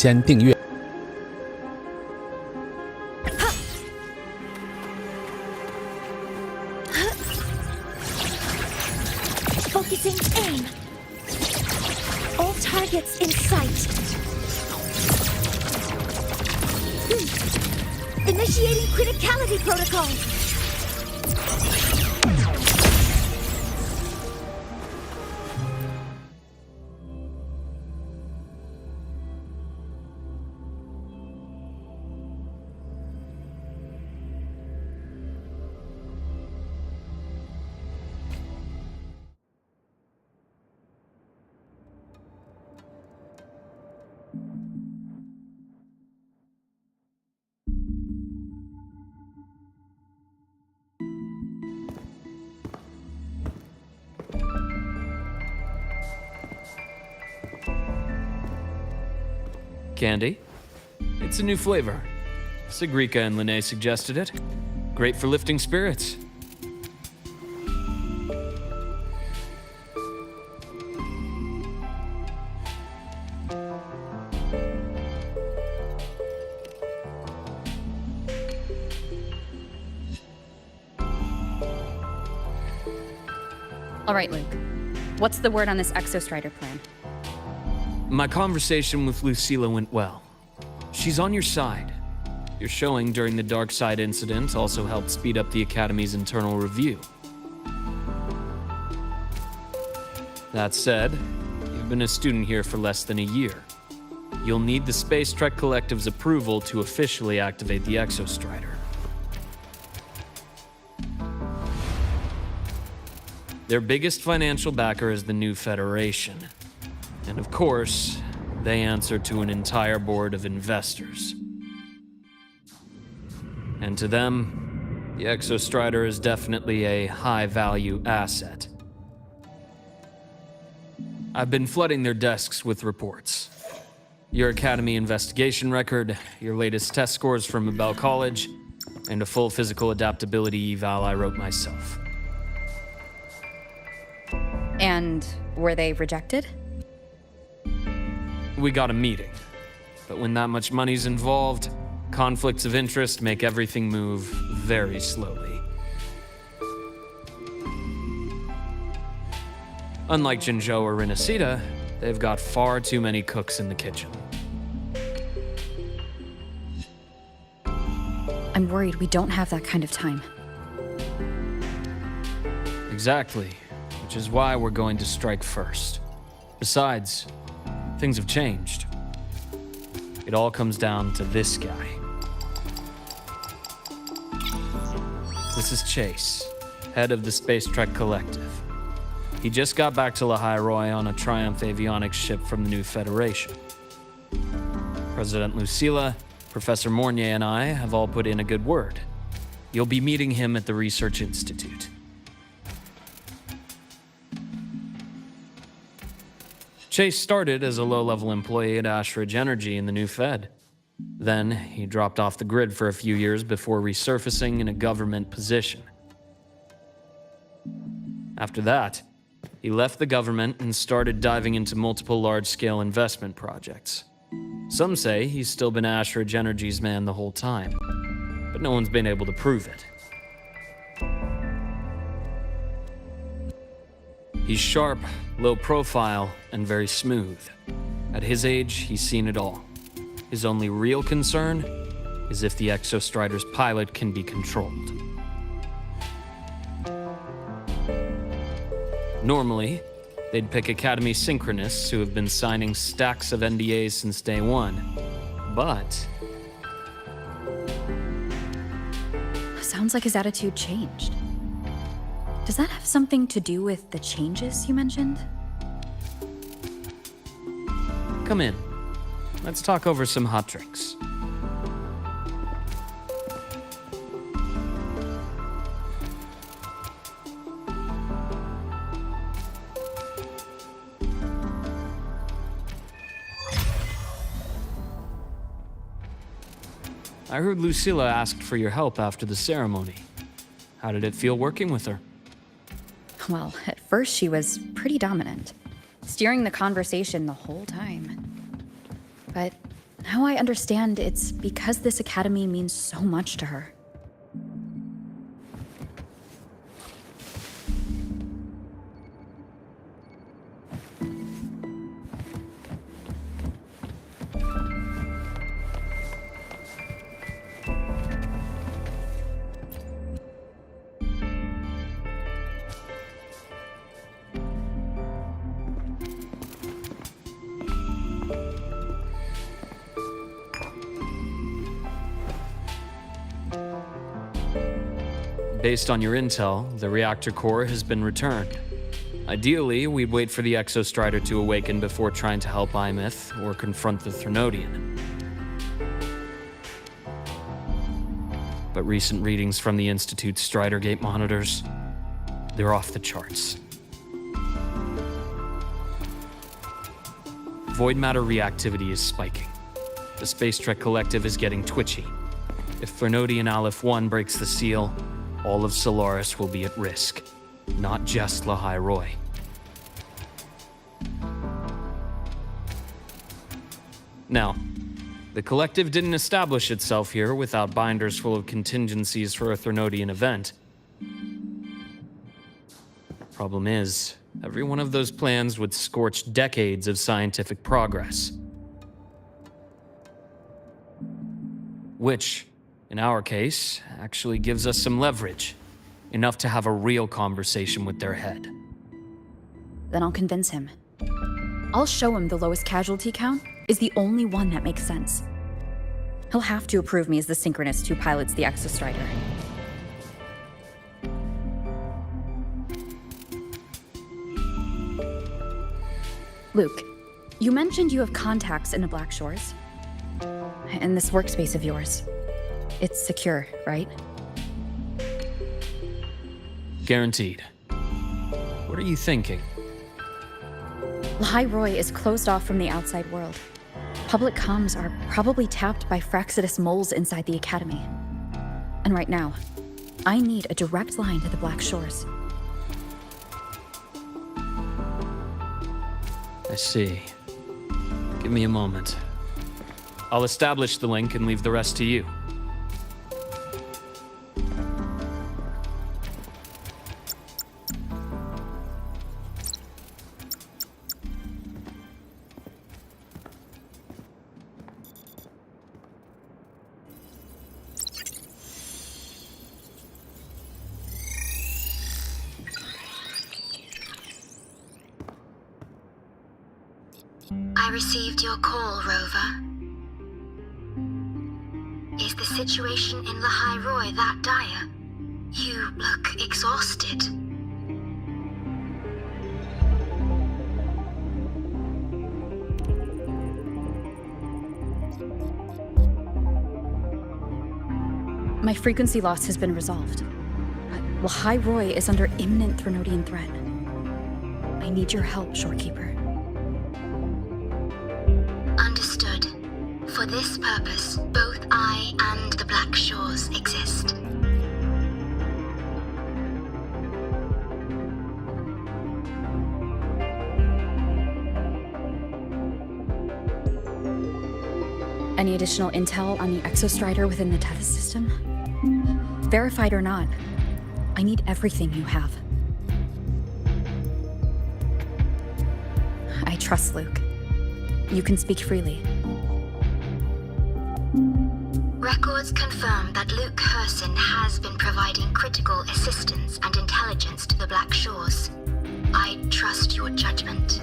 先订阅。Focusing aim. All targets in sight. Initiating criticality protocol. Candy? It's a new flavor. Sigrika and Linnae suggested it. Great for lifting spirits. All right, Luke. What's the word on this Exostrider plan? My conversation with Lucilla went well. She's on your side. Your showing during the Dark Side incident also helped speed up the Academy's internal review. That said, you've been a student here for less than a year. You'll need the Space Trek Collective's approval to officially activate the Exostrider. Their biggest financial backer is the new Federation. And of course, they answer to an entire board of investors. And to them, the Exostrider is definitely a high-value asset. I've been flooding their desks with reports. Your Academy investigation record, your latest test scores from Abel College, and a full physical adaptability eval I wrote myself. And were they rejected? We got a meeting, but when that much money's involved, conflicts of interest make everything move very slowly. Unlike Jinzhou or Rinasita, they've got far too many cooks in the kitchen. I'm worried we don't have that kind of time. Exactly, which is why we're going to strike first. Besides, things have changed. It all comes down to this guy. This is Chase, head of the Space Trek Collective. He just got back to Lahai on a Triumph avionics ship from the new Federation. President Lucilla, Professor Mornier, and I have all put in a good word. You'll be meeting him at the Research Institute. Chase started as a low-level employee at Ashridge Energy in the new Fed. Then, he dropped off the grid for a few years before resurfacing in a government position. After that, he left the government and started diving into multiple large-scale investment projects. Some say he's still been Ashridge Energy's man the whole time, but no one's been able to prove it. He's sharp, low profile, and very smooth. At his age, he's seen it all. His only real concern is if the Exostrider's pilot can be controlled. Normally, they'd pick Academy synchronists who have been signing stacks of NDAs since day one. But Sounds like his attitude changed. Does that have something to do with the changes you mentioned? come in. Let's talk over some hot drinks. I heard Lucilla asked for your help after the ceremony. How did it feel working with her? Well, at first she was pretty dominant, steering the conversation the whole time. But Now I understand it's because this academy means so much to her. Based on your intel, the reactor core has been returned. Ideally, we'd wait for the Exostrider to awaken before trying to help Imyth or confront the Thrunodian. But recent readings from the Institute's Strider Gate monitors, they're off the charts. Void matter reactivity is spiking. The Space Trek Collective is getting twitchy. If Thrunodian Aleph 1 breaks the seal, all of Solaris will be at risk, not just Lahai Roy. Now, the Collective didn't establish itself here without binders full of contingencies for a Thrunodian event. Problem is, every one of those plans would scorch decades of scientific progress. Which, in our case, actually gives us some leverage. Enough to have a real conversation with their head. Then I'll convince him. I'll show him the lowest casualty count is the only one that makes sense. He'll have to approve me as the synchronist who pilots the Exostrider. Luke, you mentioned you have contacts in the Black Shores. In this workspace of yours. It's secure, right? Guaranteed. What are you thinking? Lahai Roy is closed off from the outside world. Public comms are probably tapped by Fraxidus moles inside the Academy. And right now, I need a direct line to the Black Shores. I see. Give me a moment. I'll establish the link and leave the rest to you. I received your call, Rover. Is the situation in Lahai Roy that dire? You look exhausted. My frequency loss has been resolved. But Lahai Roy is under imminent Thrunodian threat. I need your help, Shorekeeper. Understood. For this purpose, both I and the Black Shores exist. Any additional intel on the Exostrider within the Tethys system? Verified or not, I need everything you have. I trust Luke. You can speak freely. Records confirm that Luke Herson has been providing critical assistance and intelligence to the Black Shores. I trust your judgment.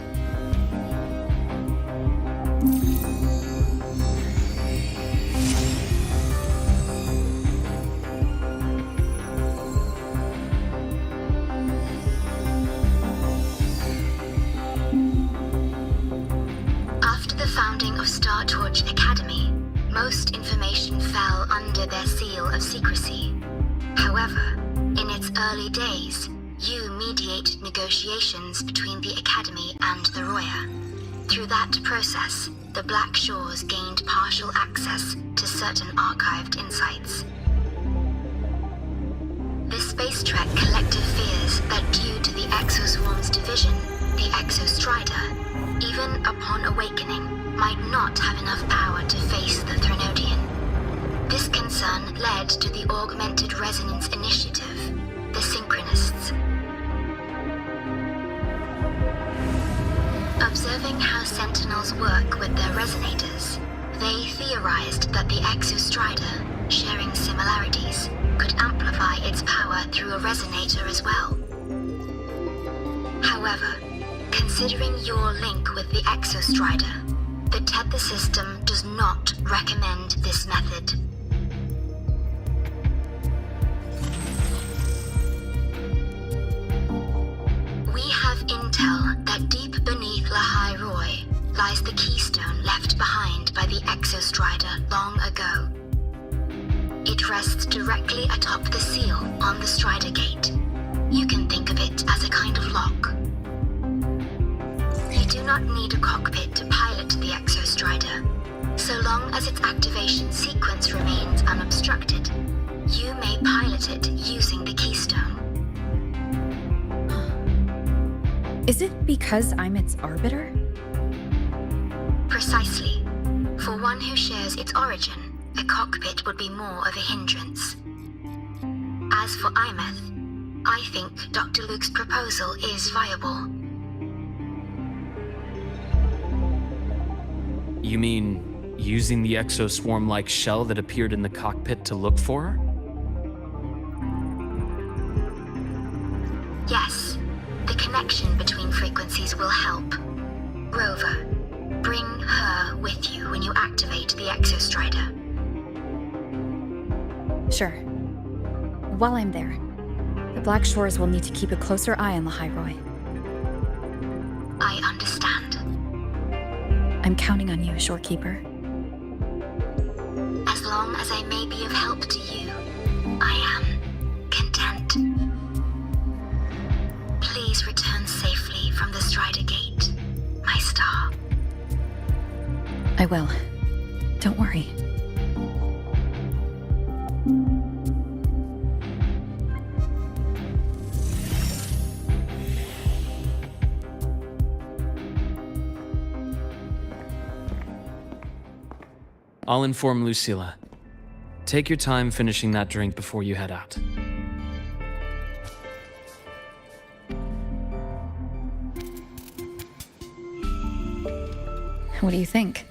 After the founding of Star Torch Academy, most information fell under their seal of secrecy. However, in its early days, you mediate negotiations between the Academy and the Roya. Through that process, the Black Shores gained partial access to certain archived insights. The Space Trek Collective fears that due to the Exoswarm's division, the Exostrider, even upon awakening, might not have enough power to face led to the Augmented Resonance Initiative, the Synchronists. Observing how Sentinels work with their resonators, they theorized that the Exostrider, sharing similarities, could amplify its power through a resonator as well. However, considering your link with the Exostrider, the Tether system does not recommend this method. We have intel that deep beneath Lahai Roy lies the keystone left behind by the Exostrider long ago. It rests directly atop the seal on the Strider Gate. You can think of it as a kind of lock. You do not need a cockpit to pilot the Exostrider. So long as its activation sequence remains unobstructed, you may pilot it using the keystone. Is it because I'm its arbiter? Precisely. For one who shares its origin, a cockpit would be more of a hindrance. As for Imeth, I think Dr. Luke's proposal is viable. You mean using the exoswarm-like shell that appeared in the cockpit to look for her? Yes, the connection between frequencies will help. Rover, bring her with you when you activate the Exostrider. Sure. While I'm there, the Black Shores will need to keep a closer eye on Lahai Roy. I understand. I'm counting on you, Shorekeeper. As long as I may be of help to you, I am content. Please return safely from the Strider Gate, my star. I will. Don't worry. I'll inform Lucilla. Take your time finishing that drink before you head out. What do you think?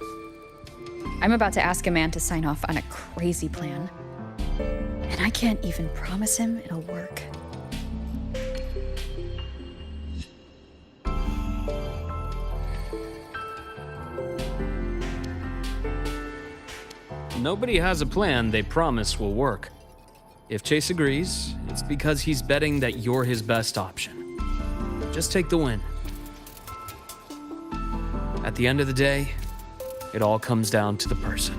I'm about to ask a man to sign off on a crazy plan. And I can't even promise him it'll work. Nobody has a plan they promise will work. If Chase agrees, it's because he's betting that you're his best option. Just take the win. At the end of the day, it all comes down to the person.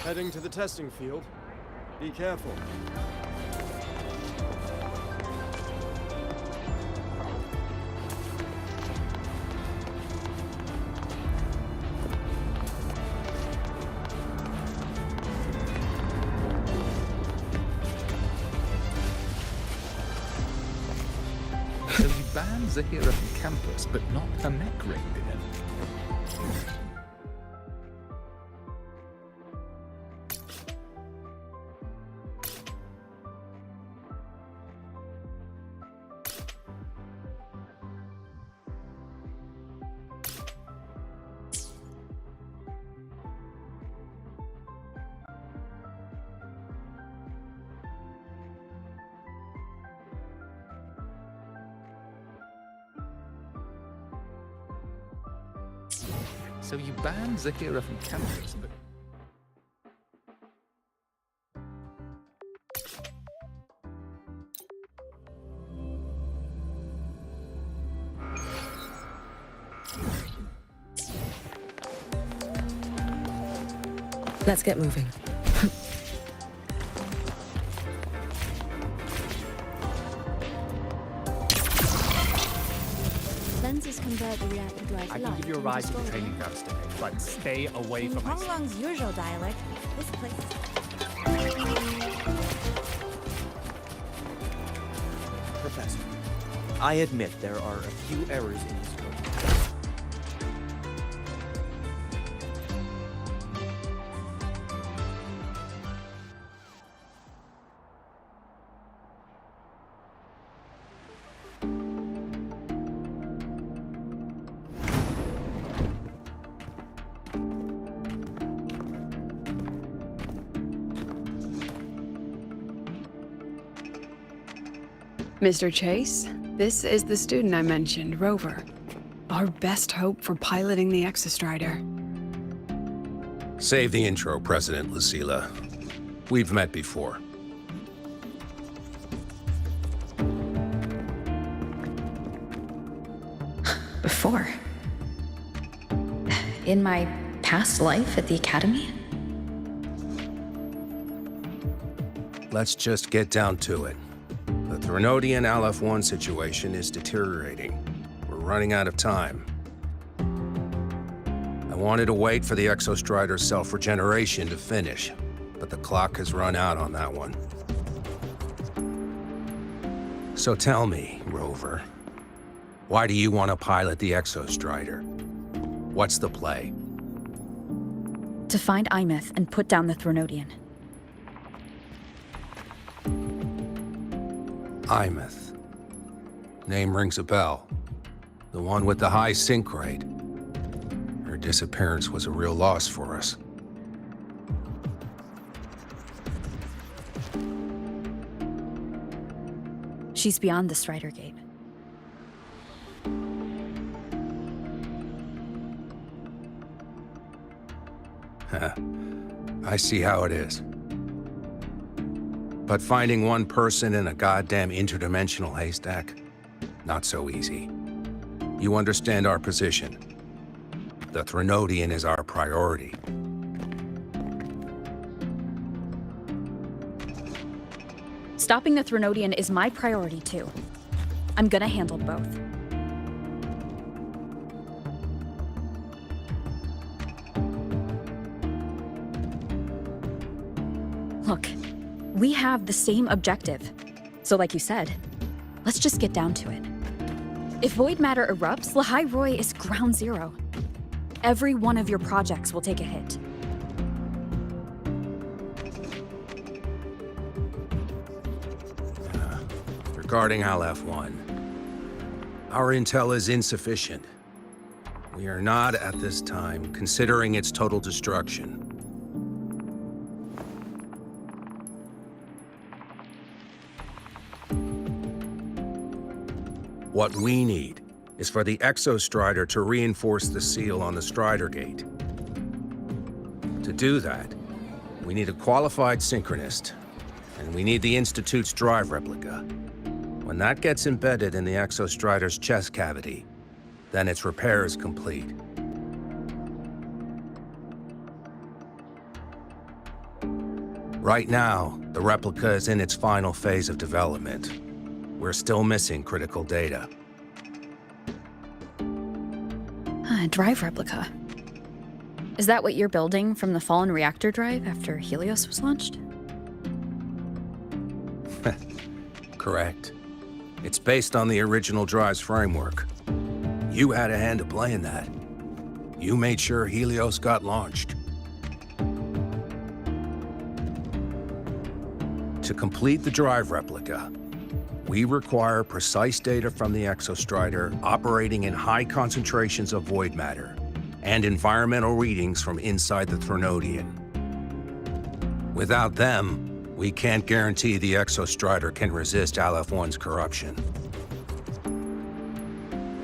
Heading to the testing field. Be careful. So you banned Zahira from campus, but not her mech ring, did it? So you banned Zahira from campus, but... Let's get moving. Lenses convert the reactor drive to I can light give you a into ride to the solar. training grounds today, but stay away from my... Hong Long's usual dialect, this place. Professor, I admit there are a few errors in this code. Mr. Chase, this is the student I mentioned, Rover. Our best hope for piloting the Exostrider. Save the intro, President Lucila. We've met before. Before? In my past life at the Academy? Let's just get down to it. The Threnodian LF1 situation is deteriorating. We're running out of time. I wanted to wait for the Exostrider's self-regeneration to finish, but the clock has run out on that one. So tell me, Rover, why do you want to pilot the Exostrider? What's the play? To find Imeth and put down the Threnodian. Imeth. Name rings a bell. The one with the high sync rate. Her disappearance was a real loss for us. She's beyond the Strider Gate. I see how it is. But finding one person in a goddamn interdimensional haystack, not so easy. You understand our position. The Threnodian is our priority. Stopping the Threnodian is my priority too. I'm gonna handle both. Look, we have the same objective. So like you said, let's just get down to it. If void matter erupts, Lahai Roy is ground zero. Every one of your projects will take a hit. Regarding LF1, our intel is insufficient. We are not, at this time, considering its total destruction. What we need is for the Exostrider to reinforce the seal on the Strider Gate. To do that, we need a qualified synchronist, and we need the Institute's drive replica. When that gets embedded in the Exostrider's chest cavity, then its repair is complete. Right now, the replica is in its final phase of development. We're still missing critical data. Drive replica. Is that what you're building from the fallen reactor drive after Helios was launched? Correct. It's based on the original drive's framework. You had a hand to play in that. You made sure Helios got launched. To complete the drive replica, we require precise data from the exostrider operating in high concentrations of void matter and environmental readings from inside the Threnodian. Without them, we can't guarantee the exostrider can resist Aleph-1's corruption.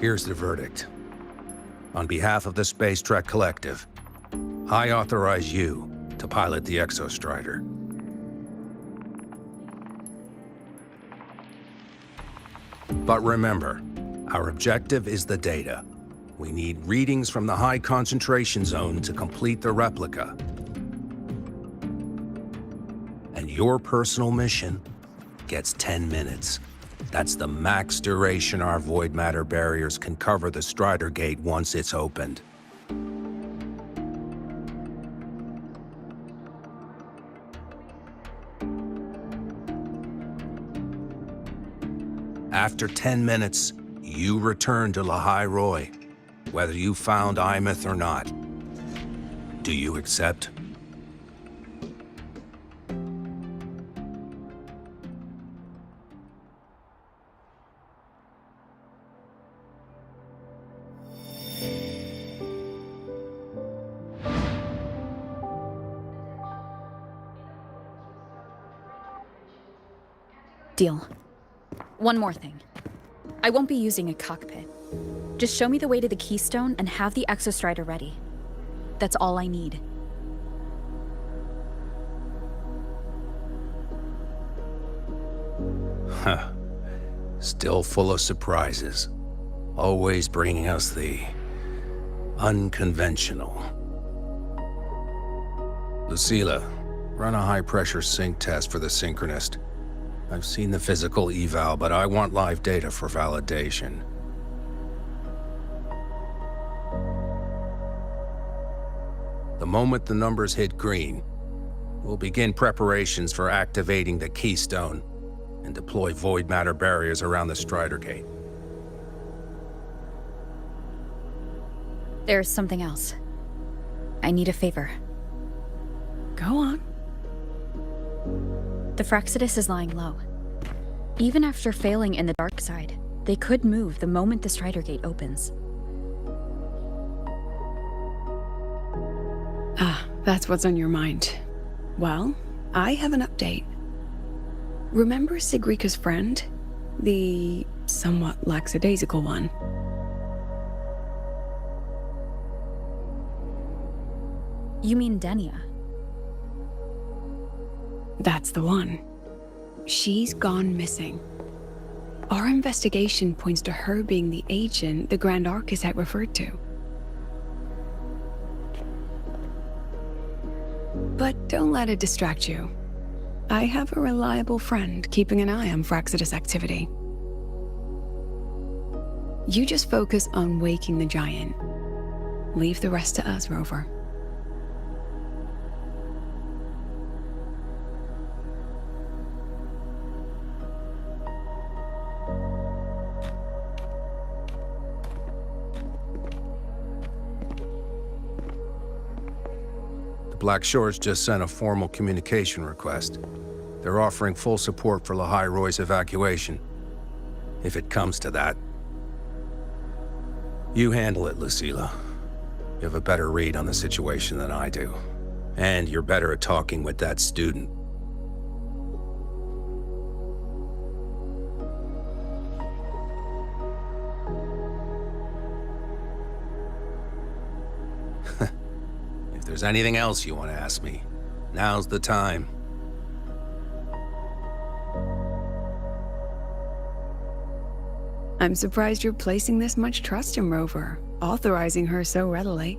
Here's the verdict. On behalf of the Space Trek Collective, I authorize you to pilot the exostrider. But remember, our objective is the data. We need readings from the high concentration zone to complete the replica. And your personal mission gets 10 minutes. That's the max duration our void matter barriers can cover the Strider Gate once it's opened. After 10 minutes, you return to Lahai Roy, whether you found Imeth or not. Do you accept? Deal. One more thing. I won't be using a cockpit. Just show me the way to the Keystone and have the exostrider ready. That's all I need. Huh. Still full of surprises. Always bringing us the unconventional. Lucilla, run a high-pressure sync test for the Synchronist. I've seen the physical eval, but I want live data for validation. The moment the numbers hit green, we'll begin preparations for activating the Keystone and deploy void matter barriers around the Strider Gate. There's something else. I need a favor. Go on. The Frexidus is lying low. Even after failing in the dark side, they could move the moment the Strider Gate opens. Ah, that's what's on your mind. Well, I have an update. Remember Sigrika's friend? The somewhat lackadaisical one? You mean Denia? That's the one. She's gone missing. Our investigation points to her being the agent the Grand Architect referred to. But don't let it distract you. I have a reliable friend keeping an eye on Frexidus activity. You just focus on waking the giant. Leave the rest to us, Rover. Black Shores just sent a formal communication request. They're offering full support for Lahai Roy's evacuation, if it comes to that. You handle it, Lucilla. You have a better read on the situation than I do. And you're better at talking with that student. If there's anything else you want to ask me, now's the time. I'm surprised you're placing this much trust in Rover, authorizing her so readily.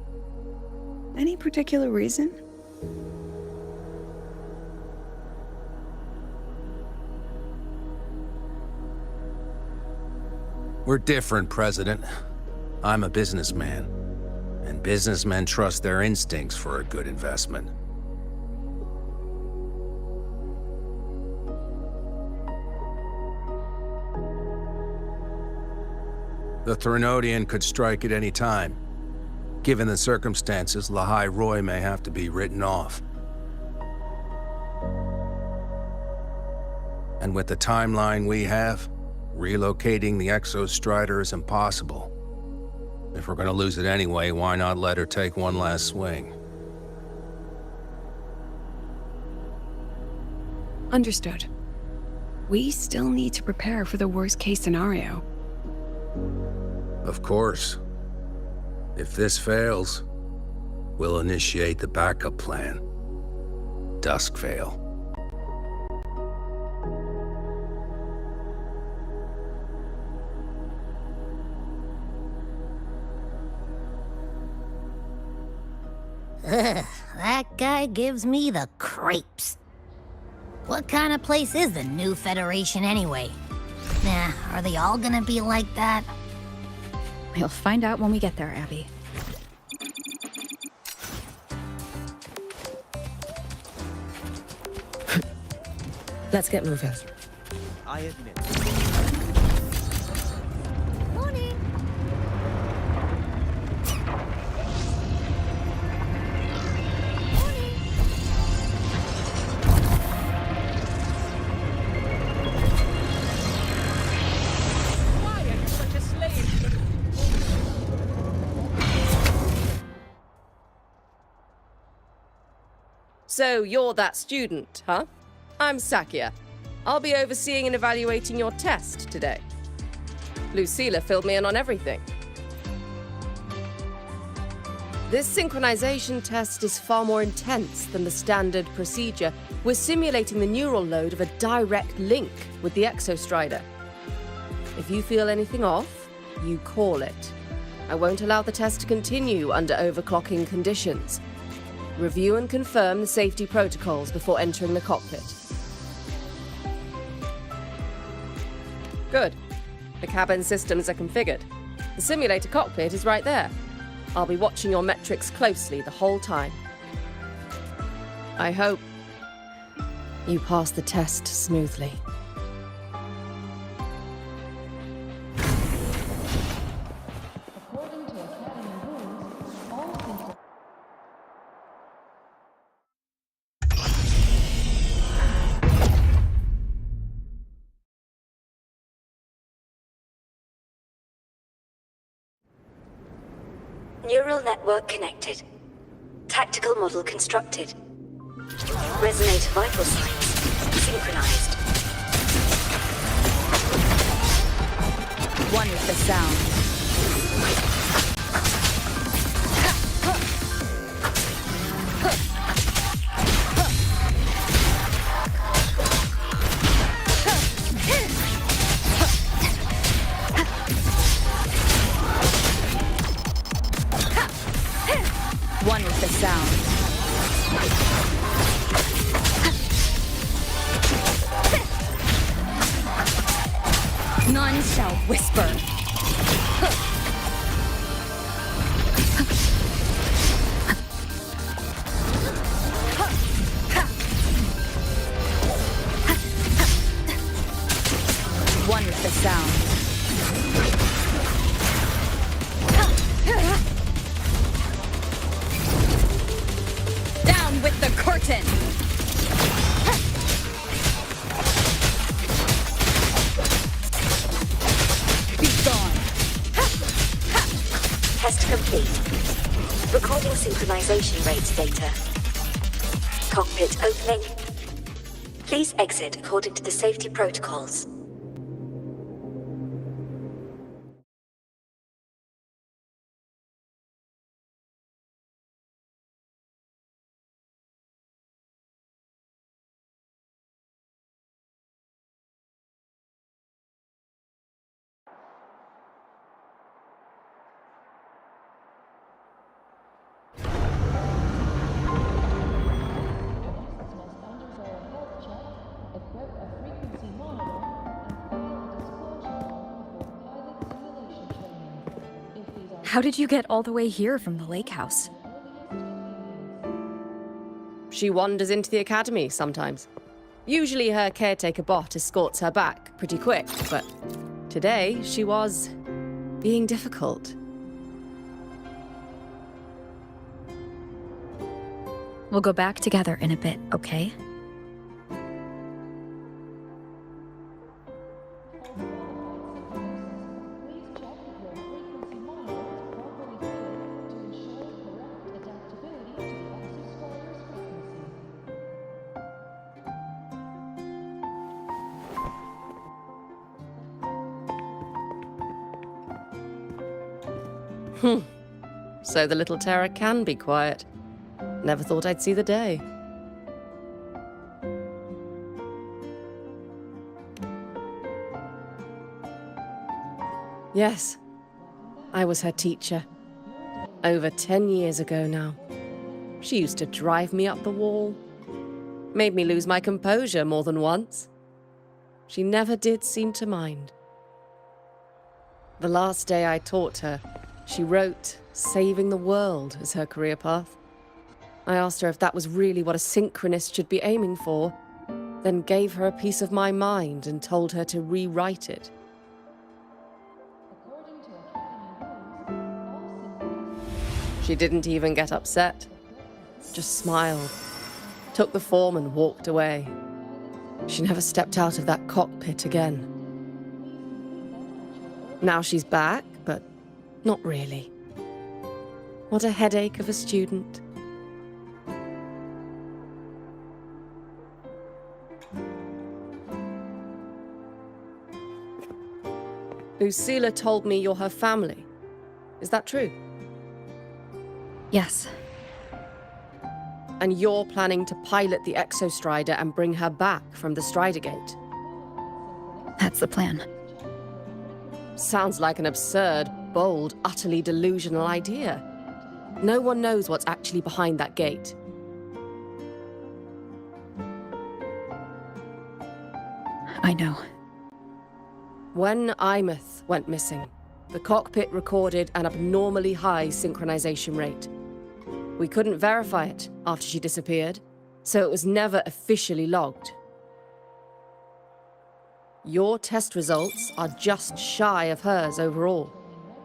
Any particular reason? We're different, President. I'm a businessman, and businessmen trust their instincts for a good investment. The Threnodian could strike at any time. Given the circumstances, Lahai Roy may have to be written off. And with the timeline we have, relocating the Exostrider is impossible. If we're gonna lose it anyway, why not let her take one last swing? Understood. We still need to prepare for the worst-case scenario. Of course. If this fails, we'll initiate the backup plan. Duskvale. Ugh, that guy gives me the creeps. What kind of place is the new Federation anyway? Nah, are they all gonna be like that? We'll find out when we get there, Abby. Let's get moving. I admit. Morning. Why are you such a slave? So you're that student, huh? I'm Sakia. I'll be overseeing and evaluating your test today. Lucilla filled me in on everything. This synchronization test is far more intense than the standard procedure. We're simulating the neural load of a direct link with the Exostrider. If you feel anything off, you call it. I won't allow the test to continue under overclocking conditions. Review and confirm the safety protocols before entering the cockpit. Good. The cabin systems are configured. The simulator cockpit is right there. I'll be watching your metrics closely the whole time. I hope you pass the test smoothly. Neural network connected. Tactical model constructed. Resonator vital signs synchronized. One with the sound. One with the sound. None shall whisper. One with the sound. Down with the curtain! Be gone! Test complete. Recording synchronization rate data. Cockpit opening. Please exit according to the safety protocols. How did you get all the way here from the lake house? She wanders into the academy sometimes. Usually her caretaker bot escorts her back pretty quick, but today she was being difficult. We'll go back together in a bit, okay? So the little terror can be quiet. Never thought I'd see the day. Yes, I was her teacher. Over 10 years ago now. She used to drive me up the wall. Made me lose my composure more than once. She never did seem to mind. The last day I taught her, she wrote saving the world as her career path. I asked her if that was really what a synchronist should be aiming for, then gave her a piece of my mind and told her to rewrite it. She didn't even get upset, just smiled, took the form and walked away. She never stepped out of that cockpit again. Now she's back, but not really. What a headache of a student. Lucilla told me you're her family. Is that true? Yes. And you're planning to pilot the Exostrider and bring her back from the Strider Gate? That's the plan. Sounds like an absurd, bold, utterly delusional idea. No one knows what's actually behind that gate. I know. When Imeth went missing, the cockpit recorded an abnormally high synchronization rate. We couldn't verify it after she disappeared, so it was never officially logged. Your test results are just shy of hers overall,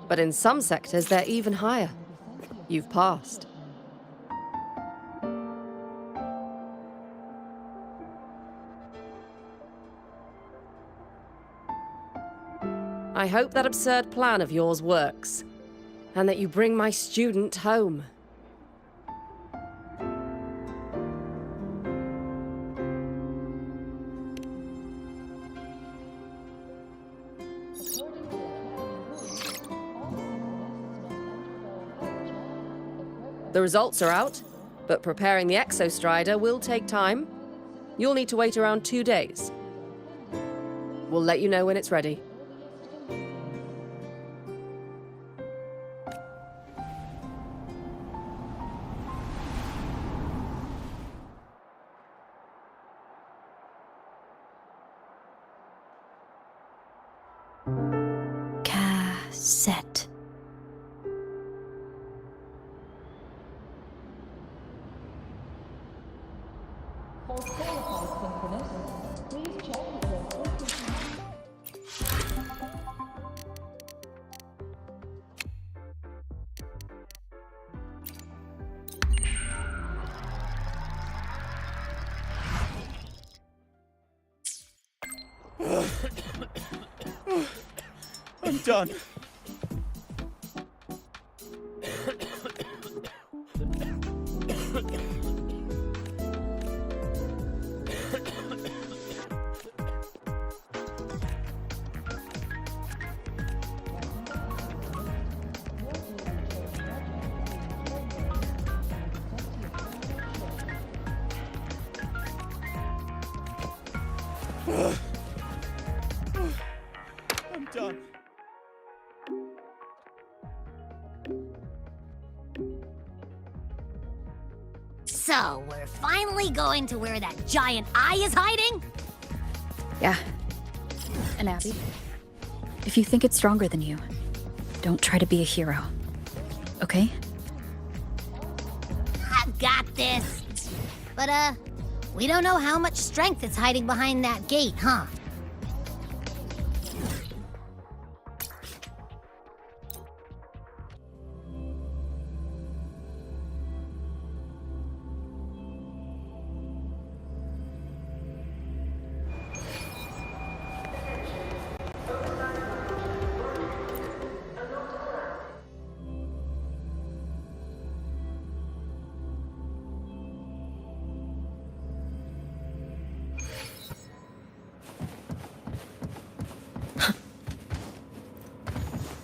but in some sectors they're even higher. You've passed. I hope that absurd plan of yours works, and that you bring my student home. The results are out, but preparing the Exostrider will take time. You'll need to wait around 2 days. We'll let you know when it's ready. Cassette. I'm done. I'm done. So, we're finally going to where that giant eye is hiding? Yeah. And Abby, if you think it's stronger than you, don't try to be a hero. okay? I've got this. But, we don't know how much strength is hiding behind that gate, huh?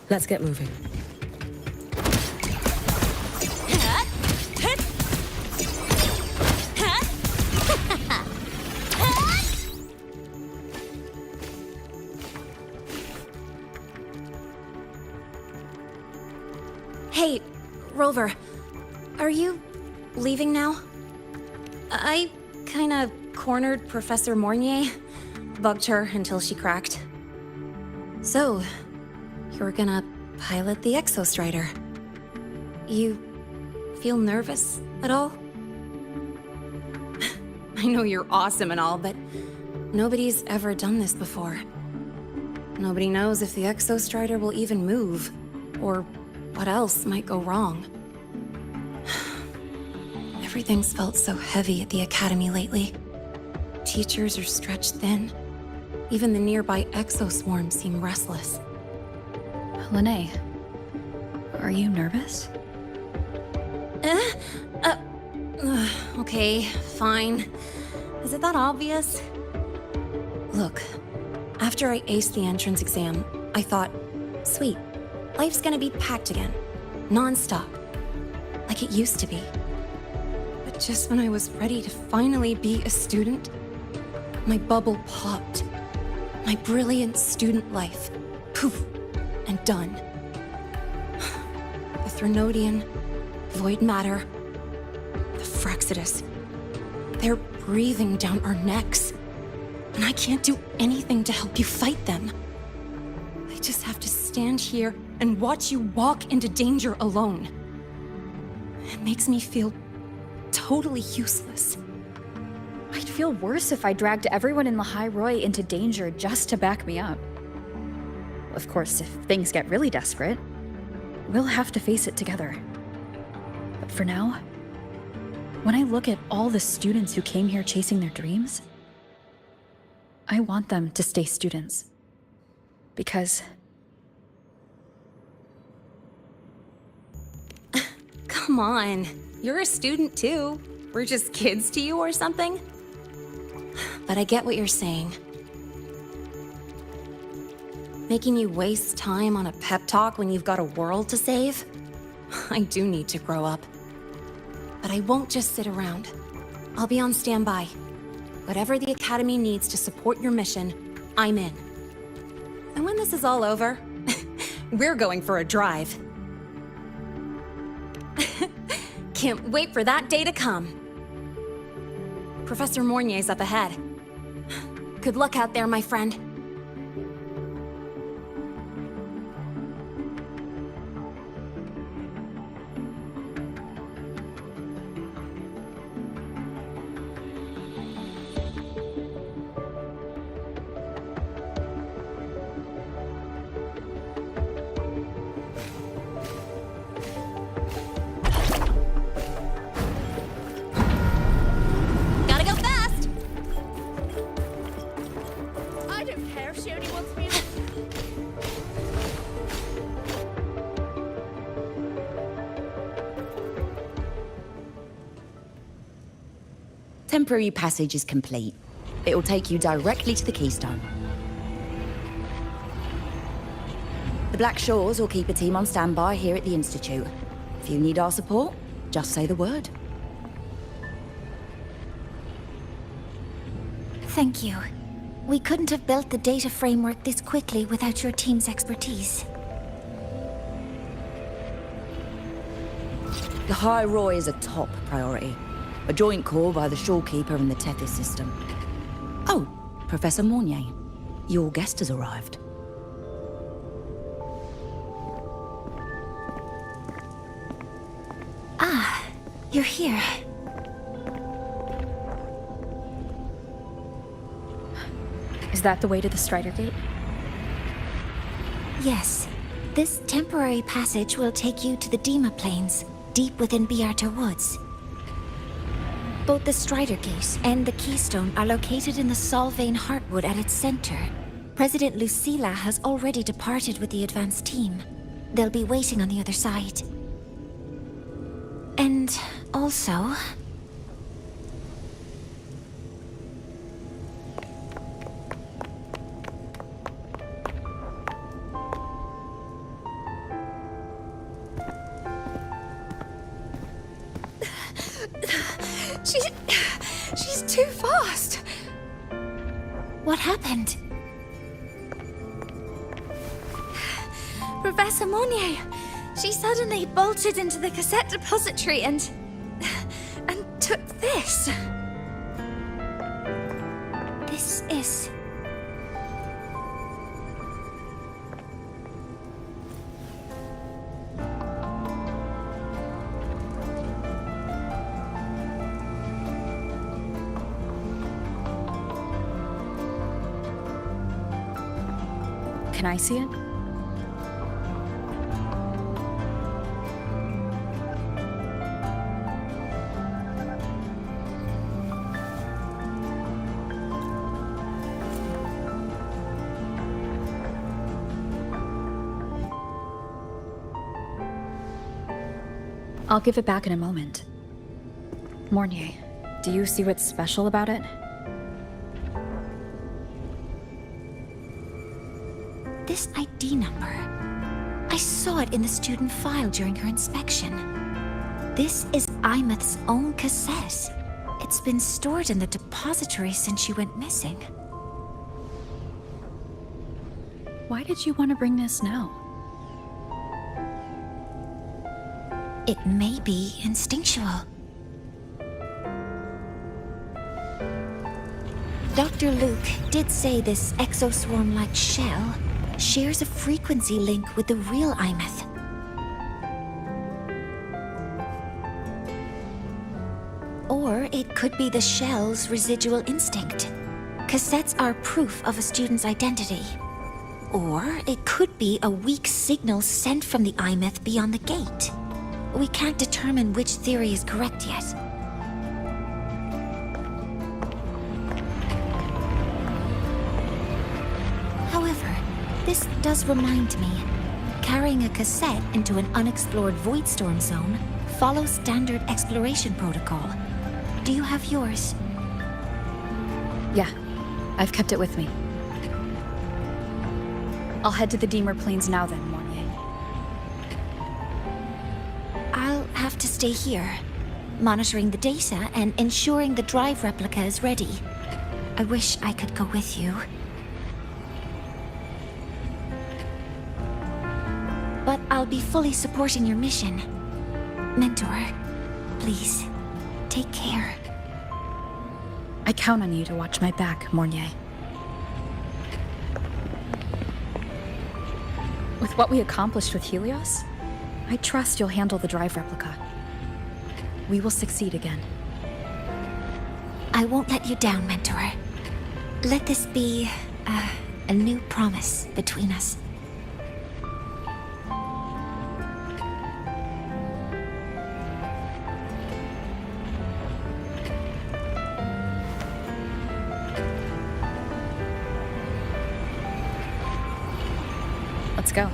Let's get moving. Hey, Rover, are you leaving now? I kinda cornered Professor Mornier, bugged her until she cracked. So, you're gonna pilot the Exostrider. You feel nervous at all? I know you're awesome and all, but nobody's ever done this before. Nobody knows if the Exostrider will even move, or what else might go wrong. Everything's felt so heavy at the Academy lately. Teachers are stretched thin. Even the nearby exoswarms seem restless. Lene, are you nervous? Okay, fine. Is it that obvious? Look, after I aced the entrance exam, I thought, sweet, life's gonna be packed again, non-stop, like it used to be. But just when I was ready to finally be a student, my bubble popped. My brilliant student life, poof, and done. The Threnodian, void matter, the Frexidus, they're breathing down our necks. And I can't do anything to help you fight them. I just have to stand here and watch you walk into danger alone. It makes me feel totally useless. I'd feel worse if I dragged everyone in Lehigh Roy into danger just to back me up. Of course, if things get really desperate, we'll have to face it together. But for now, when I look at all the students who came here chasing their dreams, I want them to stay students. Because... Come on, you're a student too. We're just kids to you or something? But I get what you're saying. Making you waste time on a pep talk when you've got a world to save? I do need to grow up. But I won't just sit around. I'll be on standby. Whatever the Academy needs to support your mission, I'm in. And when this is all over, we're going for a drive. Can't wait for that day to come. Professor Mornier's up ahead. Good luck out there, my friend. Temporary passage is complete. It'll take you directly to the Keystone. The Black Shores will keep a team on standby here at the Institute. If you need our support, just say the word. Thank you. We couldn't have built the data framework this quickly without your team's expertise. The High Roy is a top priority. A joint call by the Shorekeeper and the Tethys system. Oh, Professor Mornier, your guest has arrived. You're here. Is that the way to the Strider Gate? Yes. This temporary passage will take you to the Dima Plains, deep within Biarta Woods. Both the Strider Gate and the Keystone are located in the Solvane Heartwood at its center. President Lucilla has already departed with the advance team. They'll be waiting on the other side. And also... She's too fast. What happened? Professor Monnier, she suddenly bolted into the cassette depository and took this. This is... Can I see it? I'll give it back in a moment. Mornier, do you see what's special about it? This ID number. I saw it in the student file during her inspection. This is Imeth's own cassette. It's been stored in the depository since she went missing. Why did you want to bring this now? It may be instinctual. Dr. Luke did say this exoswarm-like shell shares a frequency link with the real Imeth. Or it could be the shell's residual instinct. Cassettes are proof of a student's identity. Or it could be a weak signal sent from the Imeth beyond the gate. We can't determine which theory is correct yet. However, this does remind me, carrying a cassette into an unexplored Voidstorm zone follows standard exploration protocol. Do you have yours? Yeah, I've kept it with me. I'll head to the Deemer Plains now then, Mornier. I'll have to stay here, monitoring the data and ensuring the drive replica is ready. I wish I could go with you. But I'll be fully supporting your mission. Mentor, please, take care. I count on you to watch my back, Mornier. With what we accomplished with Helios, I trust you'll handle the drive replica. We will succeed again. I won't let you down, Mentor. Let this be a new promise between us. Let's go.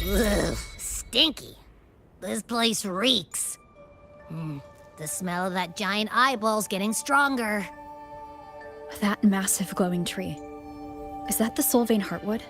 Ugh, stinky. This place reeks. The smell of that giant eyeball's getting stronger. That massive glowing tree. Is that the Solvane Heartwood?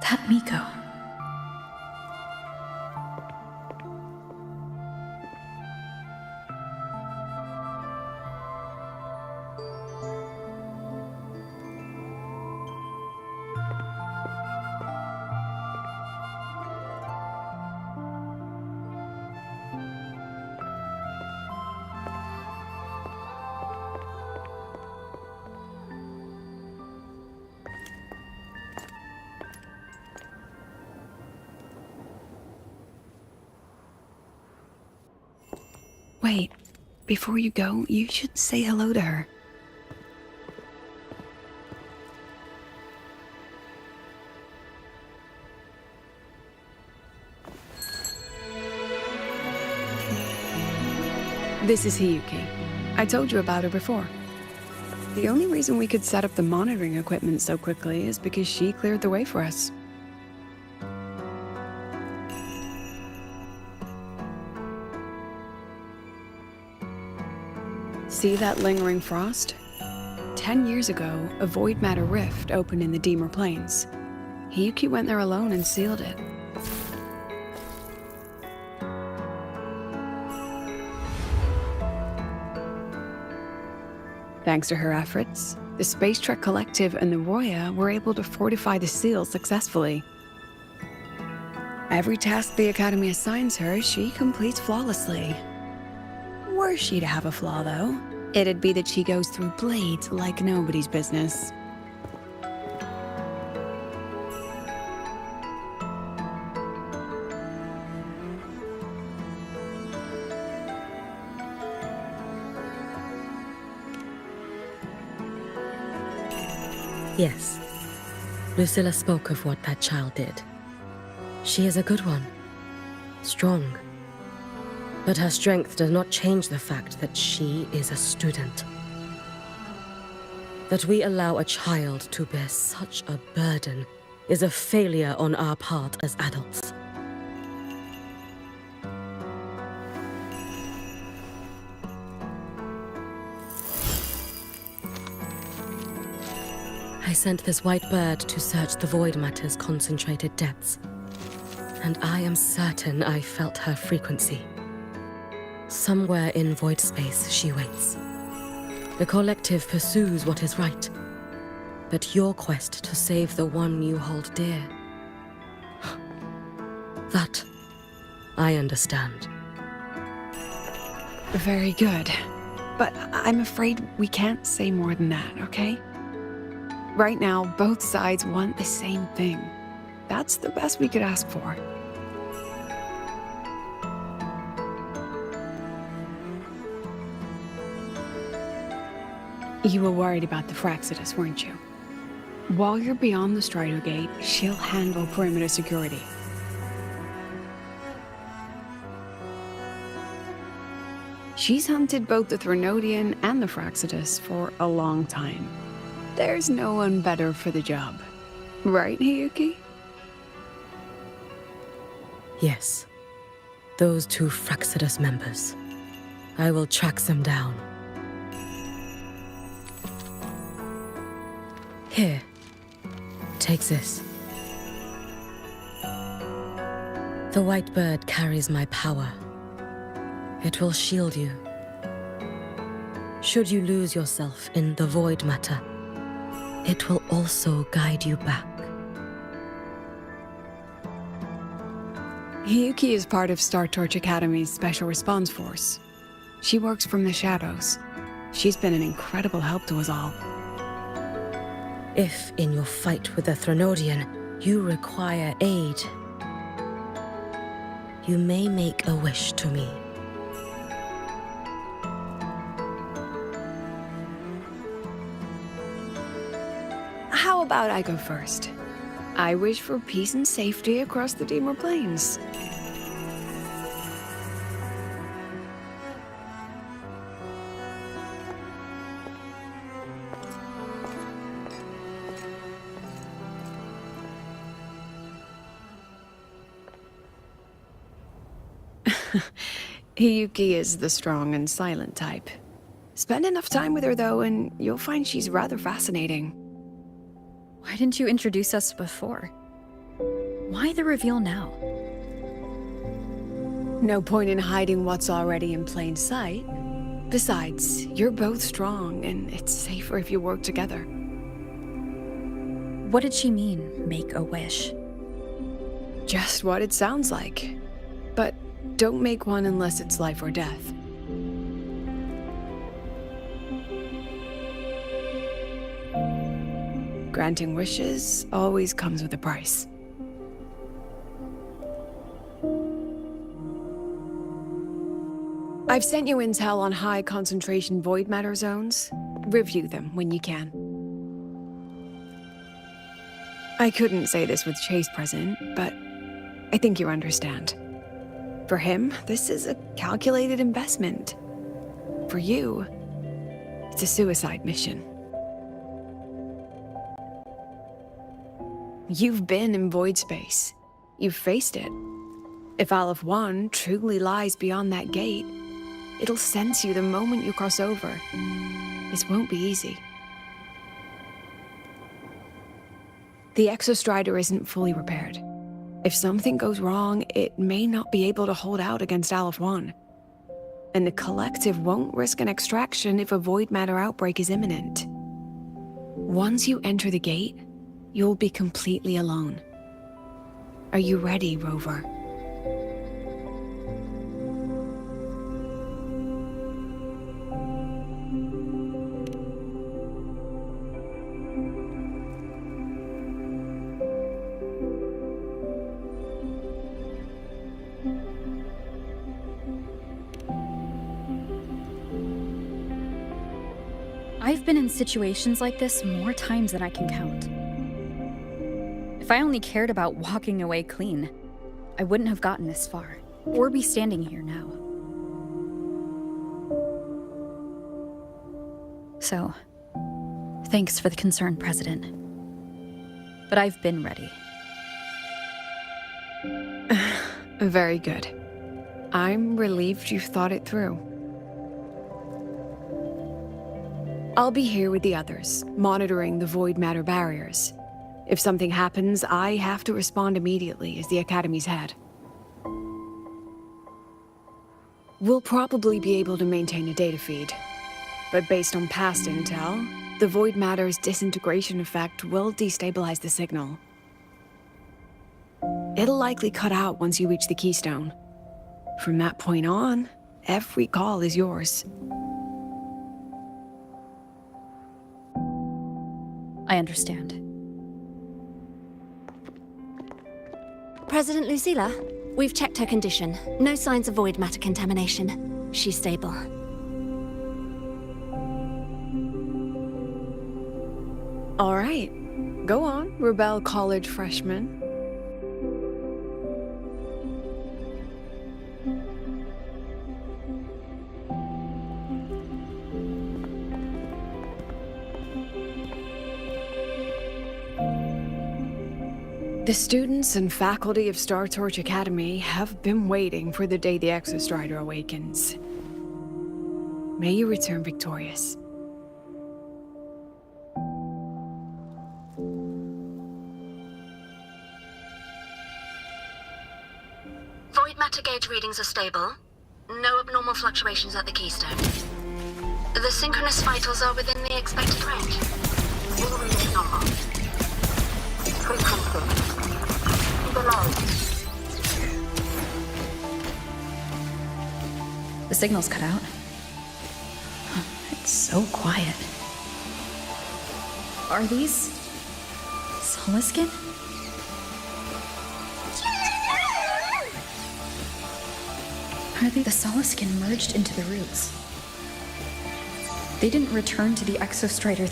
That Miko. Wait, before you go, you should say hello to her. This is Hiyuki. I told you about her before. The only reason we could set up the monitoring equipment so quickly is because she cleared the way for us. See that lingering frost? 10 years ago, a void matter rift opened in the Deemer Plains. Hiyuki went there alone and sealed it. Thanks to her efforts, the Space Trek Collective and the Roya were able to fortify the seal successfully. Every task the Academy assigns her, she completes flawlessly. Were she to have a flaw, though, it'd be that she goes through blades like nobody's business. Yes. Lucilla spoke of what that child did. She is a good one. Strong. But her strength does not change the fact that she is a student. That we allow a child to bear such a burden is a failure on our part as adults. I sent this white bird to search the void matter's concentrated depths, and I am certain I felt her frequency. Somewhere in void space she waits. The collective pursues what is right, but your quest to save the one you hold dear, that I understand. Very good. But I'm afraid we can't say more than that, okay? Right now, both sides want the same thing. That's the best we could ask for. You were worried about the Fraxidus, weren't you? While you're beyond the Strider Gate, she'll handle perimeter security. She's hunted both the Threnodian and the Fraxidus for a long time. There's no one better for the job. Right, Hiyuki? Yes. Those two Fraxidus members. I will track them down. Here. Take this. The white bird carries my power. It will shield you. Should you lose yourself in the void matter, it will also guide you back. Hiyuki is part of Star Torch Academy's Special Response Force. She works from the shadows. She's been an incredible help to us all. If, in your fight with the Threnodian, you require aid, you may make a wish to me. How about I go first? I wish for peace and safety across the Dimmer Plains. Hiyuki is the strong and silent type. Spend enough time with her, though, and you'll find she's rather fascinating. Why didn't you introduce us before? Why the reveal now? No point in hiding what's already in plain sight. Besides, you're both strong, and it's safer if you work together. What did she mean, make a wish? Just what it sounds like. But don't make one unless it's life or death. Granting wishes always comes with a price. I've sent you intel on high concentration void matter zones. Review them when you can. I couldn't say this with Chase present, but I think you understand. For him, this is a calculated investment. For you, it's a suicide mission. You've been in void space. You've faced it. If Aleph 1 truly lies beyond that gate, it'll sense you the moment you cross over. This won't be easy. The Exostrider isn't fully repaired. If something goes wrong, it may not be able to hold out against Aleph 1. And the Collective won't risk an extraction if a void matter outbreak is imminent. Once you enter the gate, you'll be completely alone. Are you ready, Rover? I've been in situations like this more times than I can count. If I only cared about walking away clean, I wouldn't have gotten this far, or be standing here now. So, thanks for the concern, President. But I've been ready. Very good. I'm relieved you've thought it through. I'll be here with the others, monitoring the void matter barriers. If something happens, I have to respond immediately as the Academy's head. We'll probably be able to maintain a data feed, but based on past intel, the void matter's disintegration effect will destabilize the signal. It'll likely cut out once you reach the keystone. From that point on, every call is yours. I understand. President Lucilla, we've checked her condition. No signs of void matter contamination. She's stable. All right. Go on, Rebel College freshman. The students and faculty of Star Torch Academy have been waiting for the day the Exostrider awakens. May you return victorious. Void matter gauge readings are stable. No abnormal fluctuations at the keystone. The synchronous vitals are within the expected range. All readings normal. Frequency. The signal's cut out. It's so quiet. Are these Soliskin? Are they the Soliskin merged into the roots? They didn't return to the Exostrider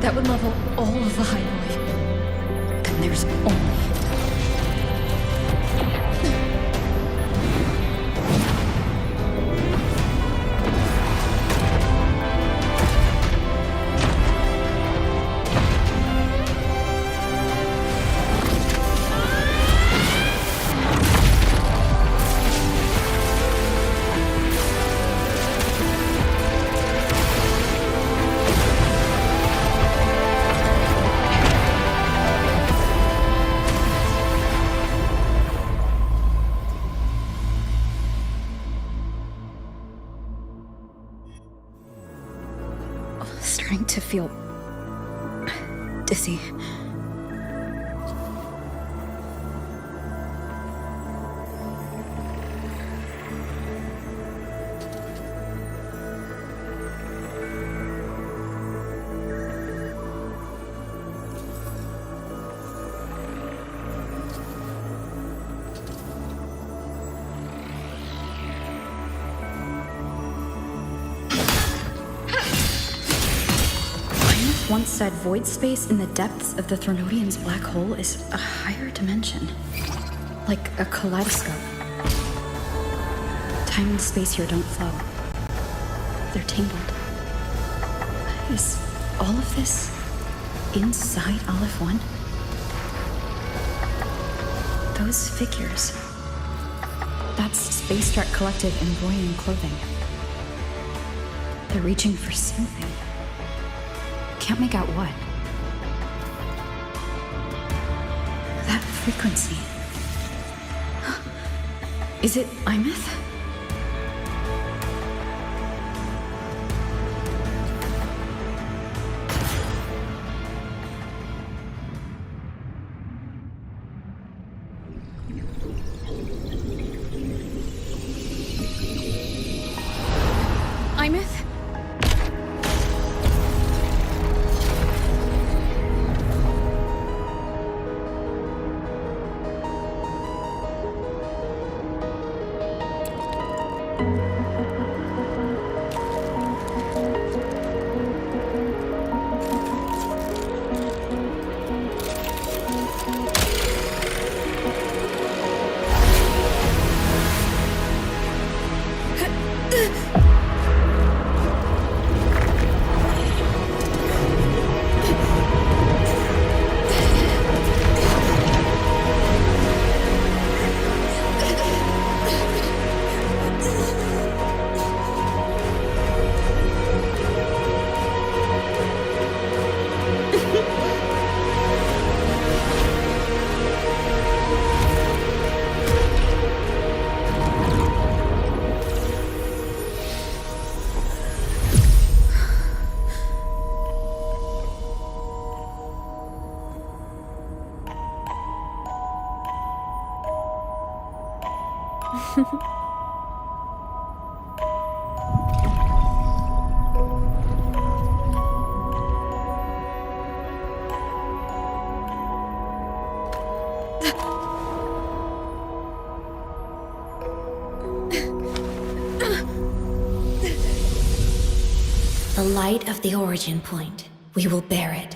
that would level all of the highway. And there's only... Starting to feel dizzy. Once said void space in the depths of the Threnodian's black hole is a higher dimension. Like a kaleidoscope. Time and space here don't flow. They're tangled. Is all of this inside Aleph 1? Those figures. That's Space Trek Collective in Voyan clothing. They're reaching for something. Can't make out what. That frequency. Is it Imeth? Imeth? The light of the origin point. We will bear it.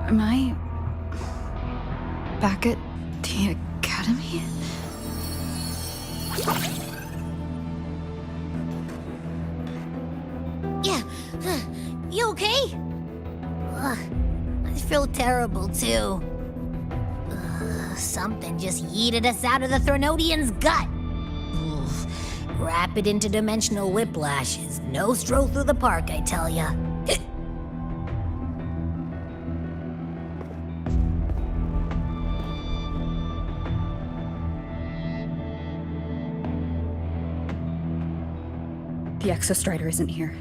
Am I back at the academy? Yeah, you okay? I feel terrible too. Something just yeeted us out of the Threnodian's gut. Oof. Rapid interdimensional whiplash is no stroll through the park, I tell ya. The Exostrider isn't here.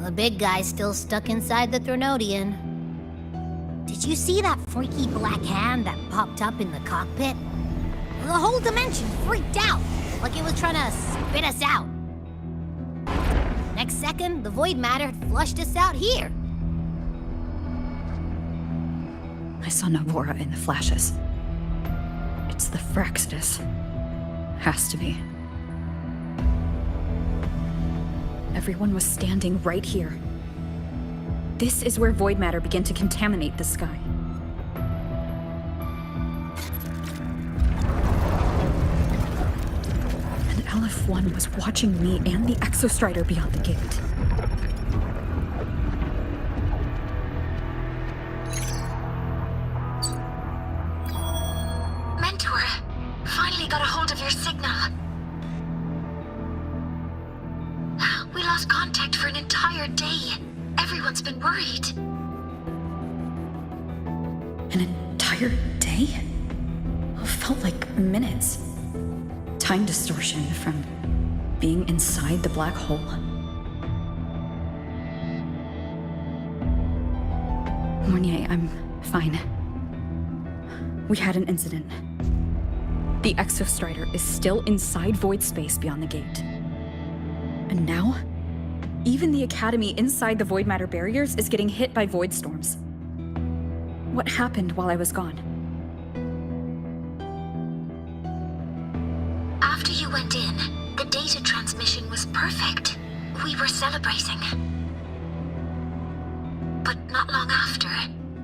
the big guy's still stuck inside the Threnodian. Did you see that freaky black hand that popped up in the cockpit? The whole dimension freaked out, like it was trying to spit us out. Next second, the void matter had flushed us out here. I saw Navora in the flashes. It's the Fraxidus. Has to be. Everyone was standing right here. This is where void matter began to contaminate the sky. And LF1 was watching me and the Exostrider beyond the gate. Mentor, finally got a hold of your signal. We lost contact for an entire day. Everyone's been worried. An entire day? It felt like minutes. Time distortion from being inside the black hole. Mornier, I'm fine. We had an incident. The Exostrider is still inside void space beyond the gate. And now, even the Academy inside the void matter barriers is getting hit by void storms. What happened while I was gone? After you went in, the data transmission was perfect. We were celebrating. But not long after,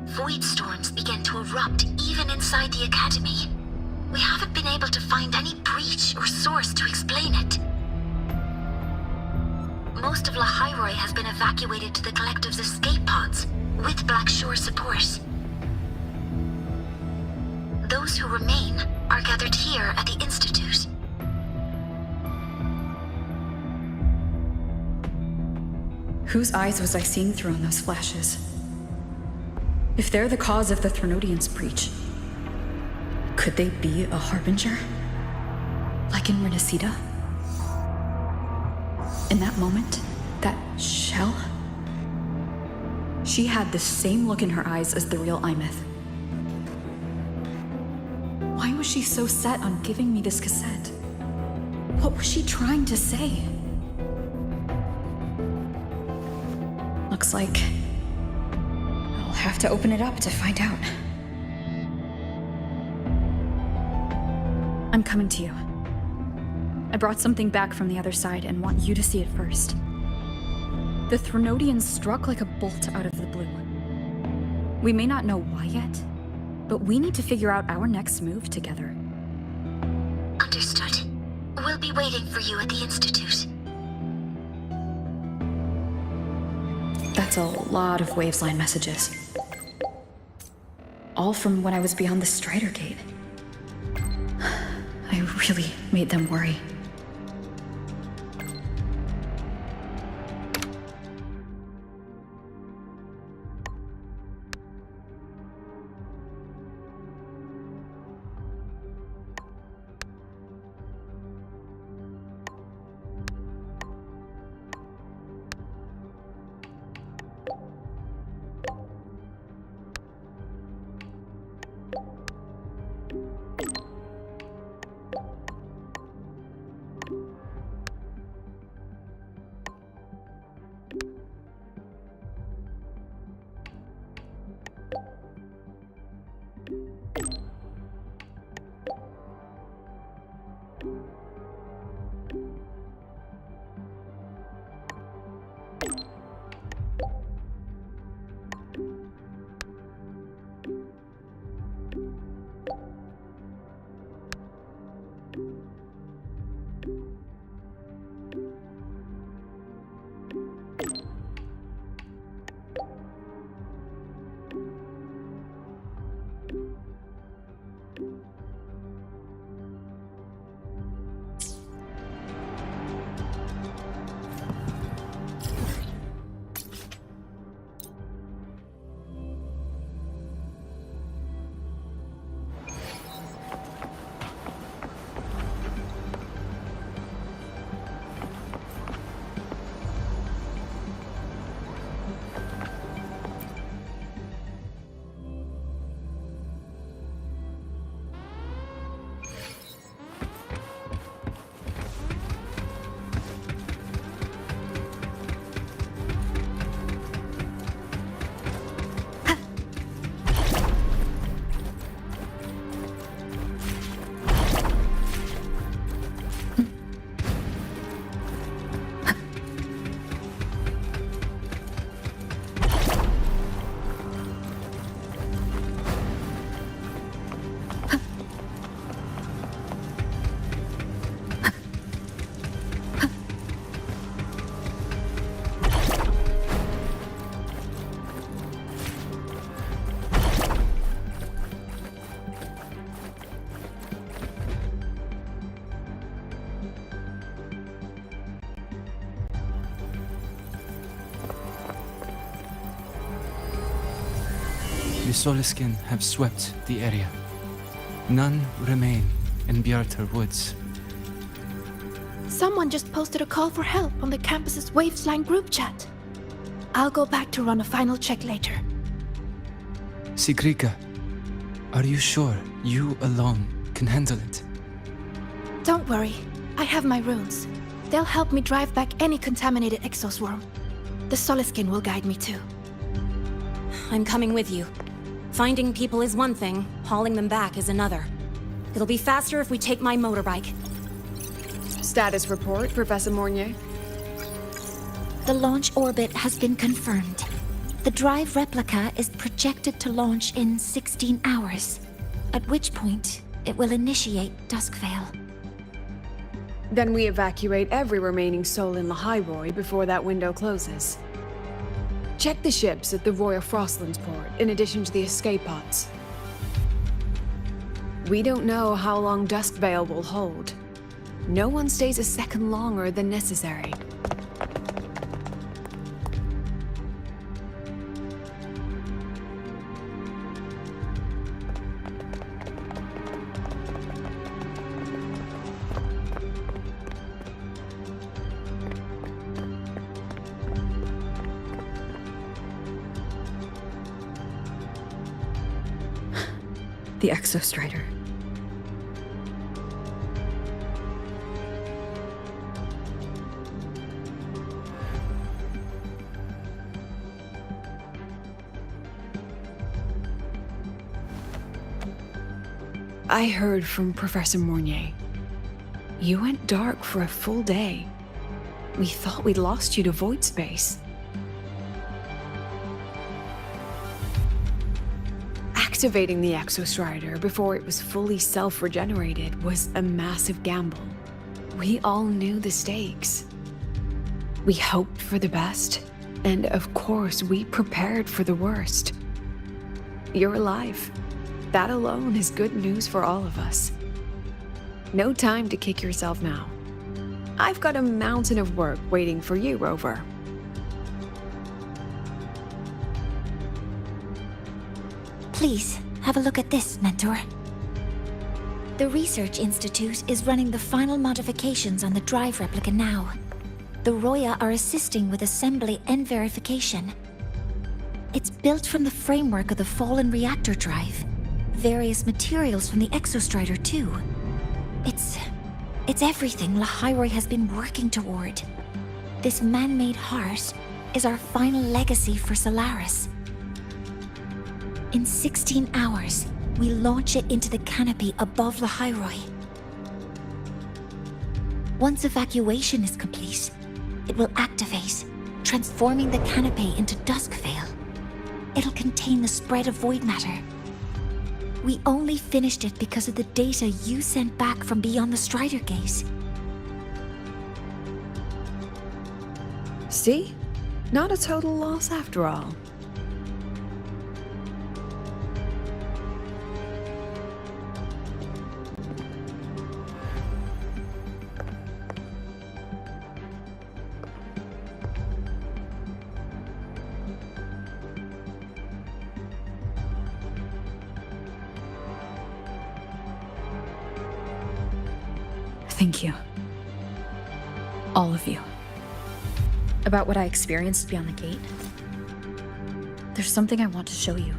void storms began to erupt even inside the Academy. We haven't been able to find any breach or source to explain it. Most of Lahairoi has been evacuated to the Collective's escape pods, with Black Shore support. Those who remain are gathered here at the Institute. Whose eyes was I seeing through on those flashes? If they're the cause of the Threnodian's breach, could they be a harbinger? Like in Renacida? In that moment, that shell? She had the same look in her eyes as the real Imeth. Why was she so set on giving me this cassette? What was she trying to say? Looks like I'll have to open it up to find out. I'm coming to you. I brought something back from the other side and want you to see it first. The Threnodian struck like a bolt out of the blue. We may not know why yet, but we need to figure out our next move together. Understood. We'll be waiting for you at the Institute. That's a lot of Wavesline messages. All from when I was beyond the Strider Gate. I really made them worry. Soliskin have swept the area. None remain in Bjartar Woods. Someone just posted a call for help on the campus's Wavesline group chat. I'll go back to run a final check later. Sigrika, are you sure you alone can handle it? Don't worry, I have my runes. They'll help me drive back any contaminated exoswarm. The Soliskin will guide me too. I'm coming with you. Finding people is one thing, hauling them back is another. It'll be faster if we take my motorbike. Status report, Professor Mornier. The launch orbit has been confirmed. The drive replica is projected to launch in 16 hours, at which point it will initiate Duskvale. Then we evacuate every remaining soul in Lahairoi before that window closes. Check the ships at the Royal Frostlands port, in addition to the escape pods. We don't know how long Duskvale will hold. No one stays a second longer than necessary. The Exostrider. I heard from Professor Mornier. You went dark for a full day. We thought we'd lost you to void space. Activating the Exostrider before it was fully self-regenerated was a massive gamble. We all knew the stakes. We hoped for the best, and of course we prepared for the worst. You're alive. That alone is good news for all of us. No time to kick yourself now. I've got a mountain of work waiting for you, Rover. Please, have a look at this, Mentor. The Research Institute is running the final modifications on the drive replica now. The Roya are assisting with assembly and verification. It's built from the framework of the fallen reactor drive. Various materials from the Exostrider, too. It's everything Lahairoi has been working toward. This man-made heart is our final legacy for Solaris. In 16 hours, we launch it into the canopy above Lahairoi. Once evacuation is complete, it will activate, transforming the canopy into Duskvale. It'll contain the spread of void matter. We only finished it because of the data you sent back from beyond the Strider Gate. See? Not a total loss after all. Thank you. All of you. About what I experienced beyond the gate. There's something I want to show you.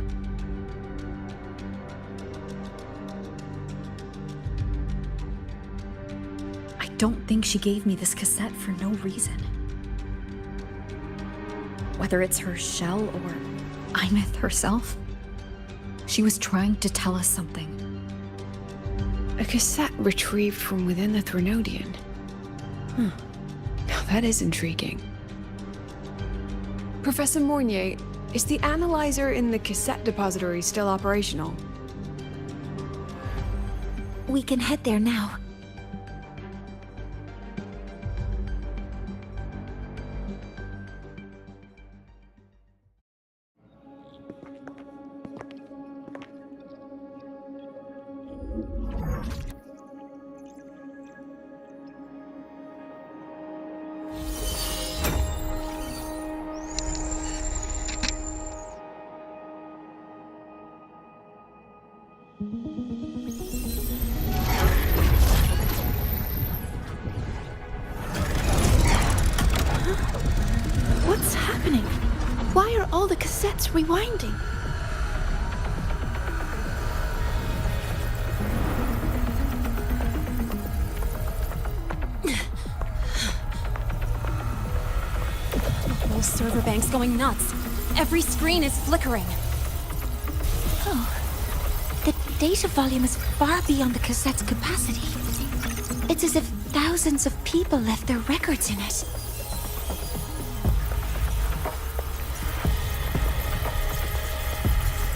I don't think she gave me this cassette for no reason. Whether it's her shell or Imeth herself, she was trying to tell us something. A cassette retrieved from within the Threnodian. Now that is intriguing. Professor Mornier, is the analyzer in the cassette depository still operational? We can head there now. What's happening? Why are all the cassettes rewinding? The whole server bank's going nuts. Every screen is flickering. Oh. The data volume is far beyond the cassette's capacity. It's as if thousands of people left their records in it.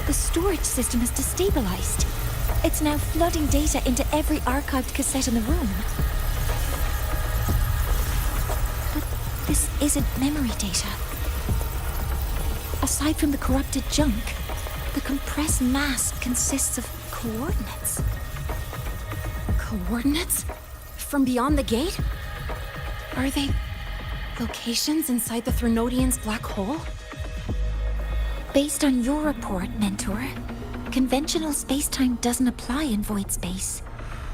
The storage system is destabilized. It's now flooding data into every archived cassette in the room. But this isn't memory data. Aside from the corrupted junk, the compressed mass consists of coordinates. Coordinates? From beyond the gate? Are they locations inside the Threnodian's black hole? Based on your report, Mentor, conventional space-time doesn't apply in void space.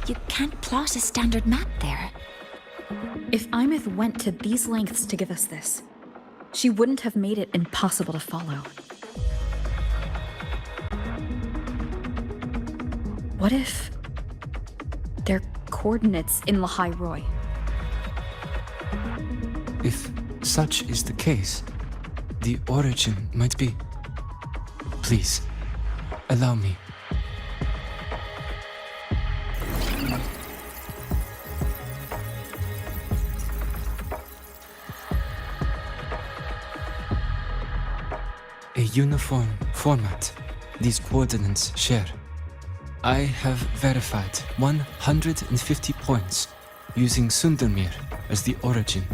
You can't plot a standard map there. If Imith went to these lengths to give us this, she wouldn't have made it impossible to follow. What if they're coordinates in Lahai Roy? If such is the case, the origin might be... Please, allow me. A uniform format these coordinates share. I have verified 150 points using Sundermere as the origin.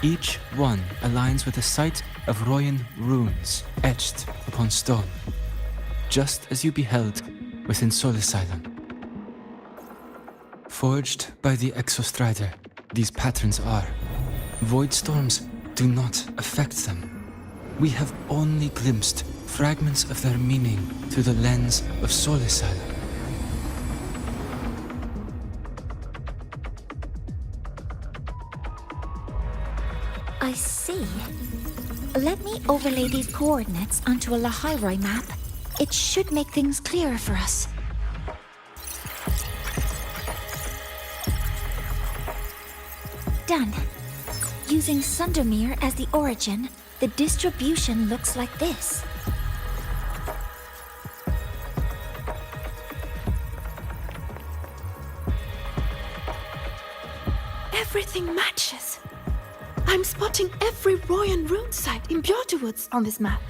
Each one aligns with a site of Royan runes etched upon stone, just as you beheld within Soul Asylum. Forged by the Exostrider, these patterns are. Void storms do not affect them. We have only glimpsed fragments of their meaning through the lens of Soul Asylum. I see. Let me overlay these coordinates onto a Lahairoi map. It should make things clearer for us. Done. Using Sundermere as the origin, the distribution looks like this. Everything matches. I'm spotting every Royan rune site in Bjorterwoods on this map.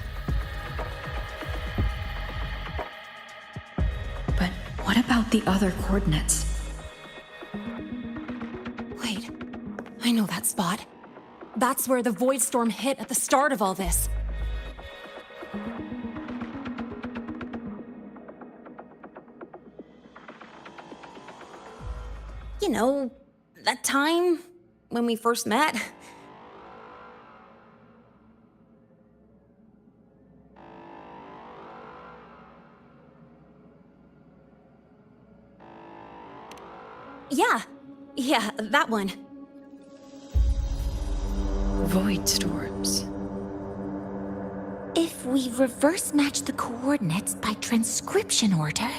But what about the other coordinates? Wait, I know that spot. That's where the void storm hit at the start of all this. You know, that time when we first met. Yeah, that one. Void storms. If we reverse match the coordinates by transcription order...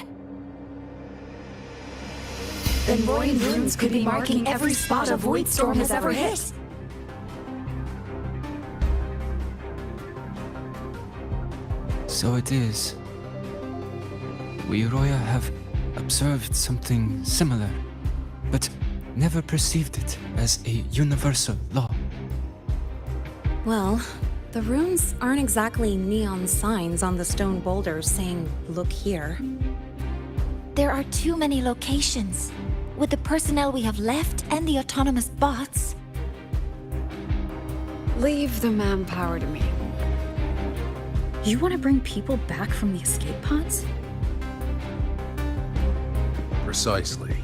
Then Royan runes could be marking every spot a void storm has ever hit. So it is. We Roya have observed something similar, but never perceived it as a universal law. Well, the runes aren't exactly neon signs on the stone boulders saying, "Look here." There are too many locations. With the personnel we have left and the autonomous bots... Leave the manpower to me. You want to bring people back from the escape pods? Precisely.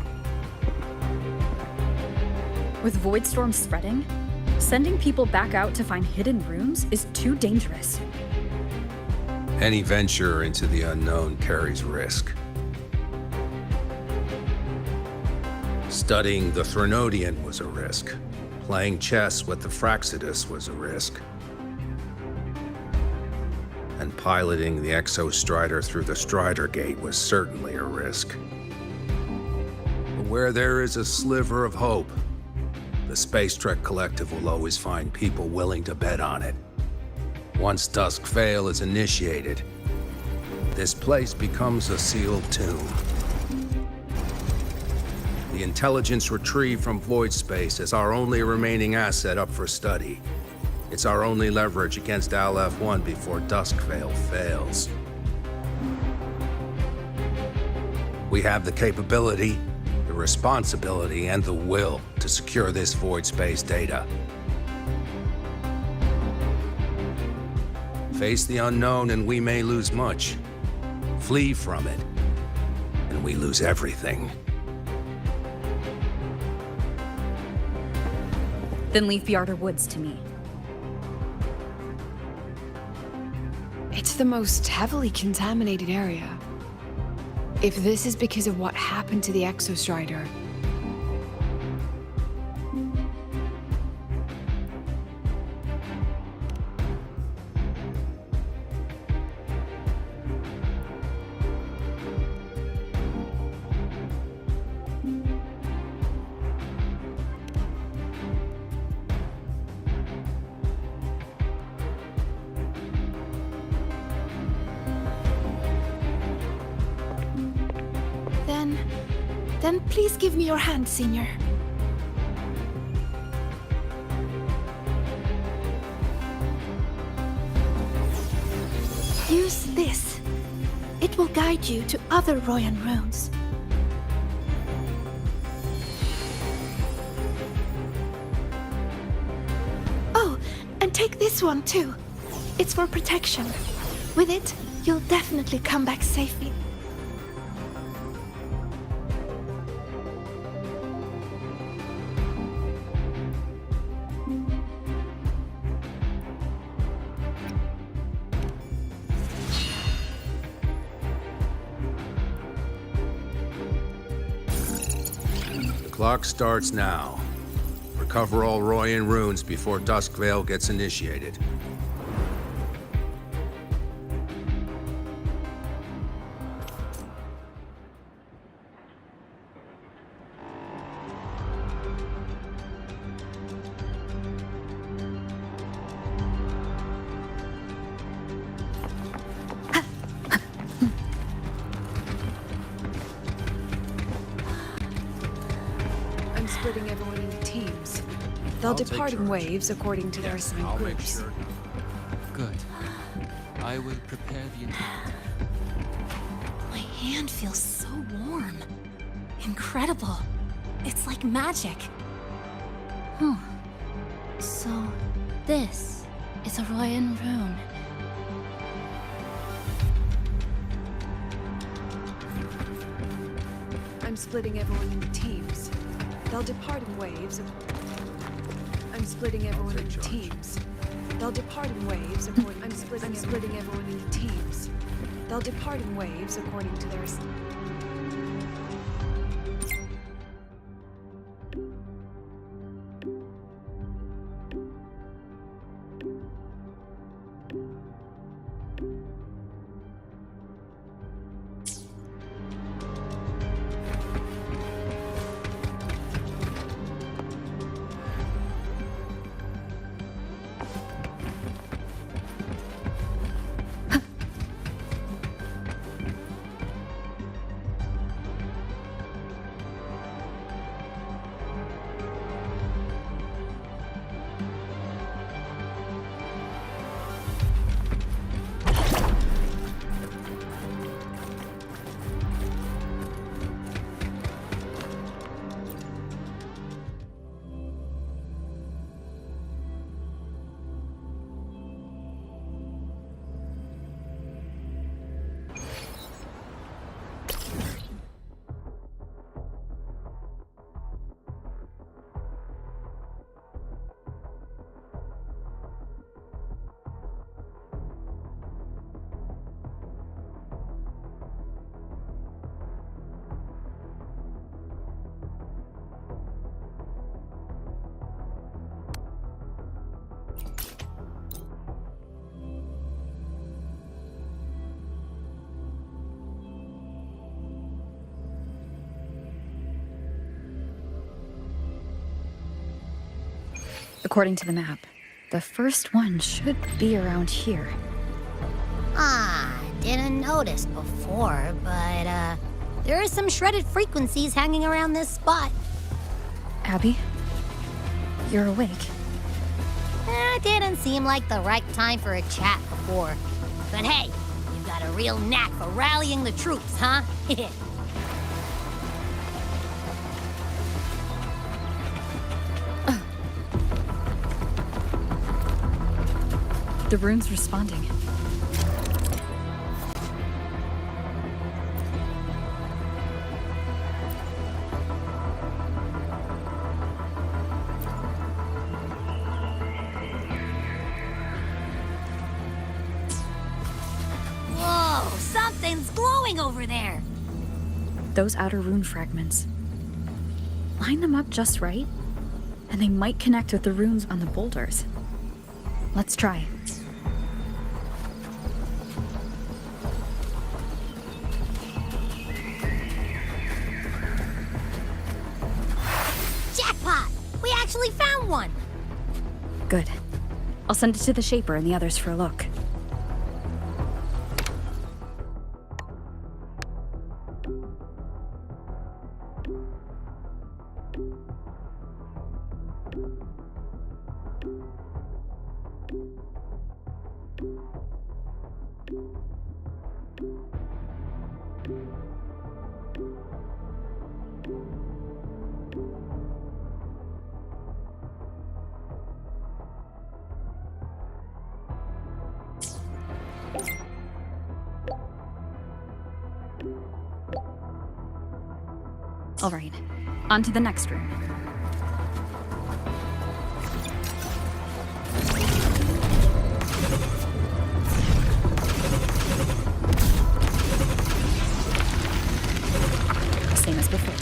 With void storms spreading, sending people back out to find hidden rooms is too dangerous. Any venture into the unknown carries risk. Studying the Threnodian was a risk. Playing chess with the Fraxidus was a risk. And piloting the Exostrider through the Strider Gate was certainly a risk. But where there is a sliver of hope, the Space Trek Collective will always find people willing to bet on it. Once Dusk Vale is initiated, this place becomes a sealed tomb. The intelligence retrieved from void space is our only remaining asset up for study. It's our only leverage against Aleph-1 before Dusk Vale fails. We have the capability, the responsibility, and the will to secure this void space data. Face the unknown and we may lose much. Flee from it, and we lose everything. Then leave Bjarter Woods to me. It's the most heavily contaminated area. If this is because of what happened to the Exostrider, Then please give me your hand, Senior. Use this. It will guide you to other Royan runes. Oh, and take this one too. It's for protection. With it, you'll definitely come back safely. Clock starts now. Recover all Royan runes before Dusk Vale gets initiated. splitting everyone into teams. They'll depart in waves according to their assigned groups. Good. I will prepare the interpreter. My hand feels so warm. Incredible. It's like magic. So, this is a Royan rune. I'm splitting everyone into teams. They'll depart in waves. I'm splitting everyone into teams. They'll depart in waves according. I'm splitting everyone into teams. They'll depart in waves according to their. According to the map, the first one should be around here. Didn't notice before, but, there are some shredded frequencies hanging around this spot. Abby? You're awake. Didn't seem like the right time for a chat before. But hey, you got a real knack for rallying the troops, huh? The rune's responding. Whoa, something's glowing over there. Those outer rune fragments. Line them up just right, and they might connect with the runes on the boulders. Let's try. Jackpot! We actually found one! Good. I'll send it to the Shaper and the others for a look. All right, on to the next room. Same as before.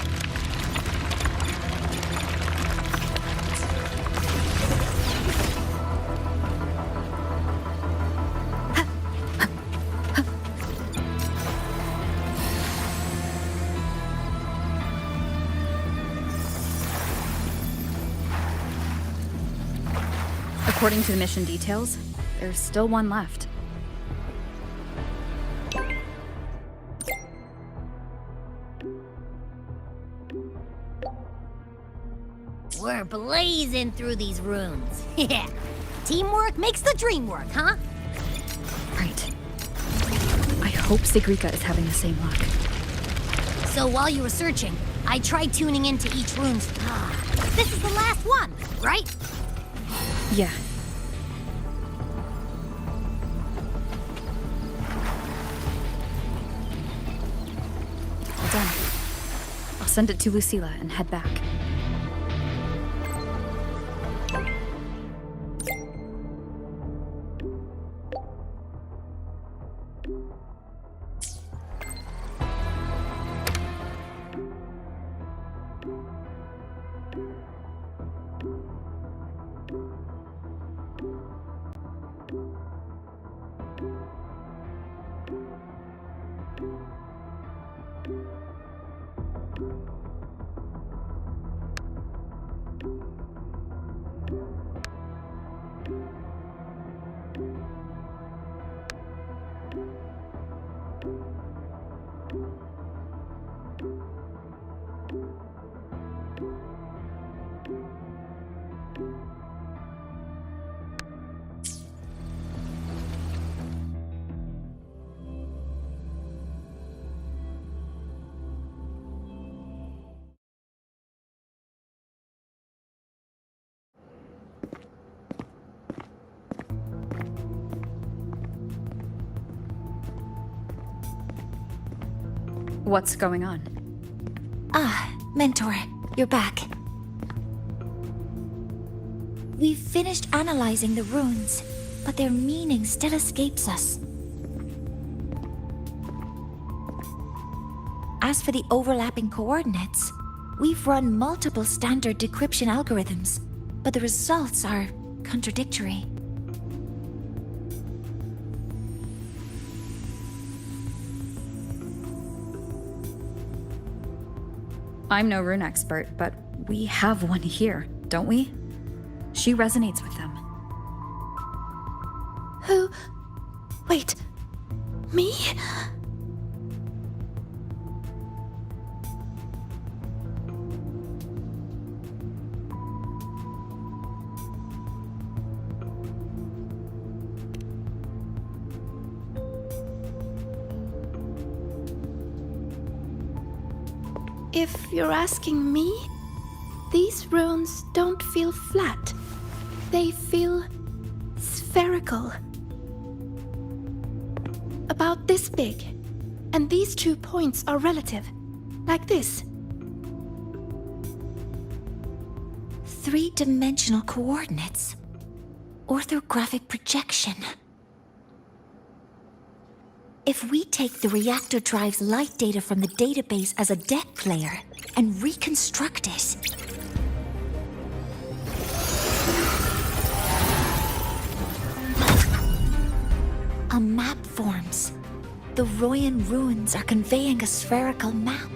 According to the mission details, there's still one left. We're blazing through these runes. Yeah. Teamwork makes the dream work, huh? Right. I hope Sigrika is having the same luck. So while you were searching, I tried tuning into each rune's... This is the last one, right? Yeah. All done. I'll send it to Lucilla and head back. What's going on? Mentor, you're back. We've finished analyzing the runes, but their meaning still escapes us. As for the overlapping coordinates, we've run multiple standard decryption algorithms, but the results are contradictory. I'm no rune expert, but we have one here, don't we? She resonates with them. Who? Wait. Me? If you're asking me, these runes don't feel flat. They feel spherical. About this big. And these 2 points are relative. Like this. 3-dimensional coordinates. Orthographic projection. If we take the reactor drive's light data from the database as a deck player and reconstruct it, a map forms. The Royan ruins are conveying a spherical map.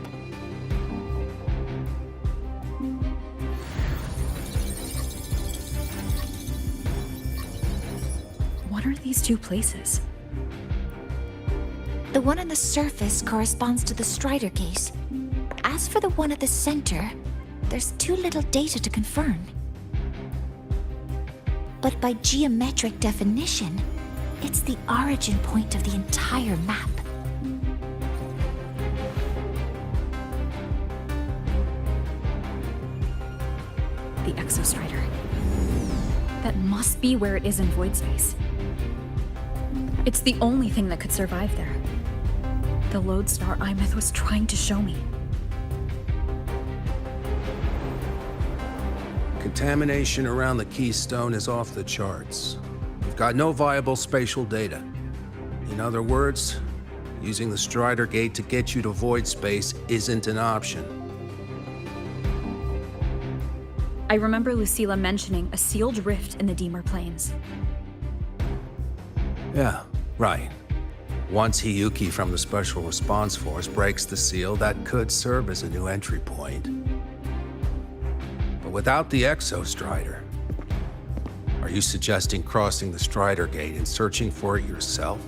What are these 2 places? The one on the surface corresponds to the Strider case. As for the one at the center, there's too little data to confirm. But by geometric definition, it's the origin point of the entire map. The Exostrider. That must be where it is in void space. It's the only thing that could survive there. The lodestar Imeth was trying to show me. Contamination around the keystone is off the charts. We've got no viable spatial data. In other words, using the Strider Gate to get you to void space isn't an option. I remember Lucilla mentioning a sealed rift in the Deemer Plains. Yeah, right. Once Hiyuki from the Special Response Force breaks the seal, that could serve as a new entry point. But without the Exostrider, are you suggesting crossing the Strider Gate and searching for it yourself?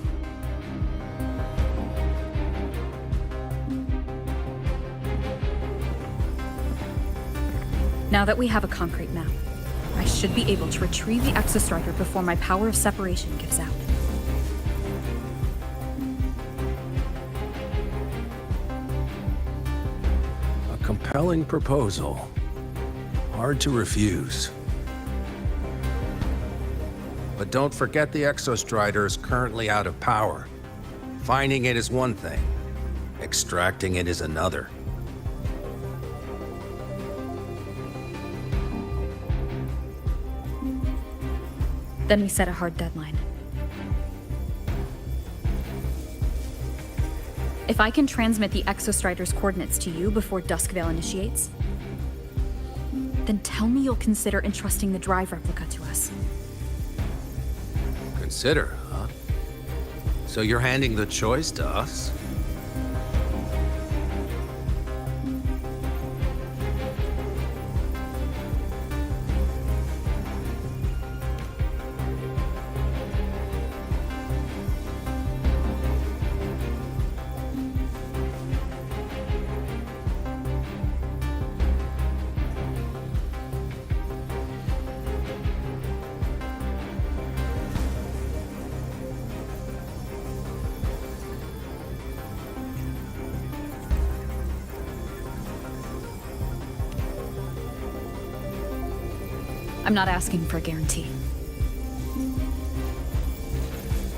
Now that we have a concrete map, I should be able to retrieve the Exostrider before my power of separation gives out. A compelling proposal. Hard to refuse. But don't forget the Exostrider is currently out of power. Finding it is one thing. Extracting it is another. Then we set a hard deadline. If I can transmit the Exostrider's coordinates to you before Duskvale initiates, then tell me you'll consider entrusting the drive replica to us. Consider, huh? So you're handing the choice to us? I'm not asking for a guarantee.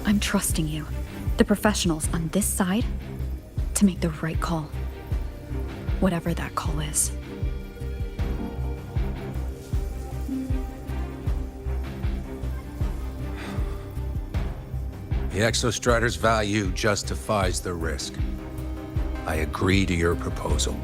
I'm trusting you, the professionals on this side, to make the right call. Whatever that call is. The Exostrider's value justifies the risk. I agree to your proposal.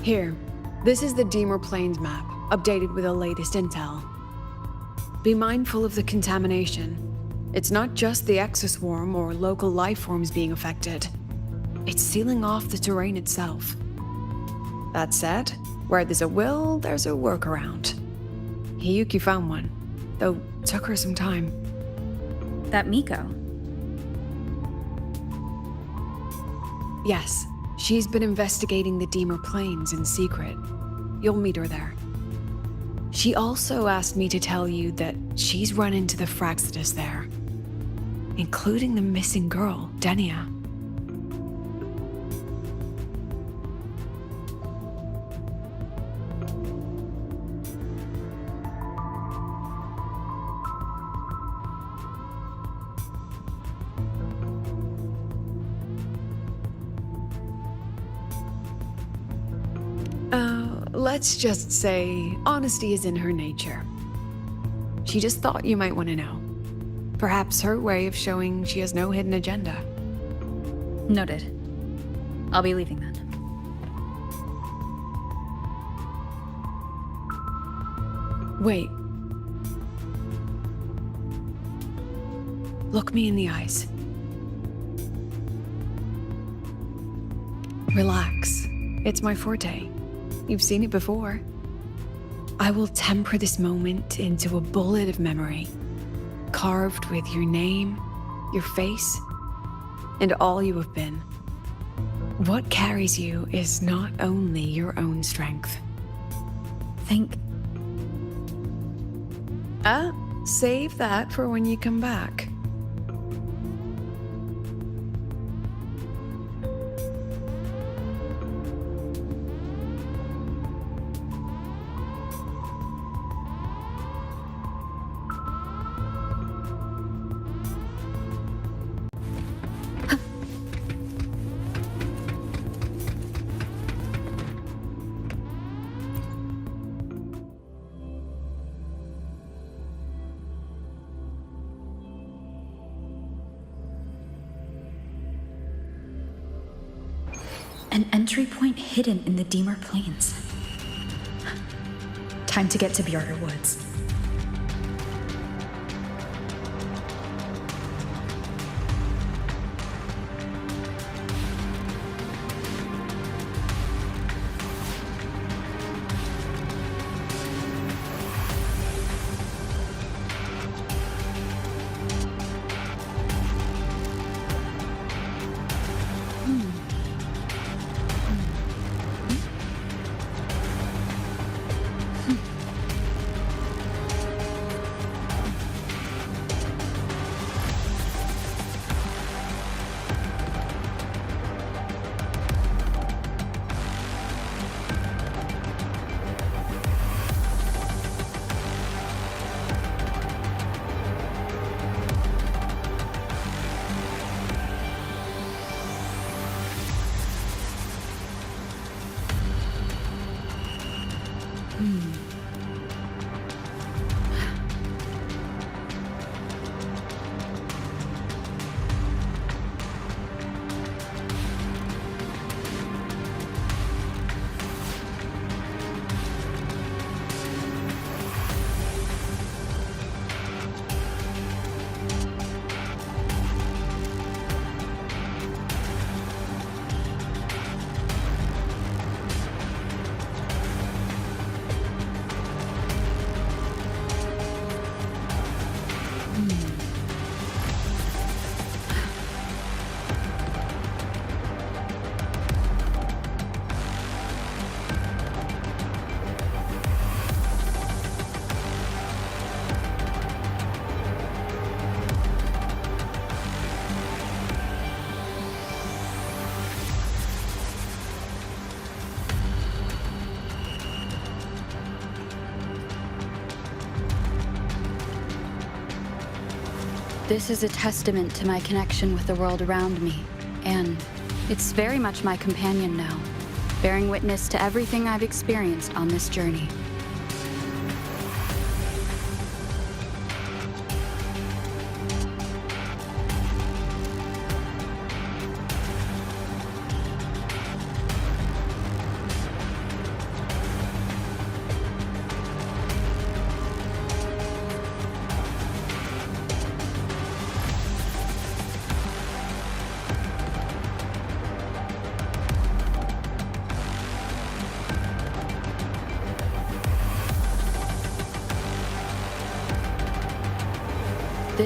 Here, this is the Deemer Plains map, updated with the latest intel. Be mindful of the contamination. It's not just the exoswarm or local life forms being affected. It's sealing off the terrain itself. That said, where there's a will, there's a workaround. Hiyuki found one, though took her some time. That Miko? Yes, she's been investigating the Deemer Plains in secret. You'll meet her there. She also asked me to tell you that she's run into the Fraxidus there, including the missing girl, Denia. Let's just say honesty is in her nature. She just thought you might want to know. Perhaps her way of showing she has no hidden agenda. Noted. I'll be leaving then. Wait. Look me in the eyes. Relax. It's my forte. You've seen it before. I will temper this moment into a bullet of memory, carved with your name, your face, and all you have been. What carries you is not only your own strength. Think. Save that for when you come back. An entry point hidden in the Deemer Plains. Time to get to Bjarter Woods. This is a testament to my connection with the world around me, and it's very much my companion now, bearing witness to everything I've experienced on this journey.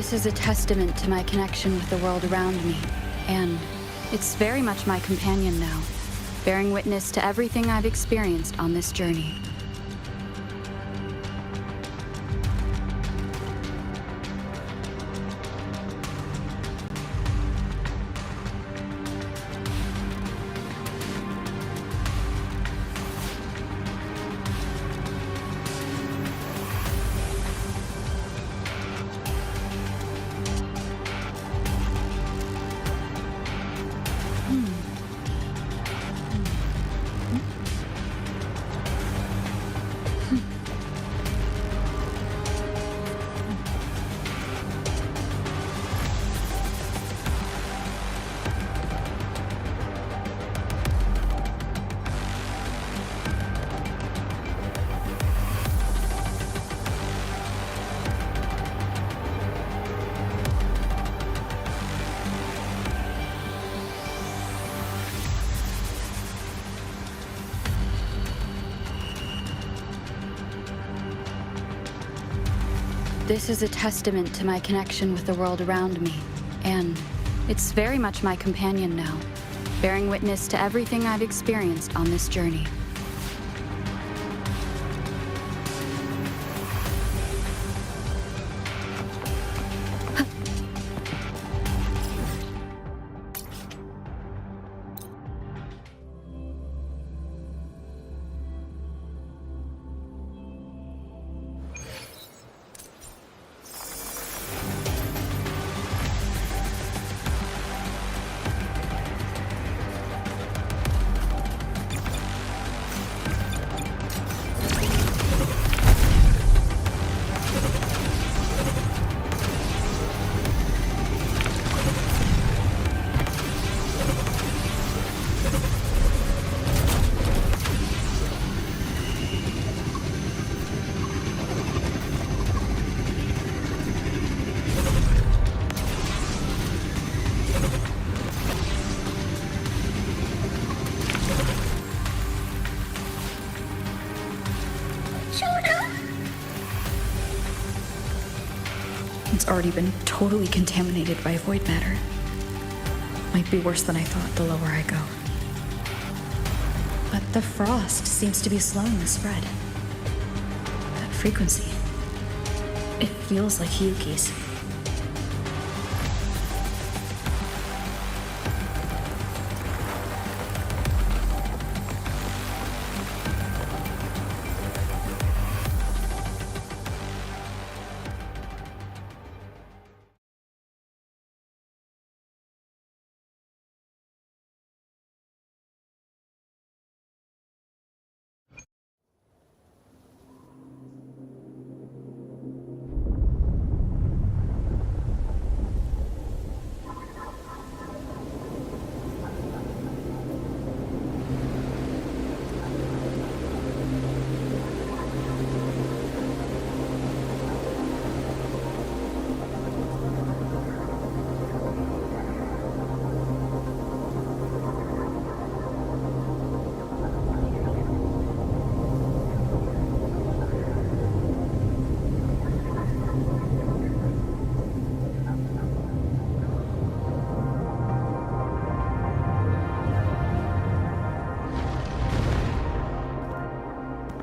This is a testament to my connection with the world around me, and it's very much my companion now, bearing witness to everything I've experienced on this journey. This is a testament to my connection with the world around me, and it's very much my companion now, bearing witness to everything I've experienced on this journey. It's already been totally contaminated by void matter. Might be worse than I thought the lower I go. But the frost seems to be slowing the spread. That frequency, it feels like Hiyuki's.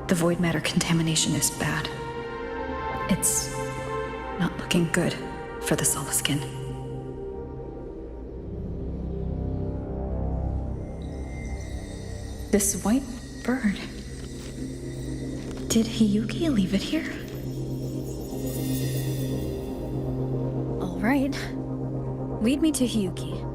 The void matter contamination is bad. It's not looking good for the Solaskin. This white bird. Did Hiyuki leave it here? All right. Lead me to Hiyuki.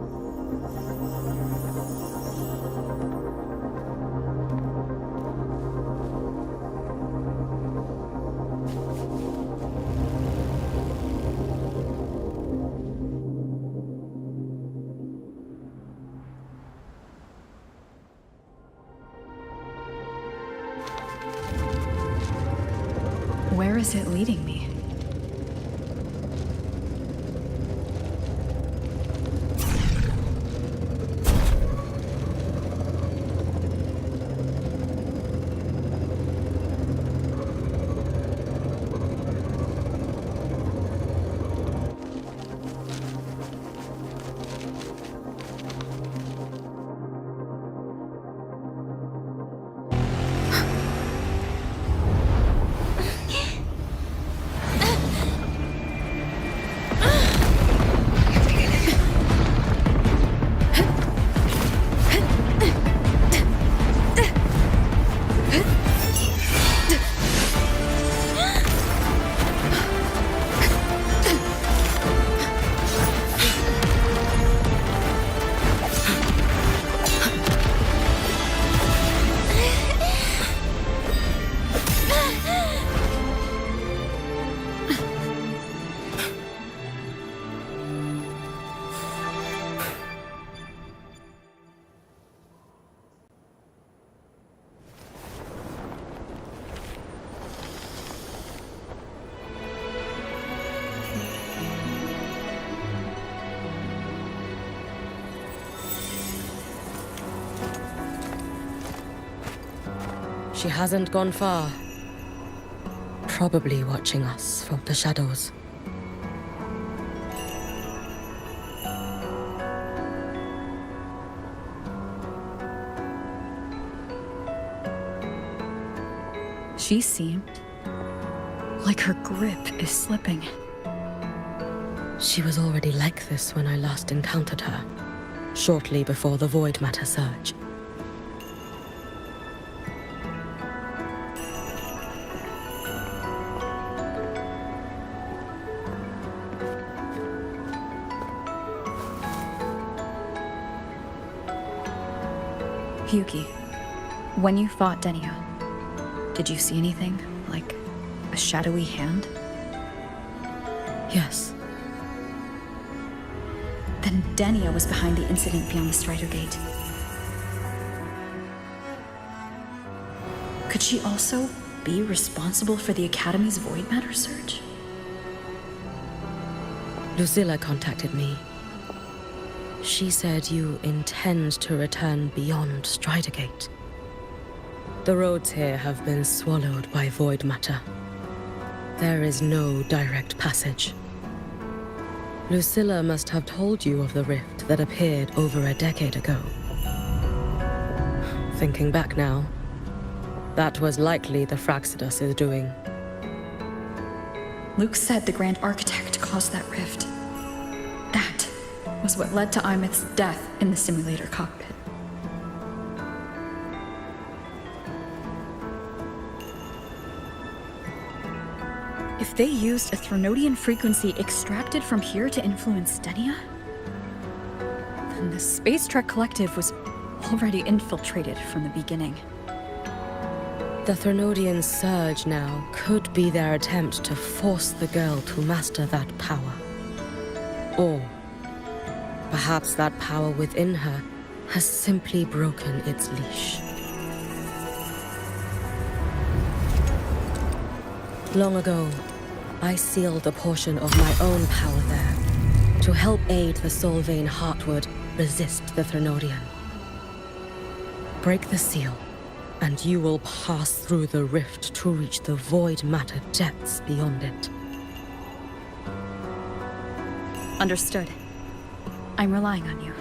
Where is it leading me? She hasn't gone far. Probably watching us from the shadows. She seemed like her grip is slipping. She was already like this when I last encountered her, shortly before the Void Matter surge. Yuki, when you fought Denia, did you see anything, like a shadowy hand? Yes. Then Denia was behind the incident beyond the Strider Gate. Could she also be responsible for the Academy's Void Matter surge? Lucilla contacted me. She said you intend to return beyond Strider Gate. The roads here have been swallowed by Void Matter. There is no direct passage. Lucilla must have told you of the rift that appeared over a decade ago. Thinking back now, that was likely the Fraxidus' doing. Luke said the Grand Architect caused that rift. That was what led to Imith's death in the simulator cockpit. If they used a Threnodian frequency extracted from here to influence Denia, then the Space Trek Collective was already infiltrated from the beginning. The Threnodian surge now could be their attempt to force the girl to master that power. Or perhaps that power within her has simply broken its leash. Long ago, I sealed a portion of my own power there to help aid the Solvane Heartwood resist the Threnodian. Break the seal, and you will pass through the rift to reach the Void Matter depths beyond it. Understood. I'm relying on you.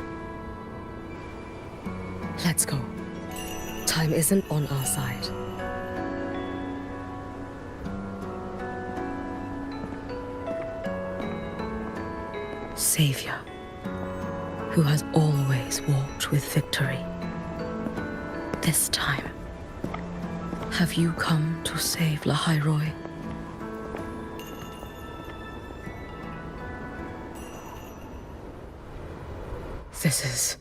Let's go. Time isn't on our side. Savior, who has always walked with victory. This time, have you come to save Lahairoi? This is...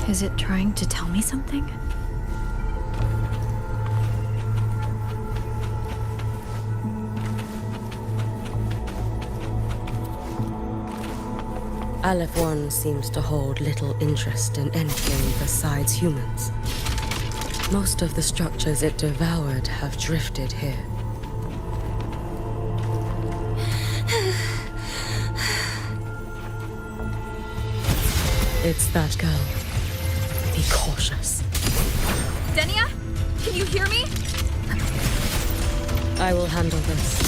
Is it trying to tell me something? Aleph 1 seems to hold little interest in anything besides humans. Most of the structures it devoured have drifted here. It's that girl. Be cautious. Denia? Can you hear me? I will handle this.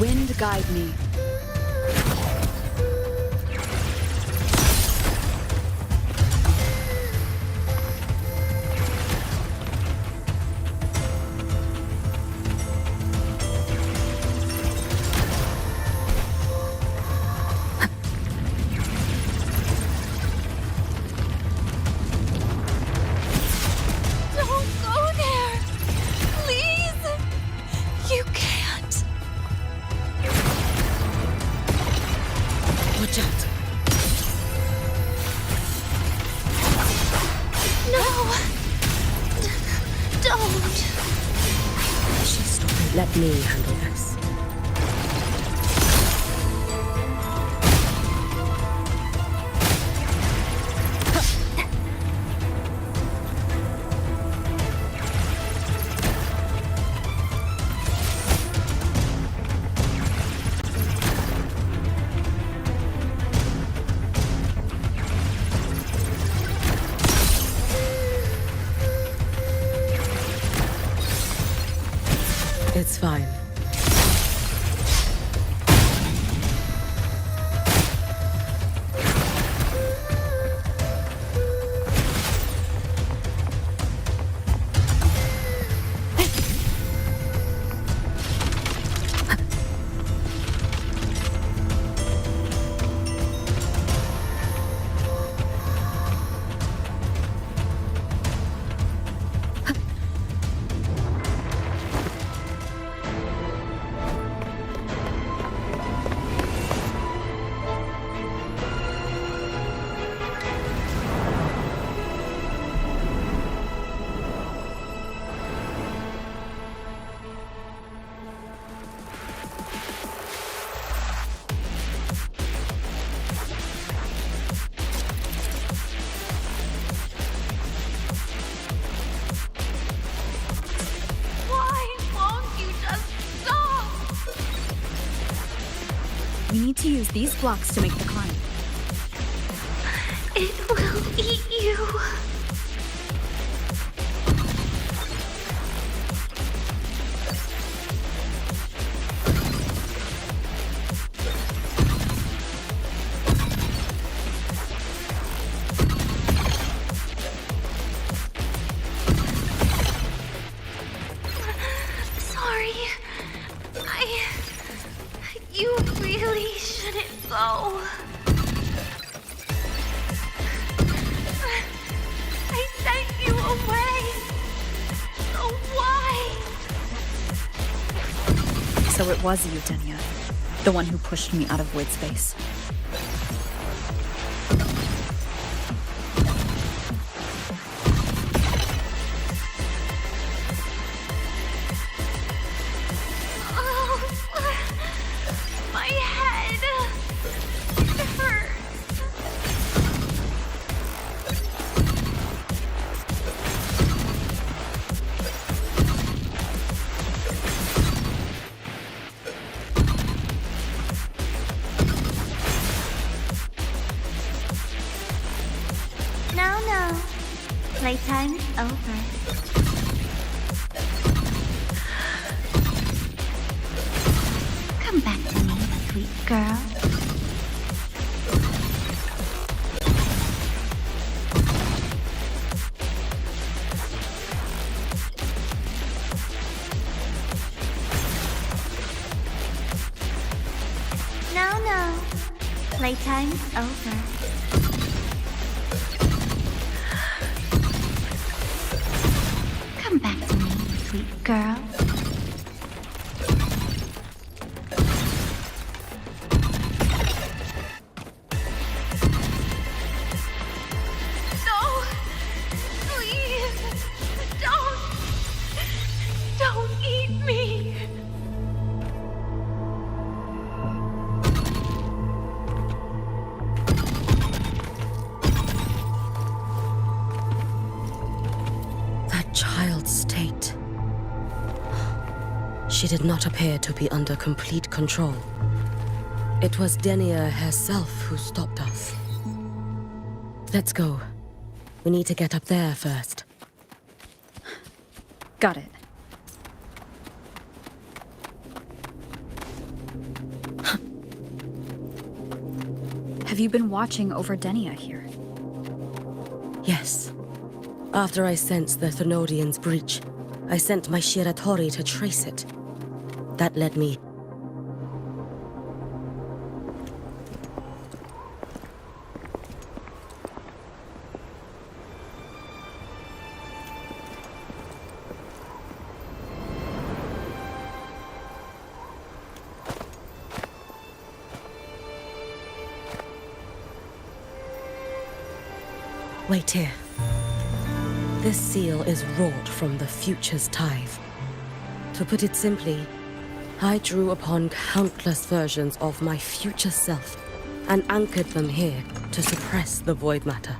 Wind guide me. Let me handle this. It's fine. We need to use these blocks to make the climb. It will eat you. Sorry. You really shouldn't go. I sent you away. So why? So it was you, Denia, the one who pushed me out of void space. No. Playtime is over. Come back to me, sweet girl. No. Playtime is over. Come back to me, sweet girl. No! Please! Don't eat me! Child's state. She did not appear to be under complete control. It was Denia herself who stopped us. Let's go. We need to get up there first. Got it. Have you been watching over Denia here? Yes. After I sensed the Thenodian's breach, I sent my Shiratori to trace it. That led me... Wait here. This seal is wrought from the future's tithe. To put it simply, I drew upon countless versions of my future self and anchored them here to suppress the void matter.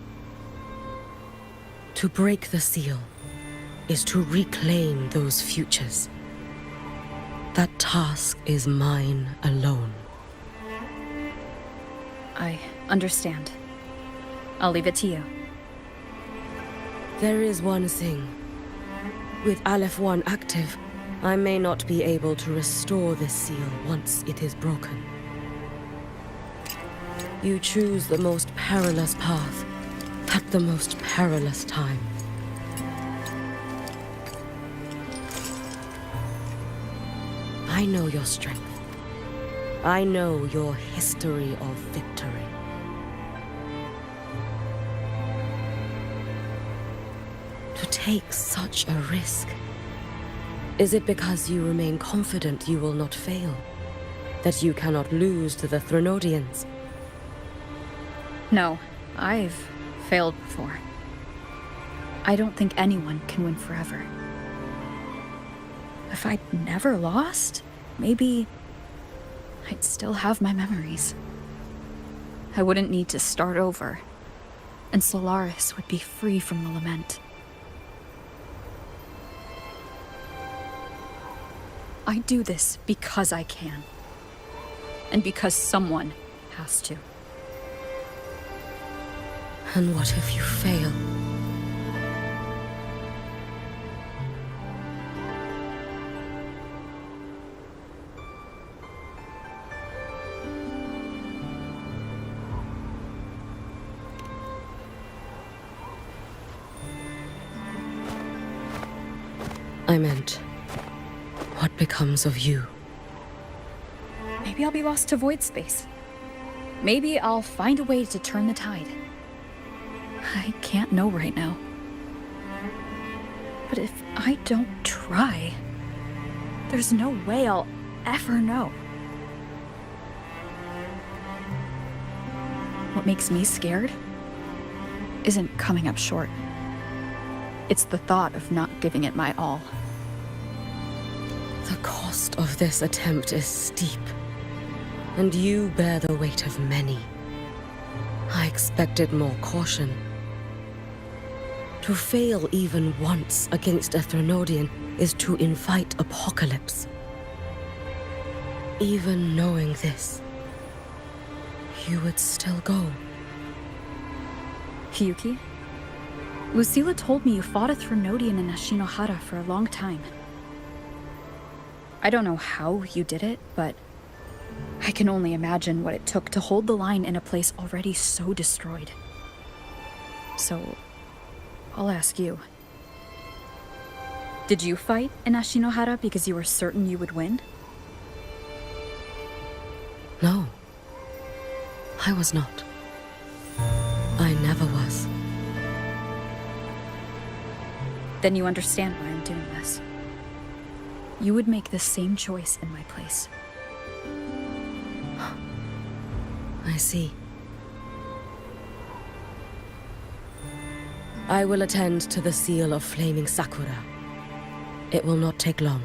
To break the seal is to reclaim those futures. That task is mine alone. I understand. I'll leave it to you. There is one thing. With Aleph 1 active, I may not be able to restore this seal once it is broken. You choose the most perilous path at the most perilous time. I know your strength. I know your history of victory. To take such a risk? Is it because you remain confident you will not fail? That you cannot lose to the Thenodians? No, I've failed before. I don't think anyone can win forever. If I'd never lost, maybe I'd still have my memories. I wouldn't need to start over, and Solaris would be free from the lament. I do this because I can. And because someone has to. And what if you fail? I meant, what becomes of you? Maybe I'll be lost to void space. Maybe I'll find a way to turn the tide. I can't know right now. But if I don't try, there's no way I'll ever know. What makes me scared isn't coming up short. It's the thought of not giving it my all. The cost of this attempt is steep, and you bear the weight of many. I expected more caution. To fail even once against a Thenodian is to invite apocalypse. Even knowing this, you would still go. Hiyuki? Lucilla told me you fought a Thenodian in Ashinohara for a long time. I don't know how you did it, but I can only imagine what it took to hold the line in a place already so destroyed. So, I'll ask you. Did you fight in Ashinohara because you were certain you would win? No. I was not. I never was. Then you understand why I'm doing this. You would make the same choice in my place. I see. I will attend to the seal of Flaming Sakura. It will not take long.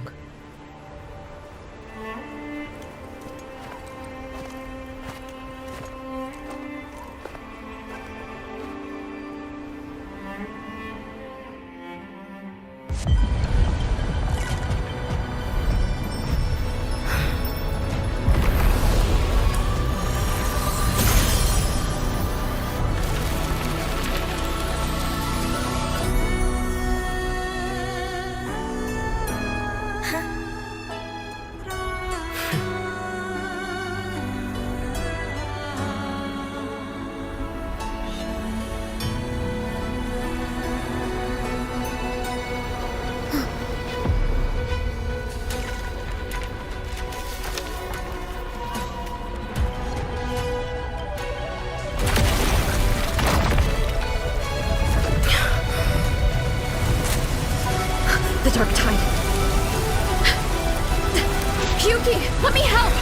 Yuki, let me help!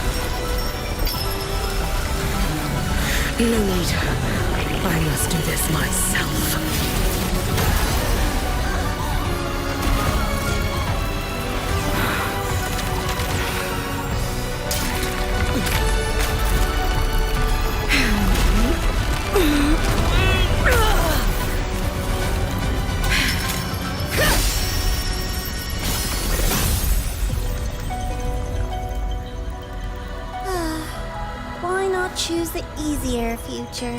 No need. I must do this myself. Why not choose the easier future?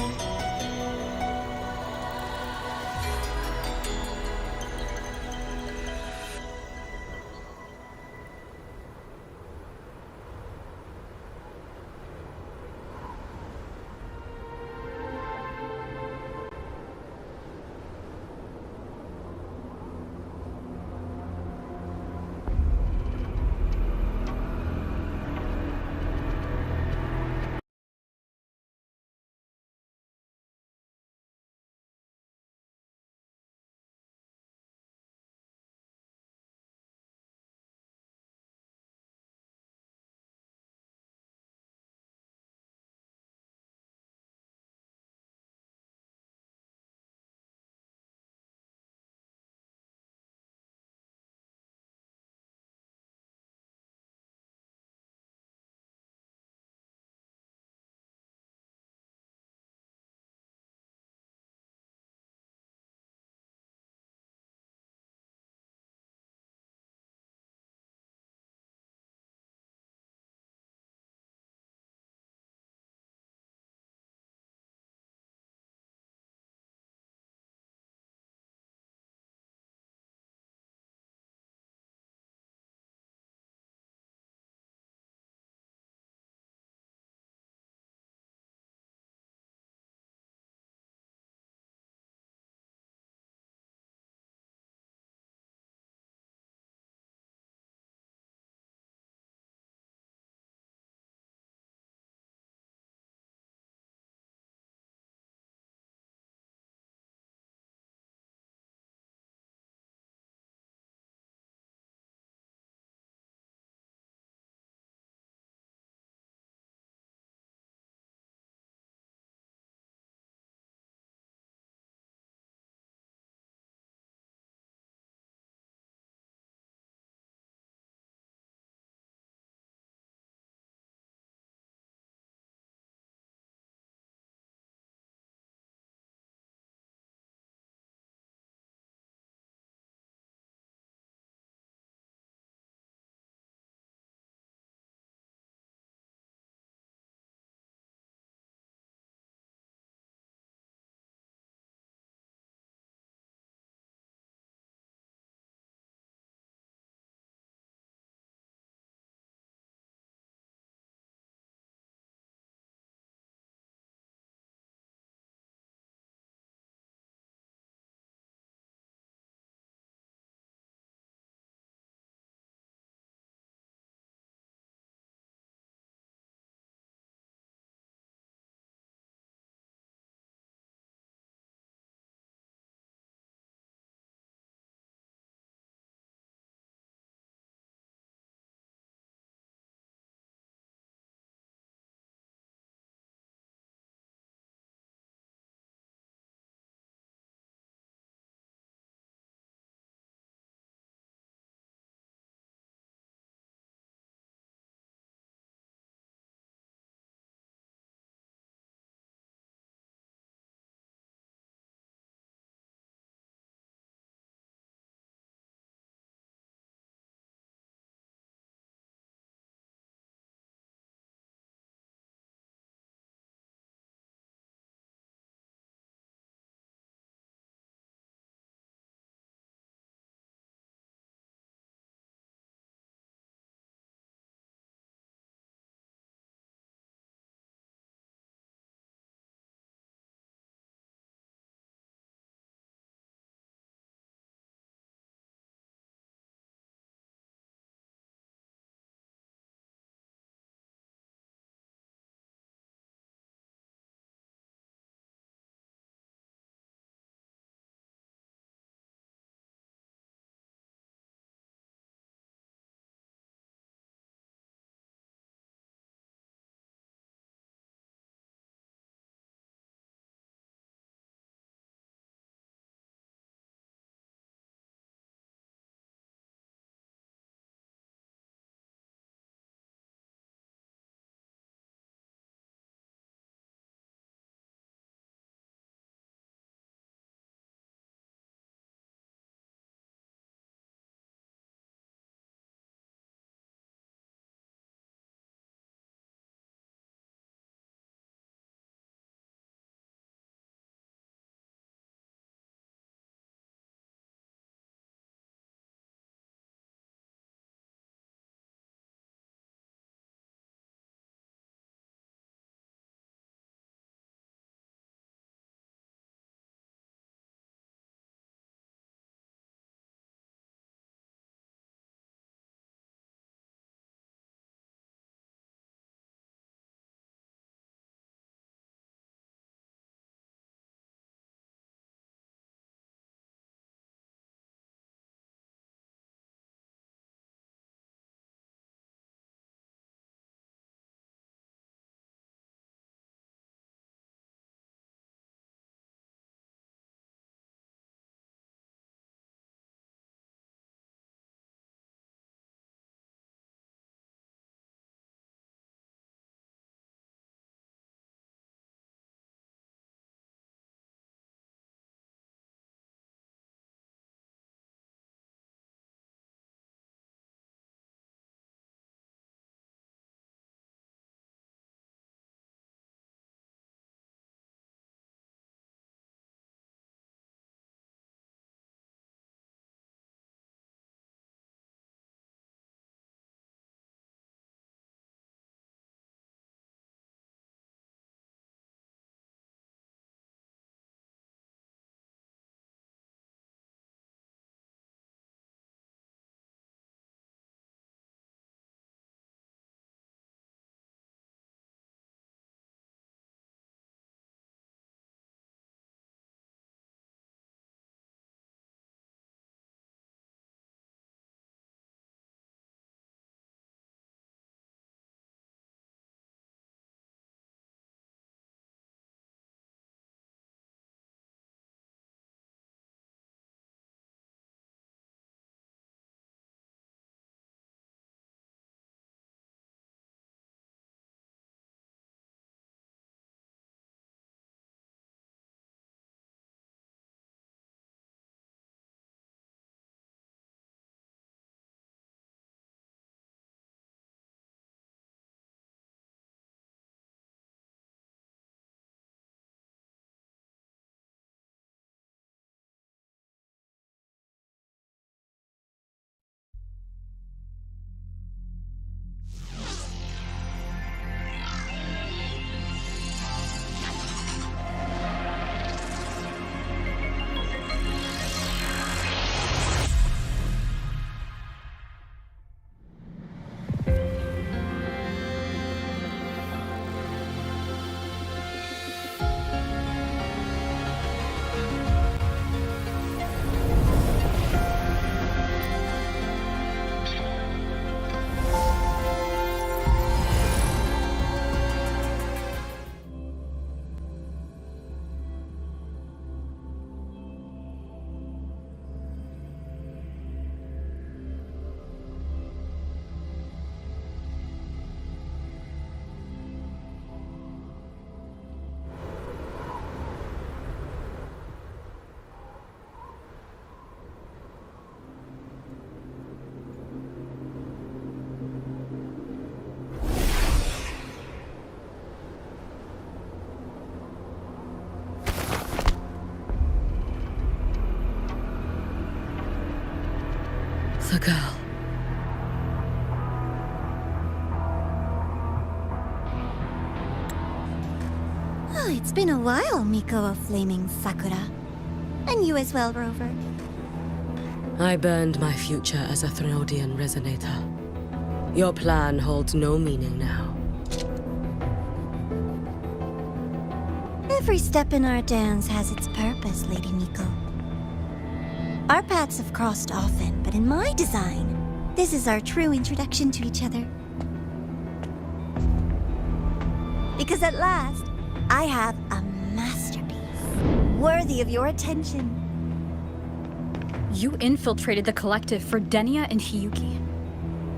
The girl. Oh, it's been a while, Miko of Flaming Sakura. And you as well, Rover. I burned my future as a Threnodian resonator. Your plan holds no meaning now. Every step in our dance has its purpose, Lady Miko. Our paths have crossed often, but in my design, this is our true introduction to each other. Because at last, I have a masterpiece, worthy of your attention. You infiltrated the collective for Denia and Hiyuki.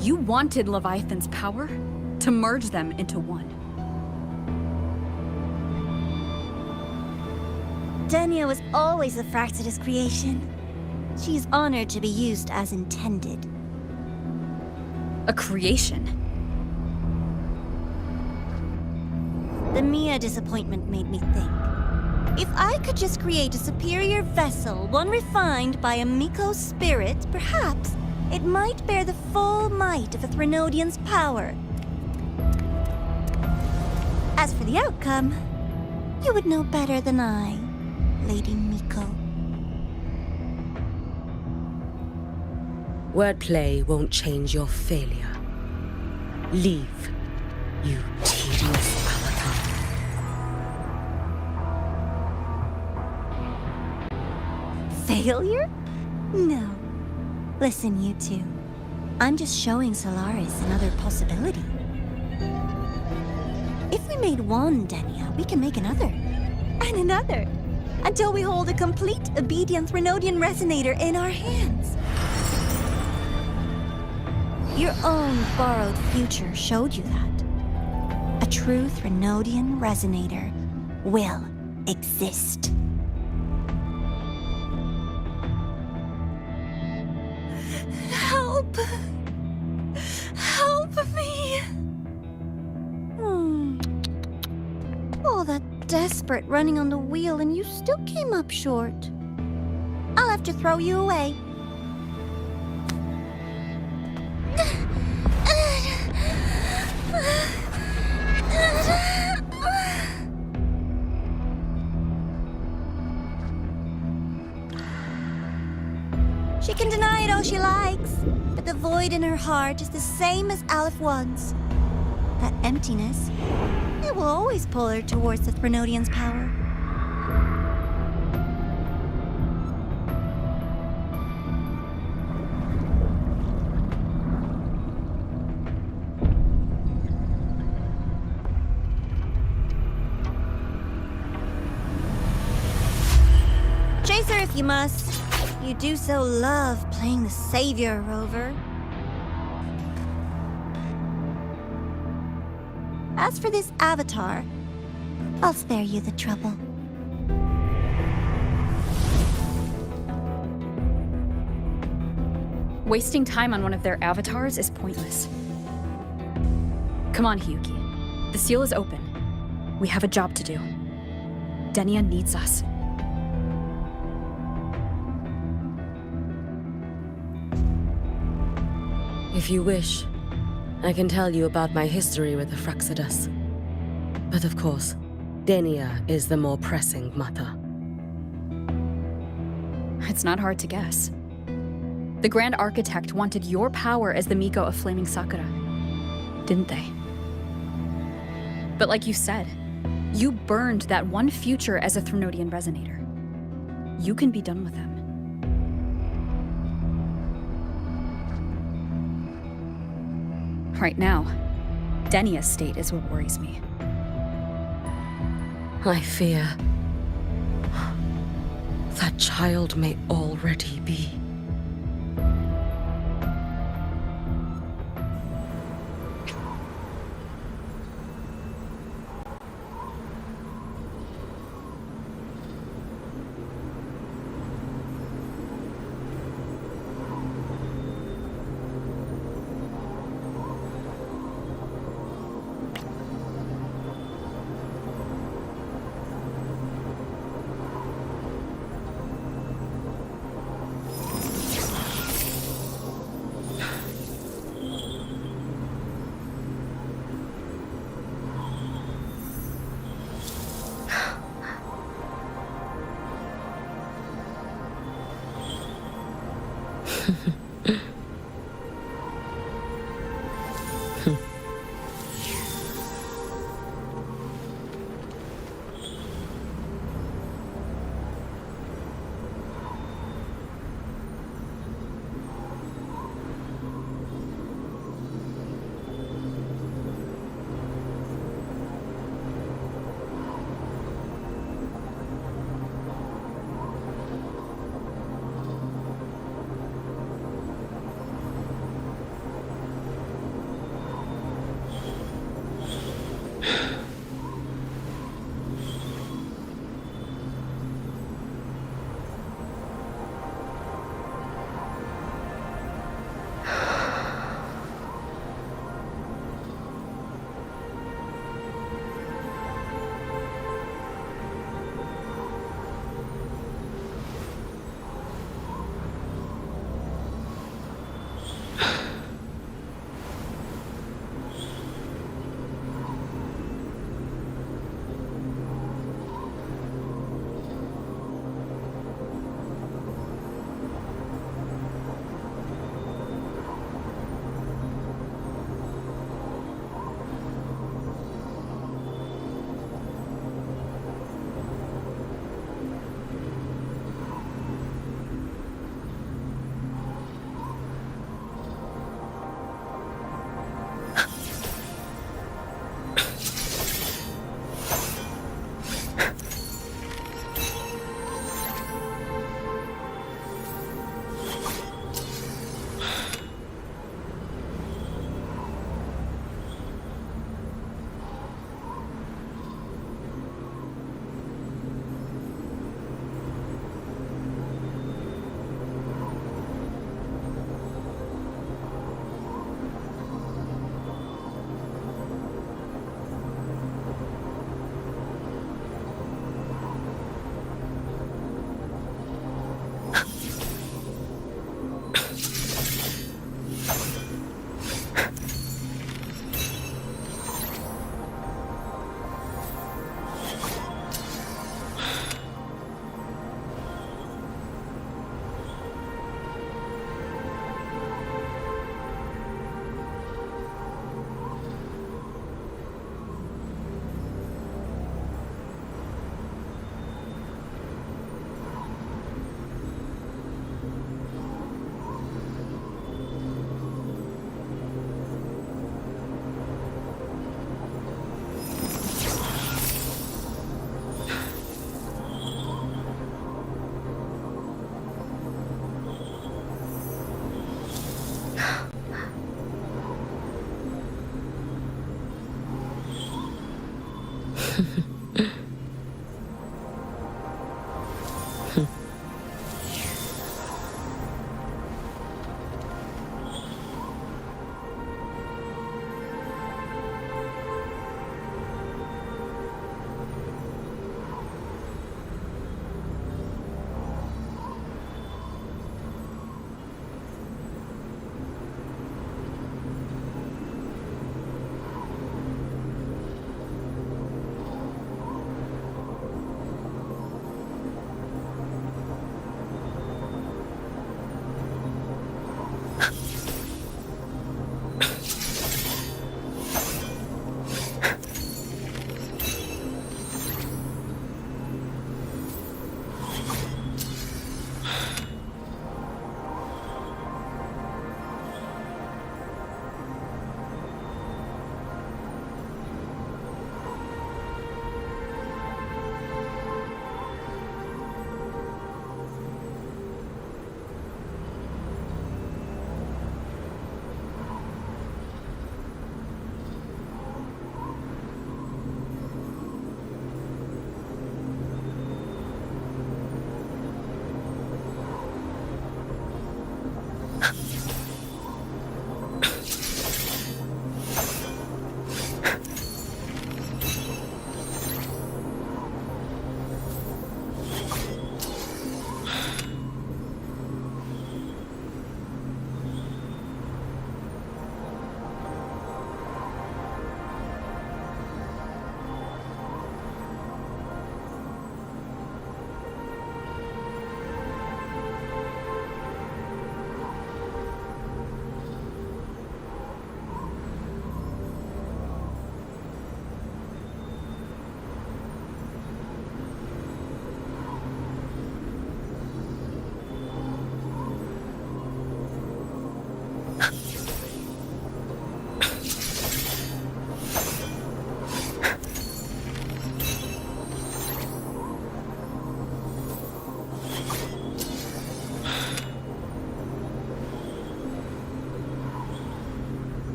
You wanted Leviathan's power to merge them into one. Denia was always a Fractidus creation. She is honored to be used as intended. A creation? The Mia disappointment made me think. If I could just create a superior vessel, one refined by a Miko's spirit, perhaps it might bear the full might of a Threnodian's power. As for the outcome, you would know better than I, Lady Miko. Wordplay won't change your failure. Leave, you tedious avatar. Failure? No. Listen, you two. I'm just showing Solaris another possibility. If we made one Denia, we can make another. And another. Until we hold a complete obedient Threnodian resonator in our hands. Your own borrowed future showed you that. A true Threnodian resonator will exist. Help! Help me! All that desperate running on the wheel and you still came up short. I'll have to throw you away. She can deny it all she likes, but the void in her heart is the same as Aleph One's. That emptiness, it will always pull her towards the Threnodian's power. Chase her if you must. You do so love playing the savior, Rover. As for this avatar, I'll spare you the trouble. Wasting time on one of their avatars is pointless. Come on, Hiyuki. The seal is open. We have a job to do. Denia needs us. If you wish, I can tell you about my history with the Fractidus. But of course, Denia is the more pressing matter. It's not hard to guess. The Grand Architect wanted your power as the Miko of Flaming Sakura, didn't they? But like you said, you burned that one future as a Threnodian resonator. You can be done with them. Right now, Denia's state is what worries me. I fear that child may already be.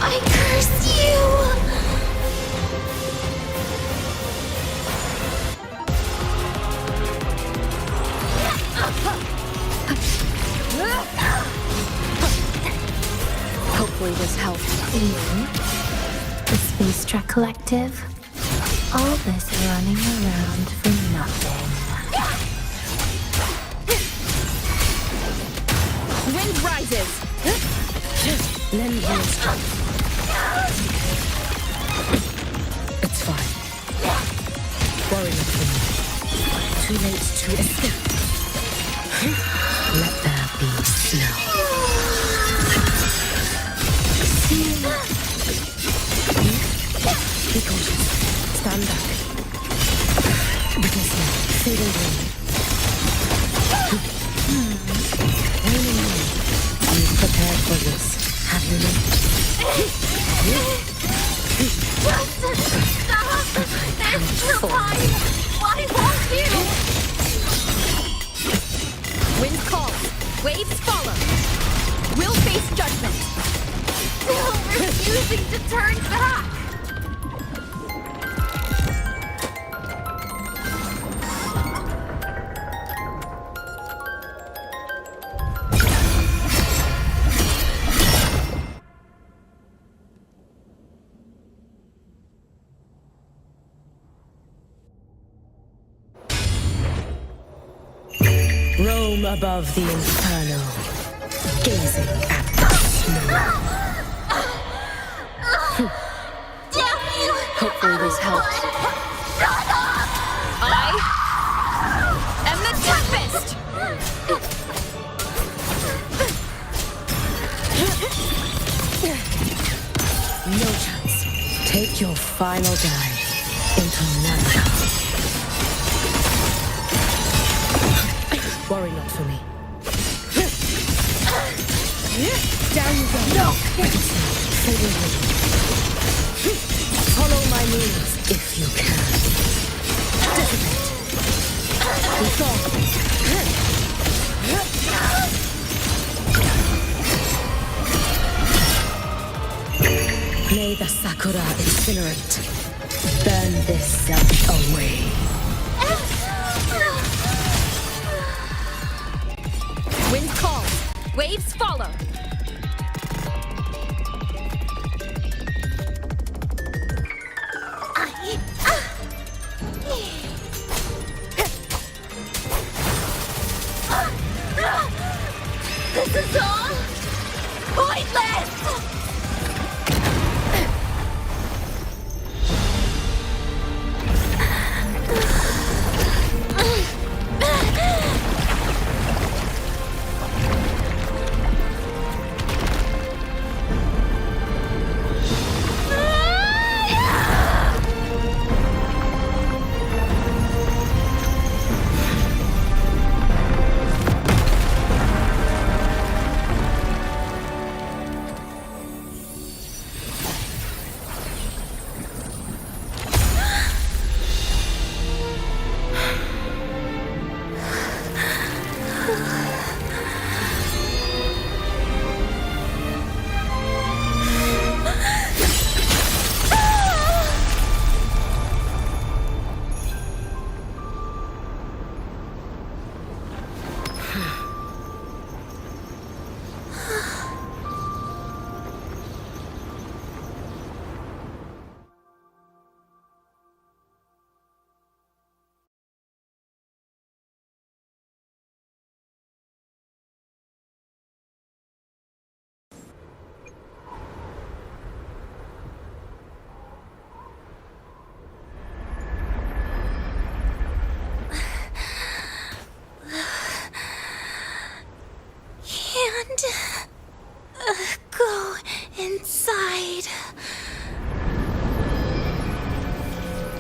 I curse you! Hopefully this helps. The Space Trek Collective. All this running around for nothing. Wind rises! Lend me strength. It's fine. Worry not for me. Too late to escape. Let there be snow. Be cautious. Stand back. Witness me. Fading green. Raining rain. You've prepared for this, have you not? Stop! There's still time! Why won't you? Wind calls. Waves follow. We'll face judgment. Still refusing to turn back! Roam above the inferno, gazing at the snow. Damn you! Hopefully this helps. Shut up! I am the Tempest! No chance. Take your final dive into Nanda. Worry not for me. Down you go. No! Fading away. Follow my means if you can. Dissipate. Resolve. May the Sakura incinerate. Burn this self away. Wind calls. Waves follow. This is all pointless!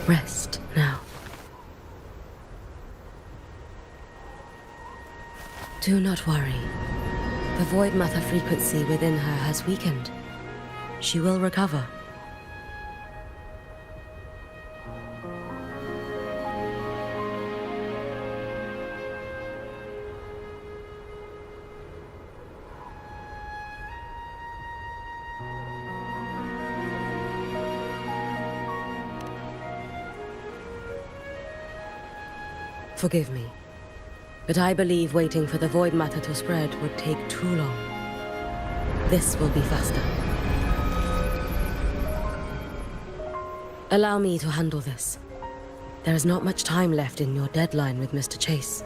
Rest now. Do not worry. The void matter frequency within her has weakened. She will recover. Forgive me, but I believe waiting for the void matter to spread would take too long. This will be faster. Allow me to handle this. There is not much time left in your deadline with Mr. Chase.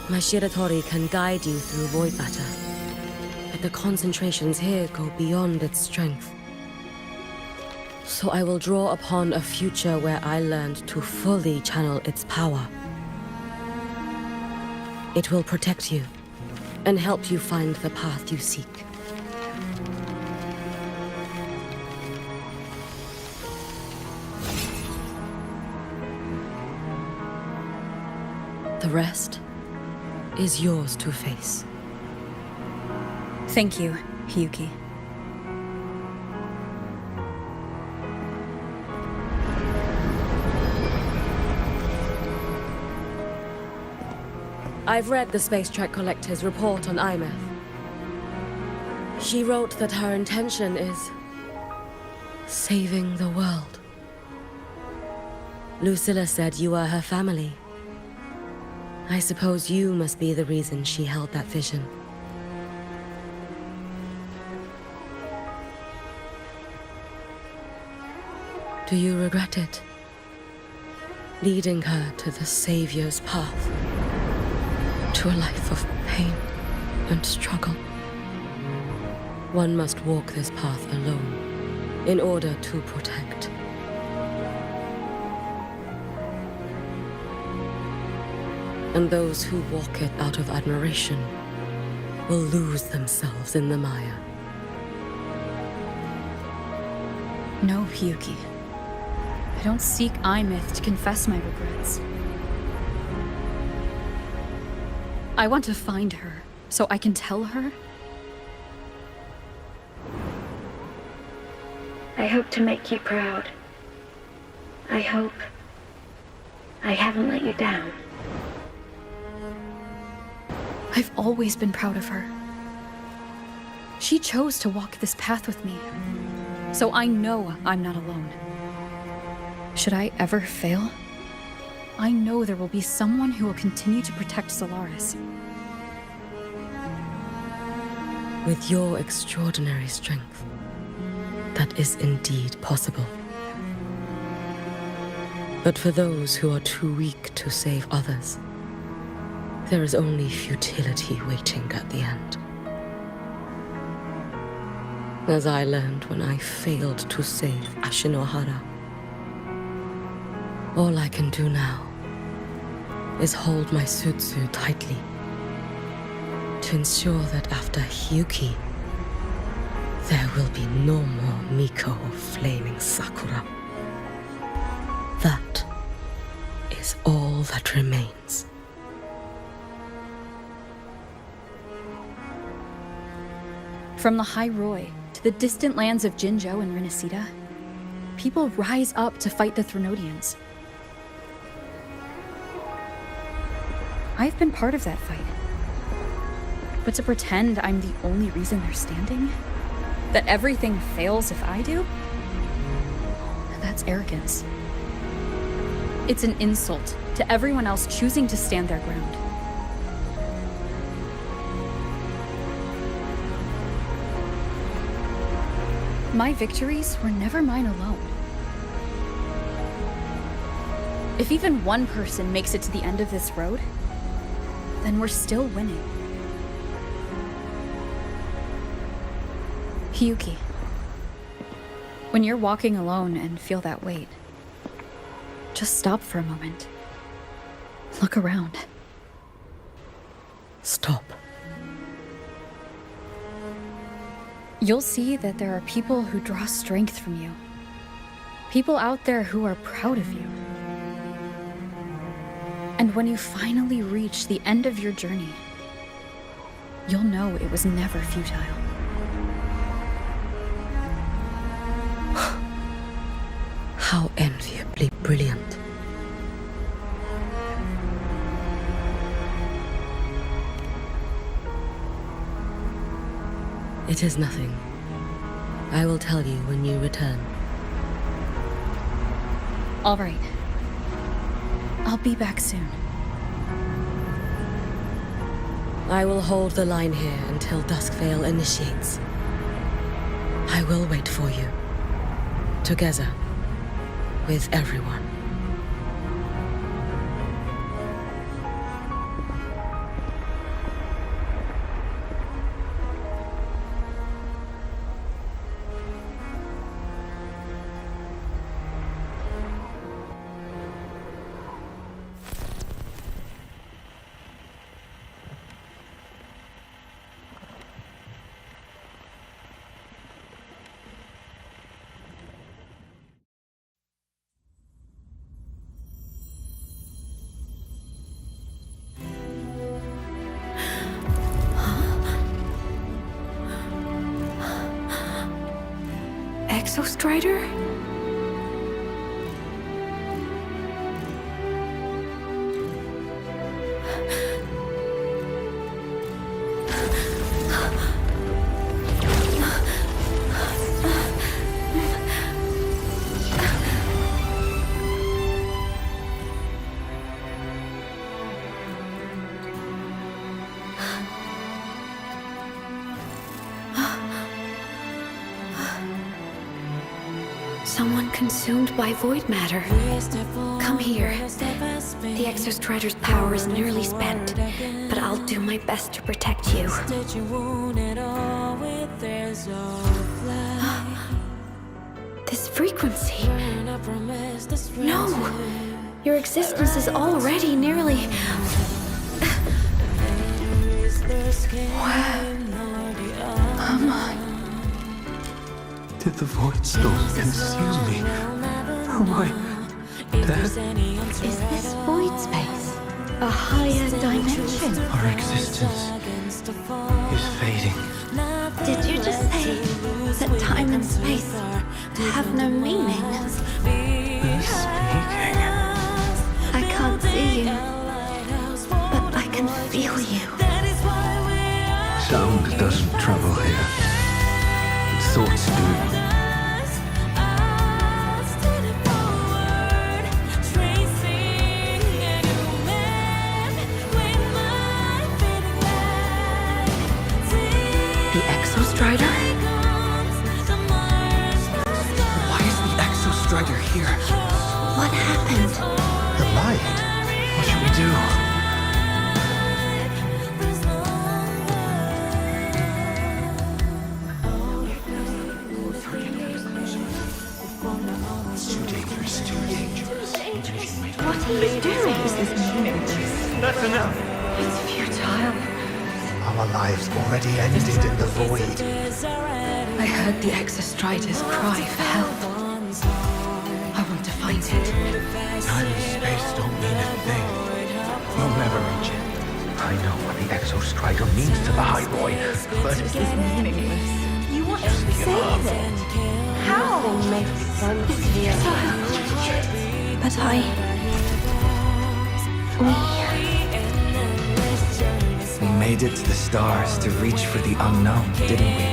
My Shiratori can guide you through void matter, but the concentrations here go beyond its strength. So I will draw upon a future where I learned to fully channel its power. It will protect you and help you find the path you seek. The rest is yours to face. Thank you, Hiyuki. I've read the Space Trek Collector's report on IMEF. She wrote that her intention is saving the world. Lucilla said you are her family. I suppose you must be the reason she held that vision. Do you regret it? Leading her to the Savior's path, to a life of pain and struggle. One must walk this path alone in order to protect. And those who walk it out of admiration will lose themselves in the mire. No, Hiyuki. I don't seek Imyth to confess my regrets. I want to find her, so I can tell her. I hope to make you proud. I hope I haven't let you down. I've always been proud of her. She chose to walk this path with me, so I know I'm not alone. Should I ever fail, I know there will be someone who will continue to protect Solaris. With your extraordinary strength, that is indeed possible. But for those who are too weak to save others, there is only futility waiting at the end. As I learned when I failed to save Ashinohara. All I can do now is hold my Sutsu tightly to ensure that after Hiyuki, there will be no more Miko of Flaming Sakura. That is all that remains. From the High Roy to the distant lands of Jinzhou and Rinasida, people rise up to fight the Threnodians. I've been part of that fight. But to pretend I'm the only reason they're standing? That everything fails if I do? That's arrogance. It's an insult to everyone else choosing to stand their ground. My victories were never mine alone. If even one person makes it to the end of this road, then we're still winning. Hiyuki, when you're walking alone and feel that weight, Just stop for a moment. Look around. Stop. You'll see that there are people who draw strength from you. People out there who are proud of you. And when you finally reach the end of your journey, you'll know it was never futile. How enviably brilliant. It is nothing. I will tell you when you return. All right. I'll be back soon. I will hold the line here until Duskvale initiates. I will wait for you. Together. With everyone. Exostrider? Someone consumed by void matter. Come here. The Exostrider's power is nearly spent, but I'll do my best to protect you. This frequency. No! Your existence is already nearly... Where am I? Did the void storm consume me? Am I dead? Is this void space a higher dimension? Our existence is fading. Did you just say that time and space have no meaning? Who's speaking? I can't see you, but I can feel you. Sound doesn't travel here. Thoughts do. The Exostrider? Why is the Exostrider here? What happened? The light. What should we do? What are you doing? This is meaningless. That's enough. It's futile. Our lives already ended in the void. I heard the Exostrider's cry for help. I want to find it. Time and space don't mean a thing. You'll never reach it. I know what the Exostrider means to the High Boy, but This is meaningless. You want to Just give up. save it? How? It's futile. But we made it to the stars to reach for the unknown, didn't we?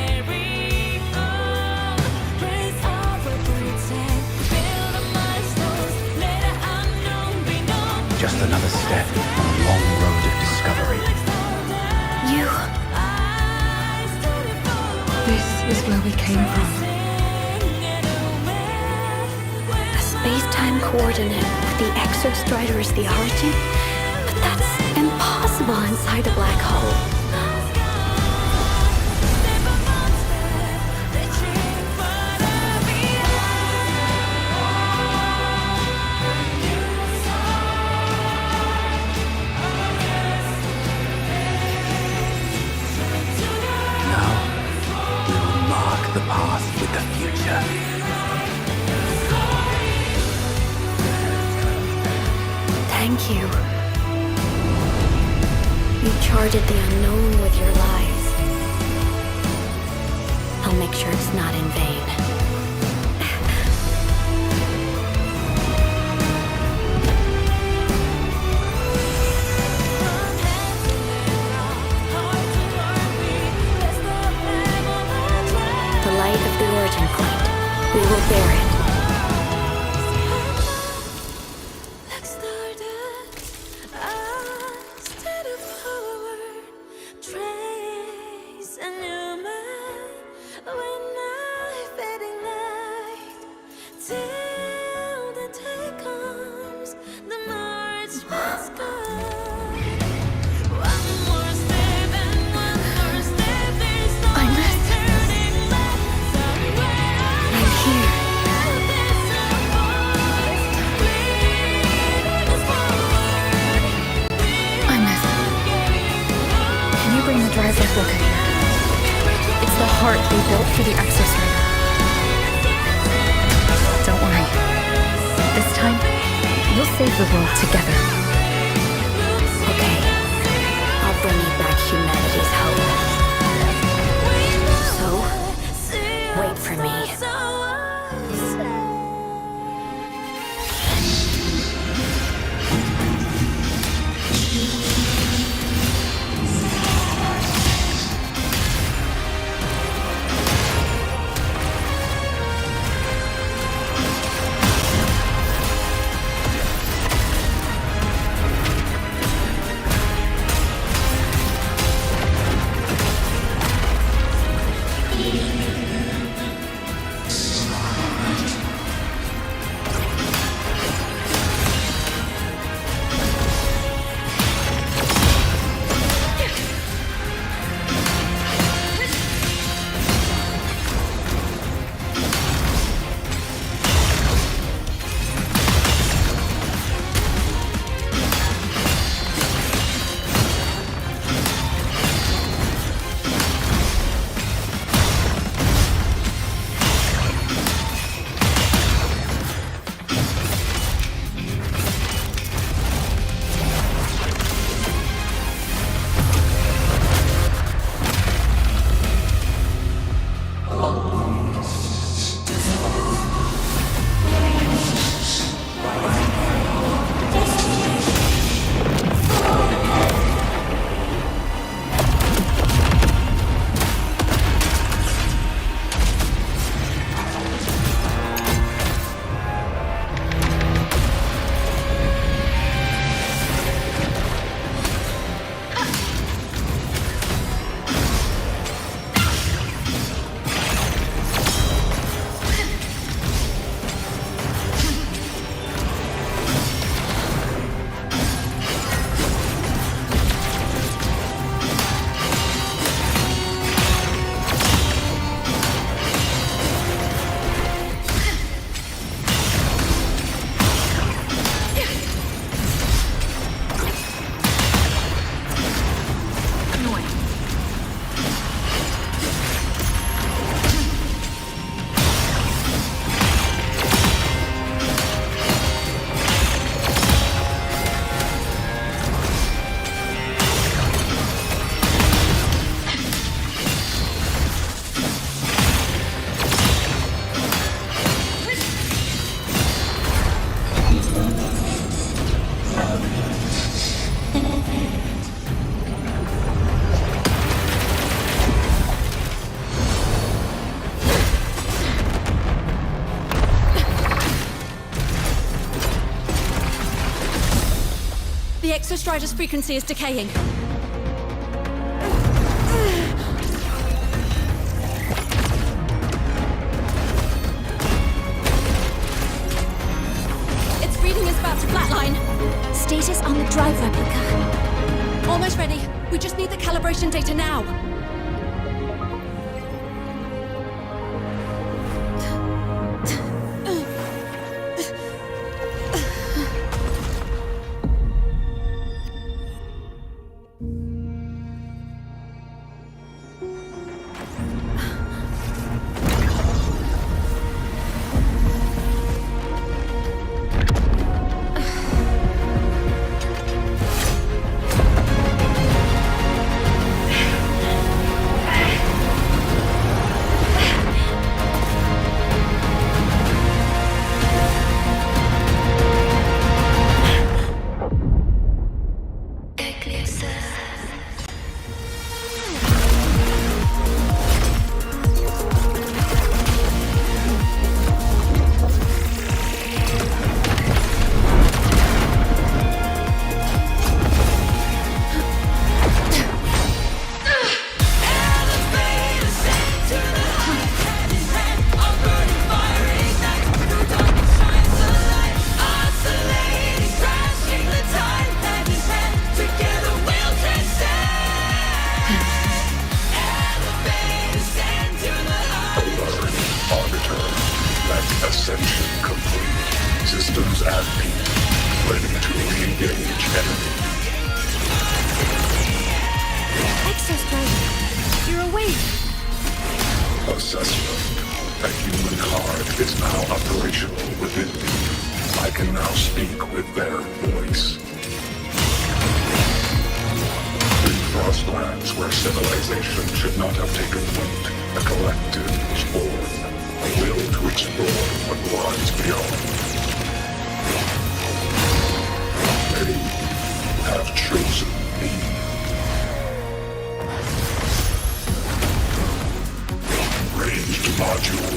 Just another step on a long road of discovery. You. This is where we came from. A space-time coordinate with the Exostrider as the origin? But that's impossible inside a black hole. Thank you. You charted the unknown with your lives. I'll make sure it's not in vain. The light of the origin point. We will bear it. It's the heart they built for the Exostrider. Don't worry. This time, we'll save the world together. Okay. I'll bring you back humanity's hope. So, wait for me. The Exostrider's frequency is decaying. Its reading is about to flatline. Status on the drive replica. Almost ready. We just need the calibration data now. Engage enemy. Exostrider, you're awake. Assessment. A human card is now operational within me. I can now speak with their voice. In Frostlands, where civilization should not have taken root, a collective was born, a will to explore what lies beyond. They have chosen me. Ranged module.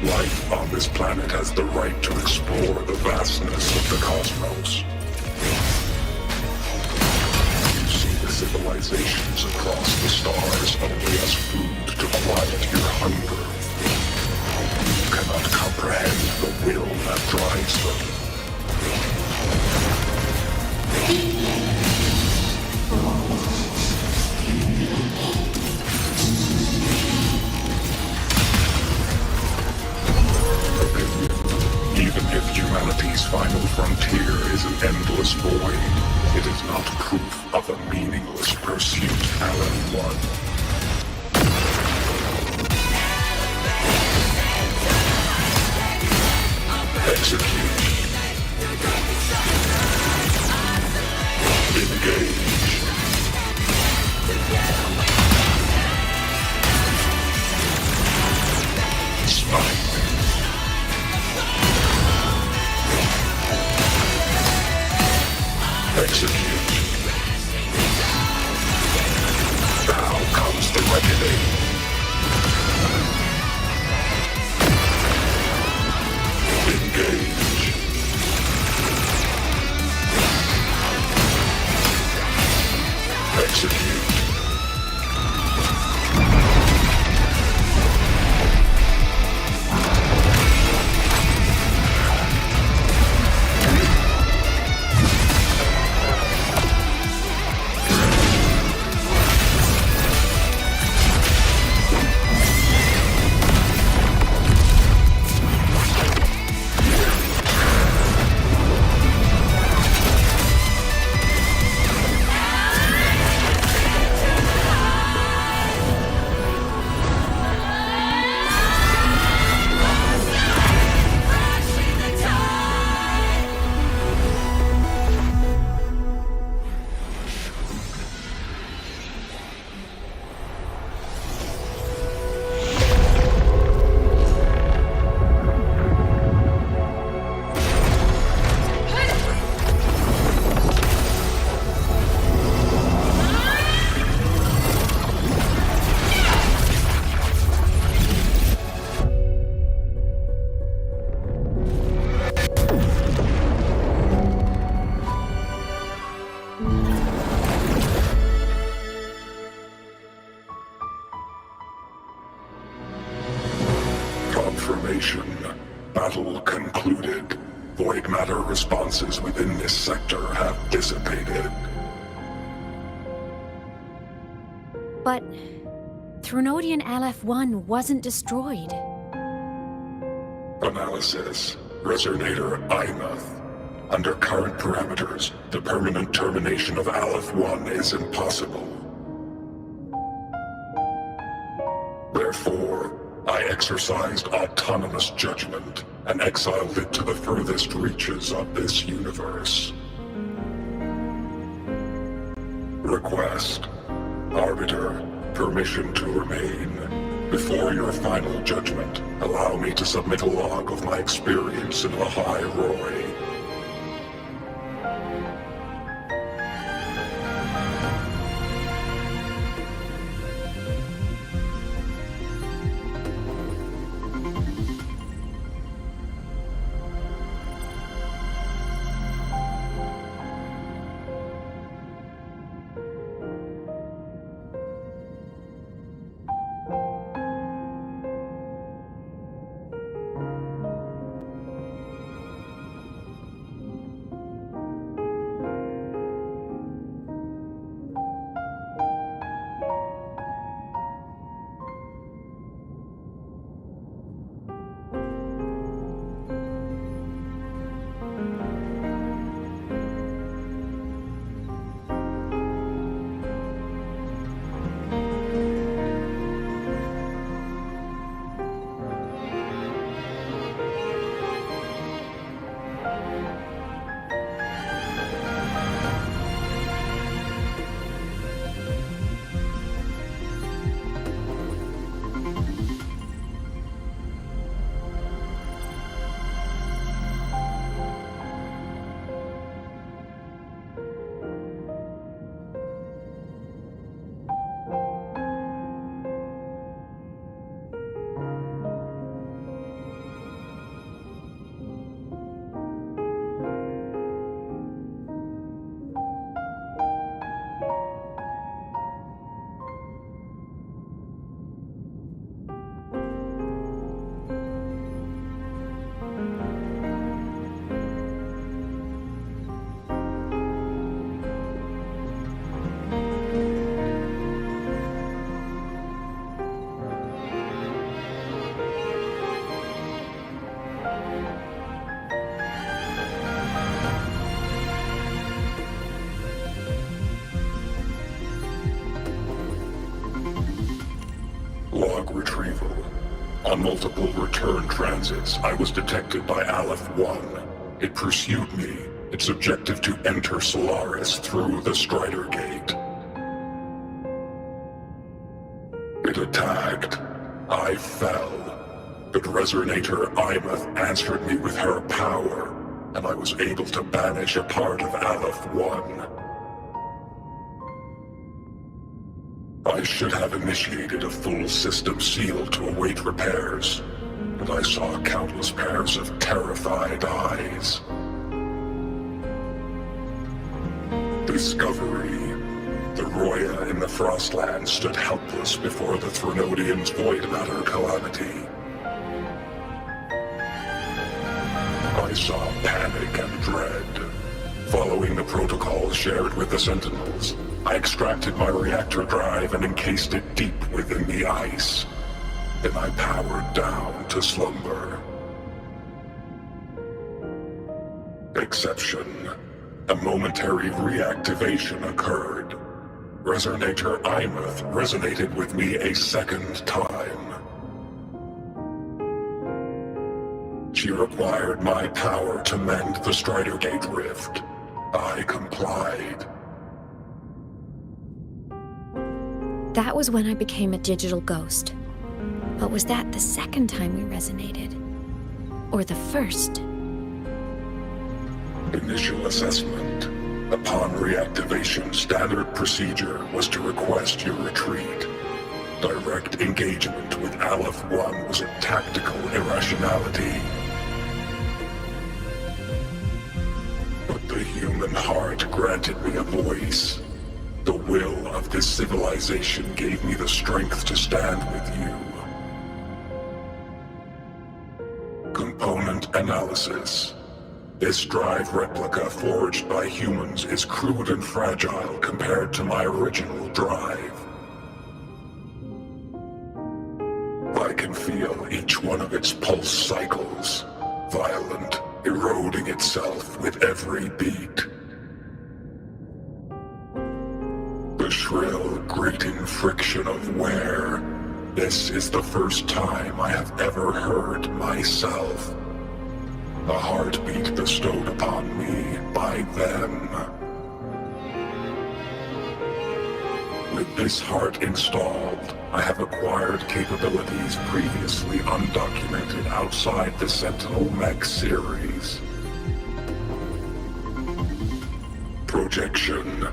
Life on this planet has the right to explore the vastness of the cosmos. You see the civilizations across the stars only as food to quiet your hunger. You cannot comprehend the will that drives them. Even if humanity's final frontier is an endless void, it is not proof of a meaningless pursuit, Alan-1. Execute. Engage. Smite. Execute. Now comes the reckoning. Engage. Execute. Confirmation. Battle concluded. Void matter responses within this sector have dissipated. But Threnodian LF-1 wasn't destroyed. Analysis. Resonator Imath. Under current parameters, the permanent termination of Aleph-1 is impossible. Therefore, I exercised autonomous judgment and exiled it to the furthest reaches of this universe. Request. Arbiter, permission to remain. Before your final judgment, allow me to submit a log of my experience in Lahai Roy. Log retrieval. On multiple return transits, I was detected by Aleph 1. It pursued me, its objective to enter Solaris through the Strider Gate. It attacked. I fell. But Resonator Imeth answered me with her power, and I was able to banish a part of Aleph 1. I should have initiated a full system seal to await repairs, but I saw countless pairs of terrified eyes. Discovery. The Roya in the Frostland stood helpless before the Threnodians' void matter calamity. I saw panic and dread. Following the protocols shared with the Sentinels, I extracted my reactor drive and encased it deep within the ice. Then I powered down to slumber. Exception. A momentary reactivation occurred. Resonator Imeth resonated with me a second time. She required my power to mend the Strider Gate rift. I complied. That was when I became a digital ghost. But was that the second time we resonated? Or the first? Initial assessment. Upon reactivation, standard procedure was to request your retreat. Direct engagement with Aleph 1 was a tactical irrationality. But the human heart granted me a voice. The will of this civilization gave me the strength to stand with you. Component analysis. This drive replica forged by humans is crude and fragile compared to my original drive. I can feel each one of its pulse cycles, violent, eroding itself with every beat. The shrill, grating friction of wear. This is the first time I have ever heard myself. A heartbeat bestowed upon me by them. With this heart installed, I have acquired capabilities previously undocumented outside the Sentinel Mech series. Projection.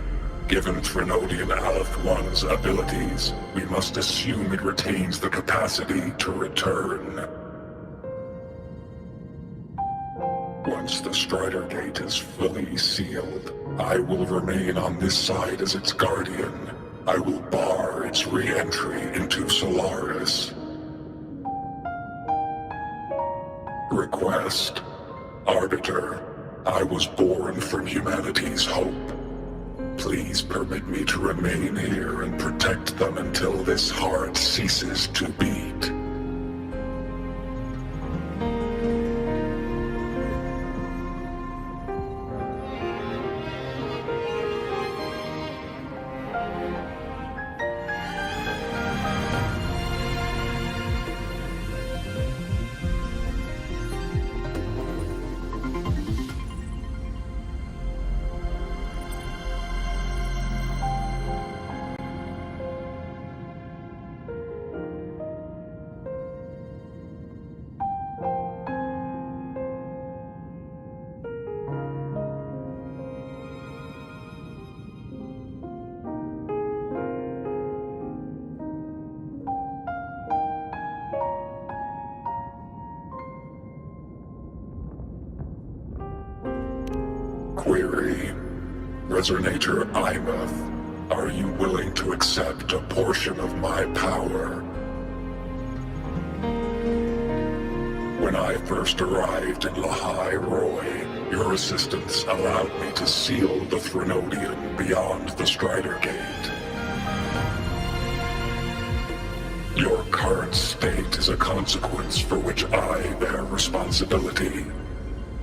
Given Trinodian Aleph 1's abilities, we must assume it retains the capacity to return. Once the Strider Gate is fully sealed, I will remain on this side as its guardian. I will bar its re-entry into Solaris. Request. Arbiter, I was born from humanity's hope. Please permit me to remain here and protect them until this heart ceases to beat. Query. Resonator Imuth, are you willing to accept a portion of my power? When I first arrived in Lahai Roy, your assistance allowed me to seal the Threnodian beyond the Strider Gate. Your current state is a consequence for which I bear responsibility.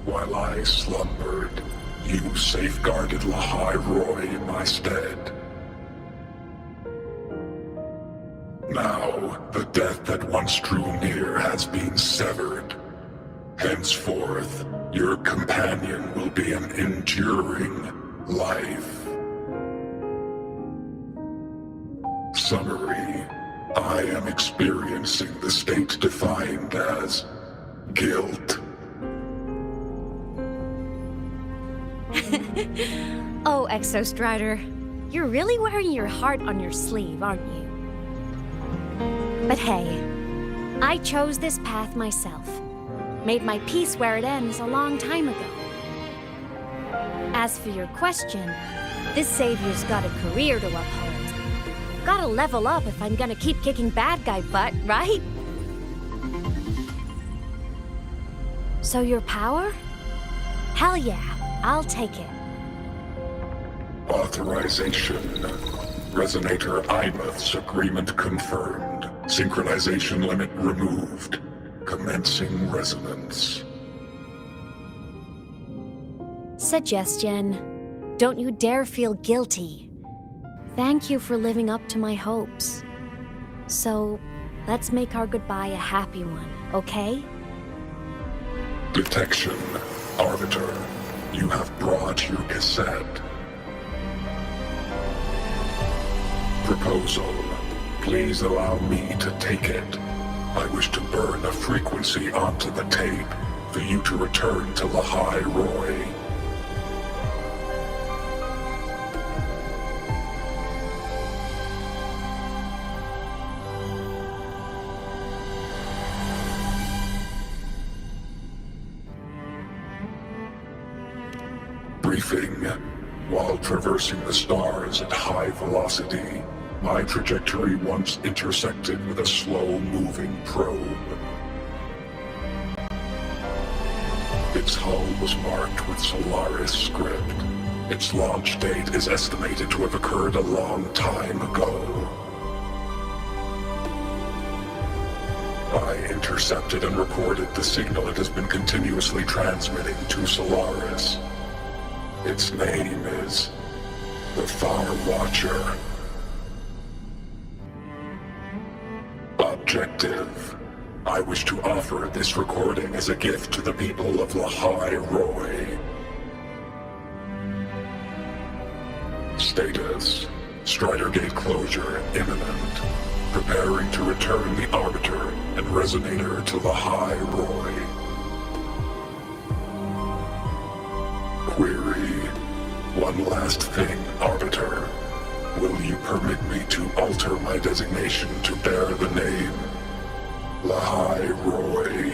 While I slumbered, you safeguarded Lahai Roy in my stead. Now, the death that once drew near has been severed. Henceforth, your companion will be an enduring life. Summary. I am experiencing the state defined as guilt. Oh, Exostrider, you're really wearing your heart on your sleeve, aren't you? But hey, I chose this path myself. Made my peace where it ends a long time ago. As for your question, this savior's got a career to uphold. Gotta level up if I'm gonna keep kicking bad guy butt, right? So your power? Hell yeah, I'll take it. Authorization. Resonator Imuth's agreement confirmed. Synchronization limit removed. Commencing resonance. Suggestion. Don't you dare feel guilty. Thank you for living up to my hopes. So, let's make our goodbye a happy one, okay? Detection. Arbiter, you have brought your cassette. Proposal. Please allow me to take it. I wish to burn a frequency onto the tape for you to return to Lahai Roy. Briefing. While traversing the stars at high velocity, my trajectory once intersected with a slow-moving probe. Its hull was marked with Solaris script. Its launch date is estimated to have occurred a long time ago. I intercepted and recorded the signal it has been continuously transmitting to Solaris. Its name is the Far Watcher. Objective. I wish to offer this recording as a gift to the people of Lahai Roy. Status. Strider Gate closure imminent. Preparing to return the Arbiter and Resonator to the High Roy. Query. One last thing, Arbiter. Will you permit me to alter my designation to bear the name High Roy?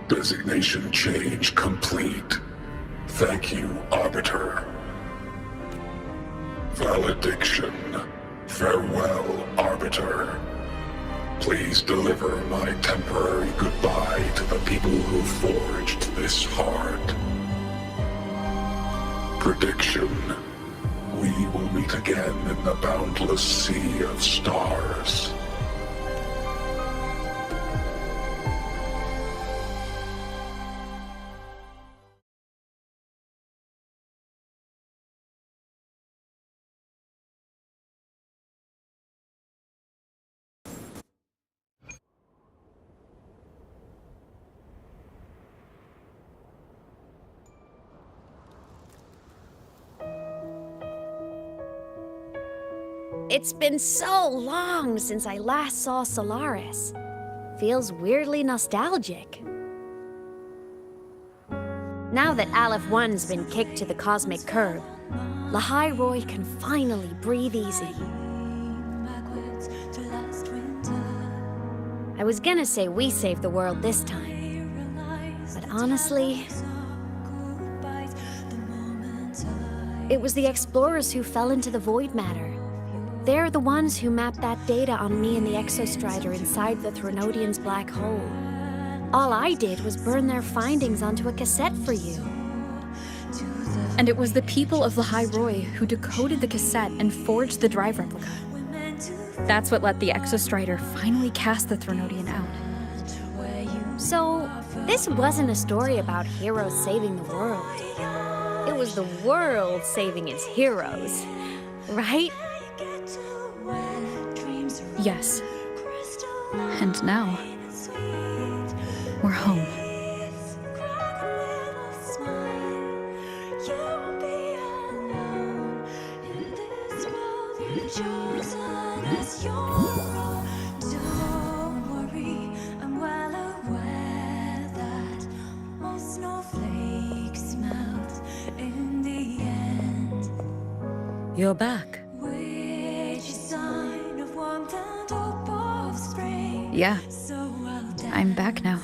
Designation change complete. Thank you, Arbiter. Valediction. Farewell, Arbiter. Please deliver my temporary goodbye to the people who forged this heart. Prediction. We will meet again in the boundless sea of stars. It's been so long since I last saw Solaris. Feels weirdly nostalgic. Now that Aleph 1's been kicked to the cosmic curb, High Roy can finally breathe easy. I was gonna say we saved the world this time, but honestly, it was the explorers who fell into the void matter. They're the ones who mapped that data on me and the Exostrider inside the Threnodian's black hole. All I did was burn their findings onto a cassette for you. And it was the people of High Roy who decoded the cassette and forged the drive replica. That's what let the Exostrider finally cast the Threnodian out. So, this wasn't a story about heroes saving the world. It was the world saving its heroes, right? Yes. And now, we're home. You're back. Yeah. I'm back now.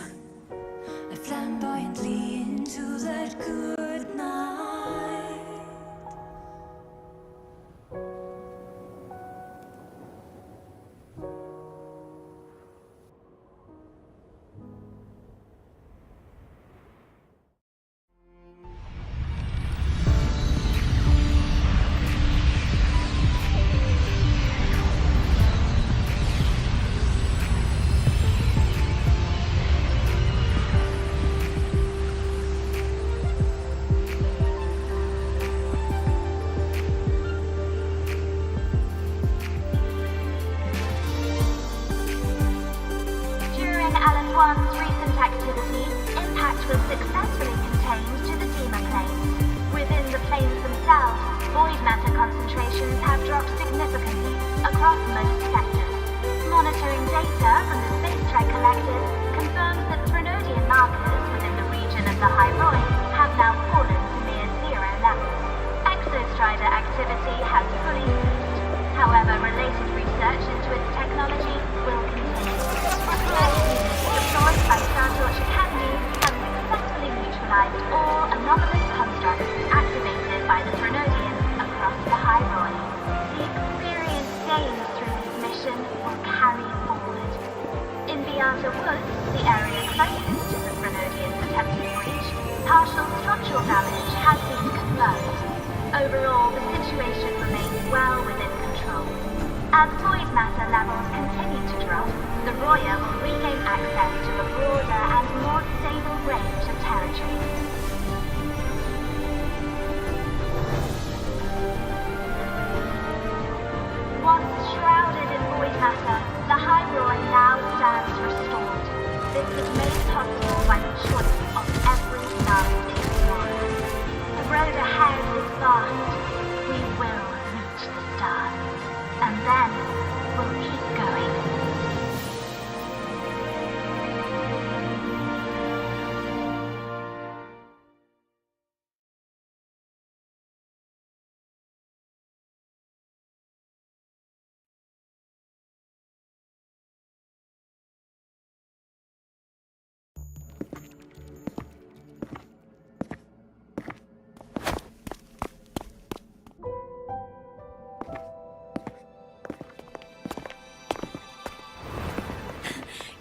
road ahead is vast. We will reach the stars, and then we'll keep going.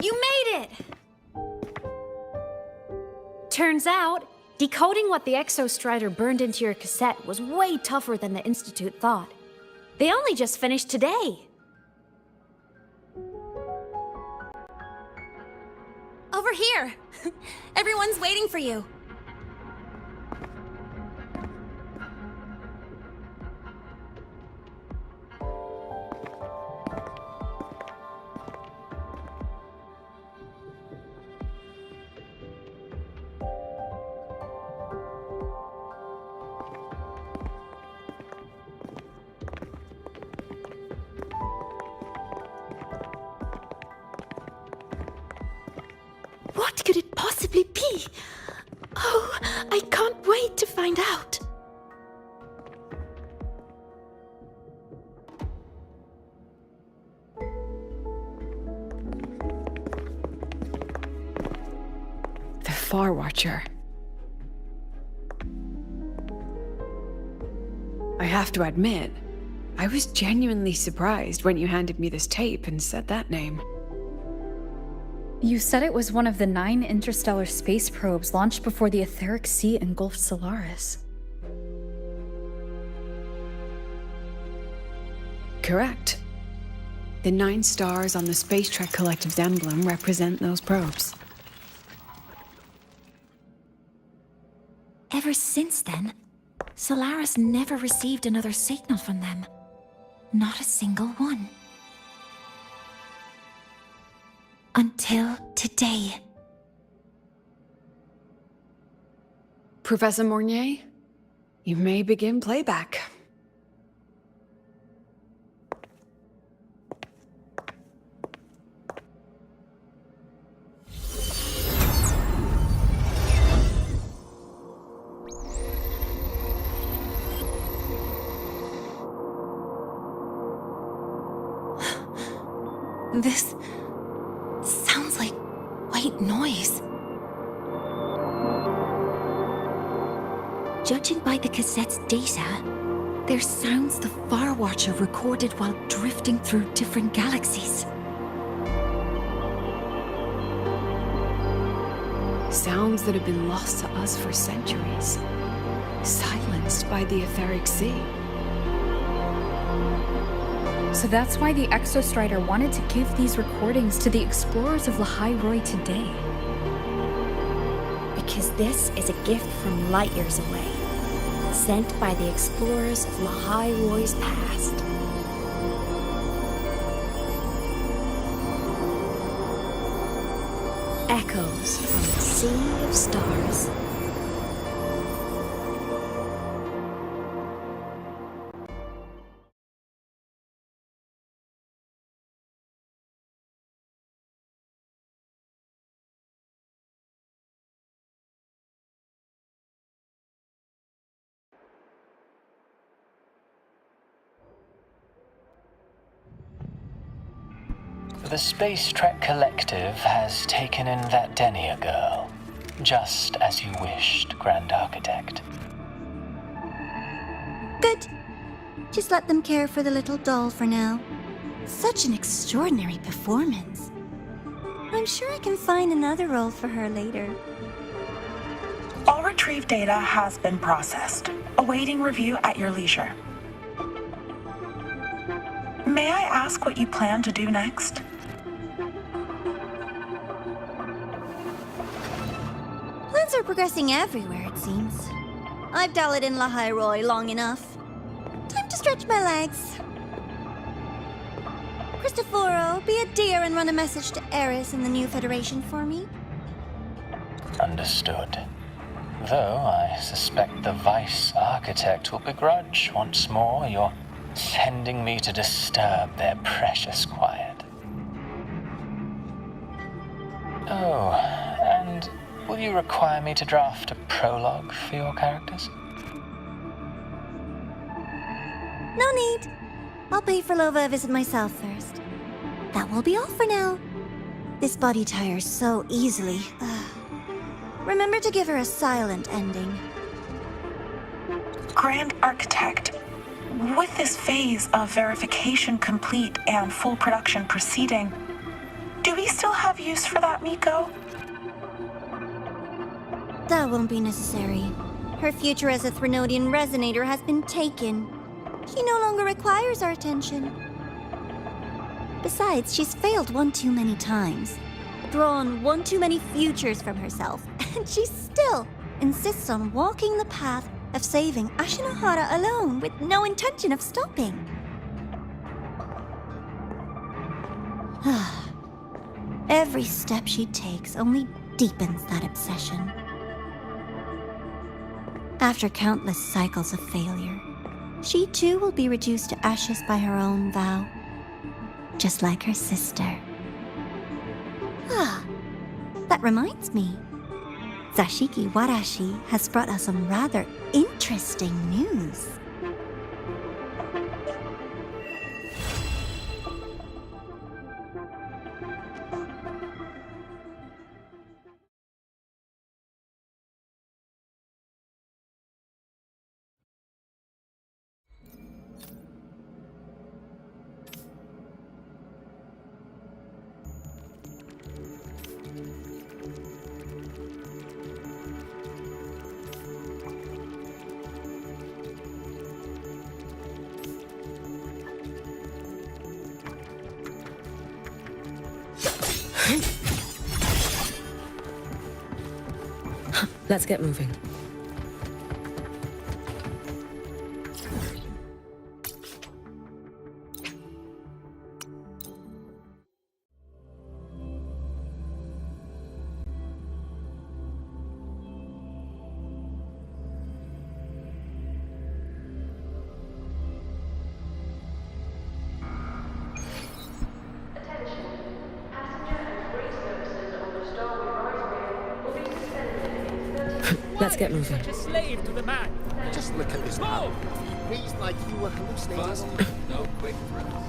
You made it! Turns out, decoding what the Exostrider burned into your cassette was way tougher than the Institute thought. They only just finished today. Over here! Everyone's waiting for you. What could it possibly be? Oh, I can't wait to find out. The Far Watcher. I have to admit, I was genuinely surprised when you handed me this tape and said that name. You said it was one of the 9 interstellar space probes launched before the etheric sea engulfed Solaris. Correct. The 9 stars on the Space Trek Collective's emblem represent those probes. Ever since then, Solaris never received another signal from them. Not a single one. Until today. Professor Mornier, you may begin playback. This sounds like white noise. Judging by the cassette's data, they're sounds the Far Watcher recorded while drifting through different galaxies. Sounds that have been lost to us for centuries. Silenced by the etheric sea. So that's why the Exostrider wanted to give these recordings to the explorers of Lahai-Roi today. Because this is a gift from light years away, sent by the explorers of Lahai-Roi's past. Echoes from the sea of stars. The Space Trek Collective has taken in that Denia girl, just as you wished, Grand Architect. Good. Just let them care for the little doll for now. Such an extraordinary performance. I'm sure I can find another role for her later. All retrieved data has been processed, awaiting review at your leisure. May I ask what you plan to do next? Plans are progressing everywhere, it seems. I've dallied in Lahai-Roi long enough. Time to stretch my legs. Cristoforo, be a dear and run a message to Eris and the new Federation for me. Understood. Though I suspect the Vice Architect will begrudge once more your sending me to disturb their precious quiet. Oh, and will you require me to draft a prologue for your characters? No need. I'll pay for Lova a visit myself first. That will be all for now. This body tires so easily. Remember to give her a silent ending. Grand Architect, with this phase of verification complete and full production proceeding, do we still have use for that Miko? That won't be necessary. Her future as a Threnodian resonator has been taken. She no longer requires our attention. Besides, she's failed one too many times, drawn one too many futures from herself, and she still insists on walking the path of saving Ashinohara alone with no intention of stopping. Every step she takes only deepens that obsession. After countless cycles of failure, she too will be reduced to ashes by her own vow, just like her sister. That reminds me. Zashiki Warashi has brought us some rather interesting news. Let's get moving. Let's get moving. Such a slave to the man. Just look at this man. He's like you were hallucinating. No quick thrills.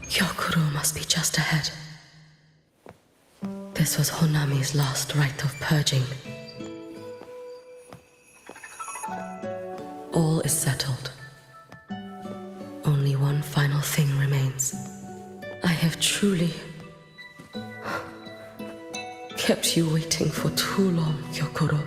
Hyokuro must be just ahead. This was Honami's last rite of purging. All is settled. Only one final thing remains. I have truly kept you waiting for too long, Hyokuro.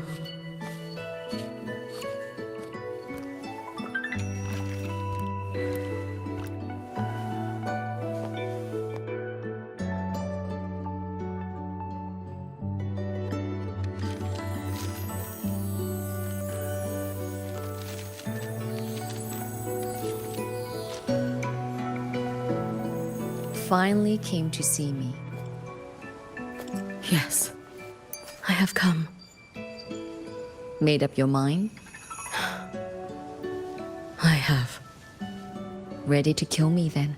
Finally came to see me. Yes, I have come. Made up your mind? I have. Ready to kill me then?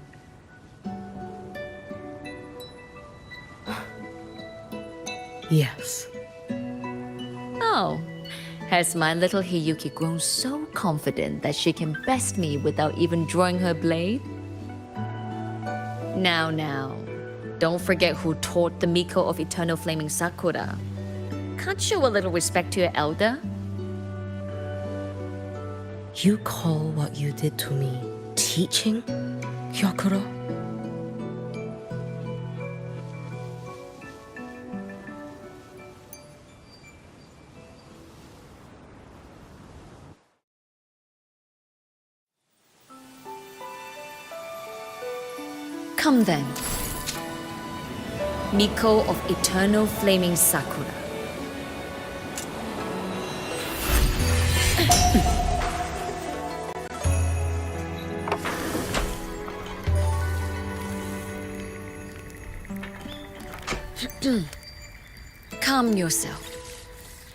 Yes. Oh, has my little Hiyuki grown so confident that she can best me without even drawing her blade? Now, don't forget who taught the Miko of Eternal Flaming Sakura. Can't show a little respect to your elder? You call what you did to me teaching, Hyokuro? Come then. Miko of Eternal Flaming Sakura. Calm yourself.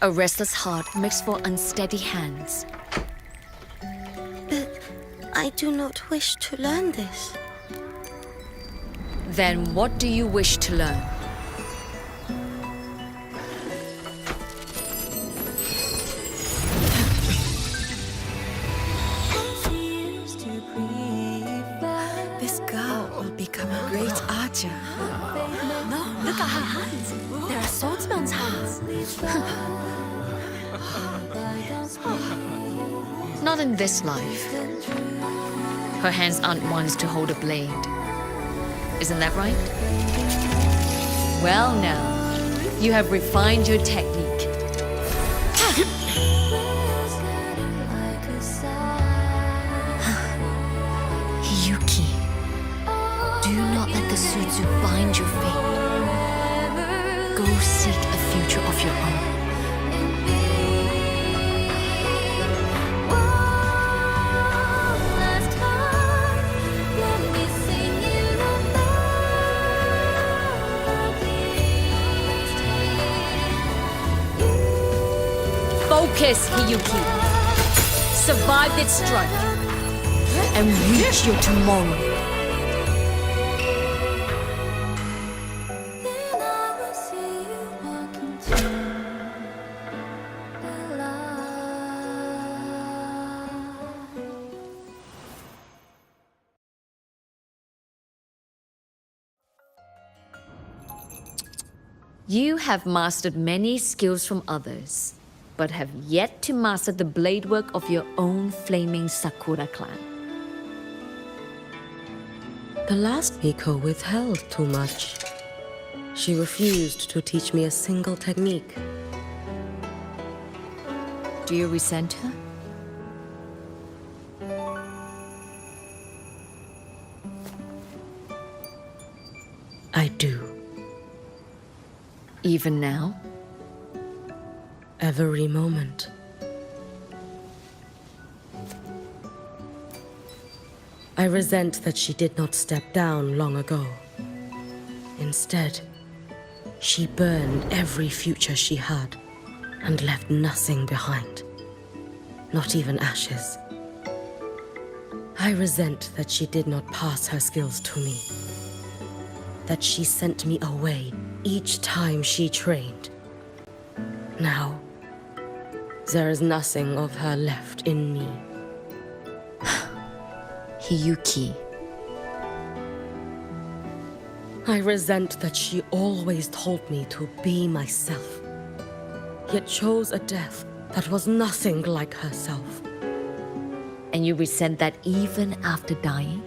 A restless heart makes for unsteady hands. But I do not wish to learn this. Then what do you wish to learn? This girl will become a great archer. No, look at her hands. They are swordsman's hands. Not in this life. Her hands aren't ones to hold a blade. Isn't that right? Well now, you have refined your technique. Hiyuki, do not let the Sutsu bind your fate. Go seek a future of your own. Focus, Hiyuki. Survive this strike and reach your tomorrow. You have mastered many skills from others, but have yet to master the blade work of your own flaming Sakura clan. The last Miko withheld too much. She refused to teach me a single technique. Do you resent her? I do. Even now? Every moment. I resent that she did not step down long ago. Instead, she burned every future she had and left nothing behind. Not even ashes. I resent that she did not pass her skills to me. That she sent me away each time she trained. Now, there is nothing of her left in me. Hiyuki. I resent that she always told me to be myself, yet chose a death that was nothing like herself. And you resent that even after dying?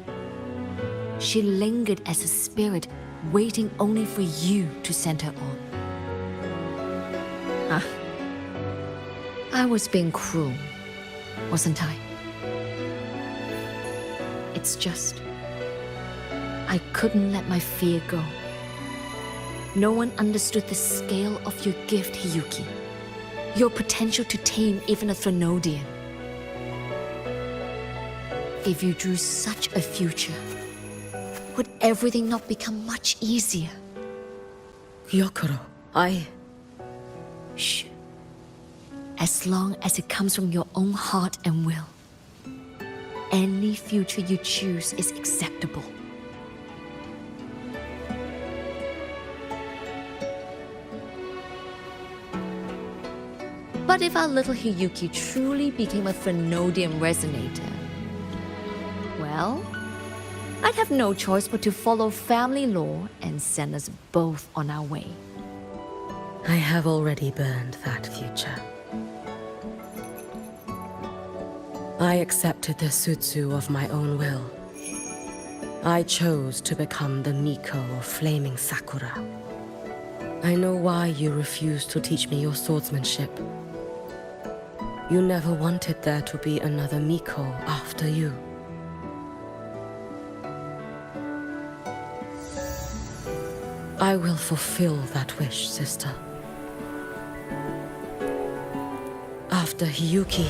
She lingered as a spirit, waiting only for you to send her on. I was being cruel, wasn't I? It's just, I couldn't let my fear go. No one understood the scale of your gift, Hiyuki. Your potential to tame even a Threnodian. If you drew such a future, would everything not become much easier? Gyokuro, Shh. As long as it comes from your own heart and will, any future you choose is acceptable. But if our little Hiyuki truly became a Threnodian resonator, well, I'd have no choice but to follow family law and send us both on our way. I have already burned that future. I accepted the Sutsu of my own will. I chose to become the Miko of Flaming Sakura. I know why you refused to teach me your swordsmanship. You never wanted there to be another Miko after you. I will fulfill that wish, sister. After Hiyuki,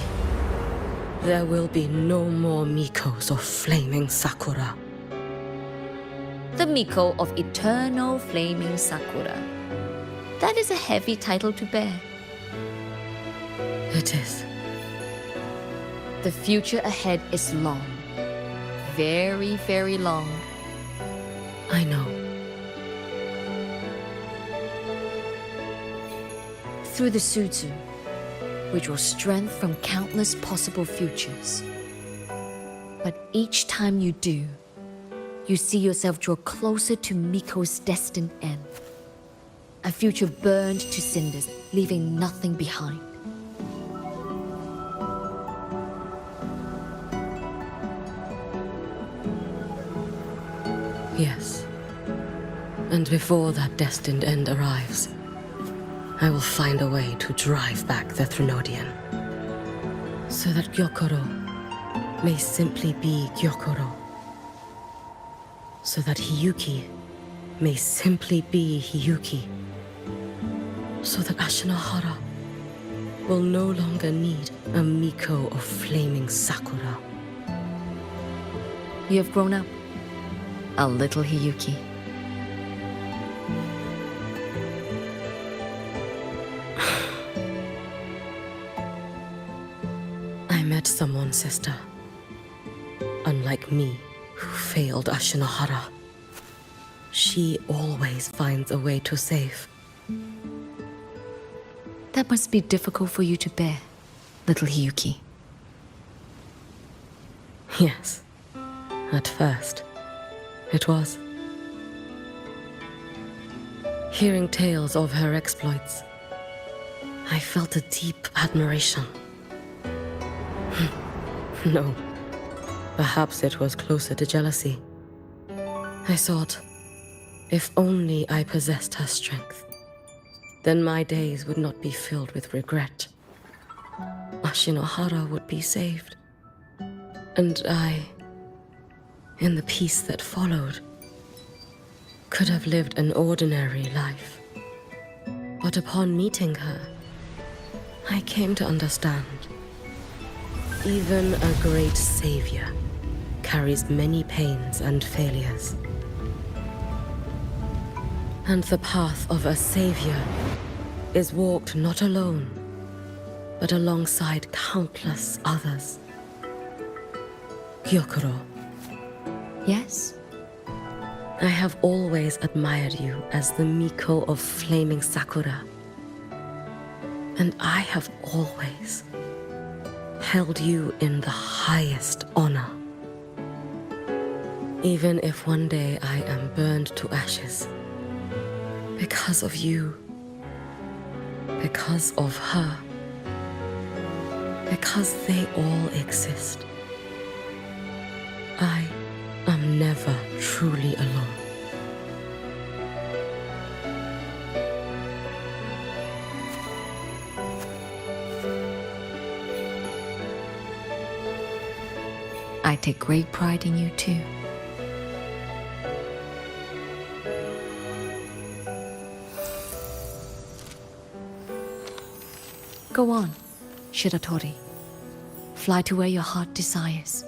there will be no more Mikos of flaming Sakura. The Miko of eternal flaming Sakura. That is a heavy title to bear. It is. The future ahead is long. Very, very long. I know. Through the Sutsu, we draw strength from countless possible futures. But each time you do, you see yourself draw closer to Miko's destined end. A future burned to cinders, leaving nothing behind. Yes. And before that destined end arrives, I will find a way to drive back the Threnodian, so that Gyokoro may simply be Gyokoro, so that Hiyuki may simply be Hiyuki, so that Ashinahara will no longer need a Miko of flaming Sakura. You have grown up, a little Hiyuki. I met someone, sister. Unlike me, who failed Ashinahara. She always finds a way to save. That must be difficult for you to bear, little Hiyuki. Yes. At first, it was. Hearing tales of her exploits, I felt a deep admiration. No, perhaps it was closer to jealousy. I thought, if only I possessed her strength, then my days would not be filled with regret. Ashinahara would be saved. And I, in the peace that followed, could have lived an ordinary life. But upon meeting her, I came to understand. Even a great savior carries many pains and failures. And the path of a savior is walked not alone, but alongside countless others. Gyokoro. Yes? I have always admired you as the Miko of flaming Sakura. And I have always held you in the highest honor. Even if one day I am burned to ashes, because of you, because of her, because they all exist, I am never truly alone. I take great pride in you too. Go on, Shiratori. Fly to where your heart desires.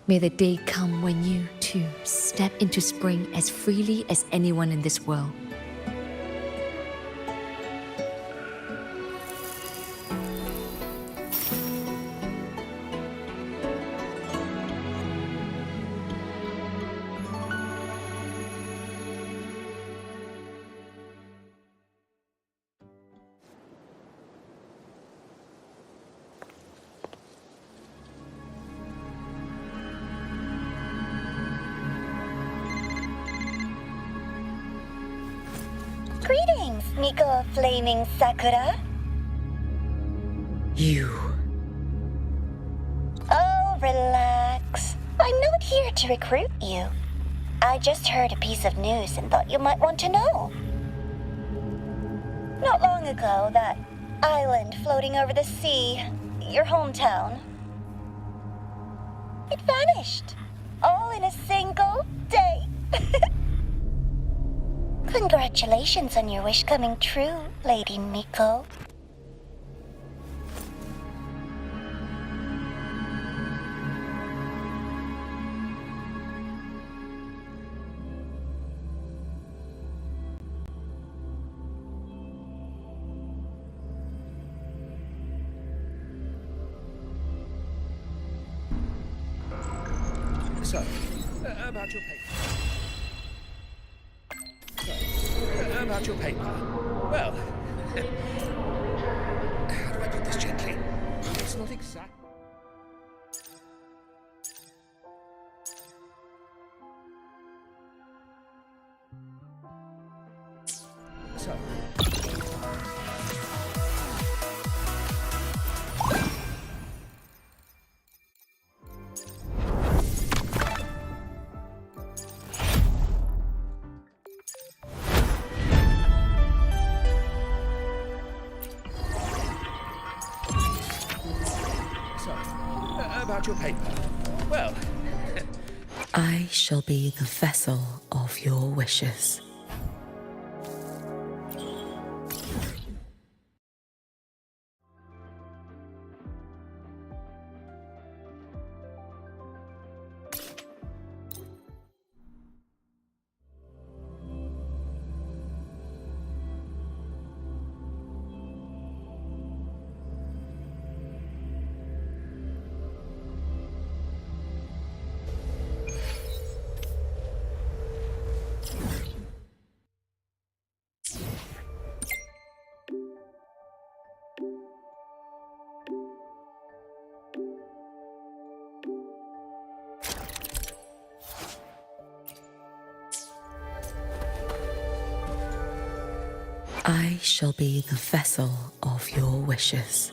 May the day come when you, too, step into spring as freely as anyone in this world. Greetings, Miko of Flaming Sakura. You. Oh, relax. I'm not here to recruit you. I just heard a piece of news and thought you might want to know. Not long ago, that island floating over the sea, your hometown, it vanished. All in a single day. Congratulations on your wish coming true, Lady Miko. So, about your paper. About your paper. Well, how do I put this gently? It's not exact. So. About your paper. Well, I shall be the vessel of your wishes. I shall be the vessel of your wishes.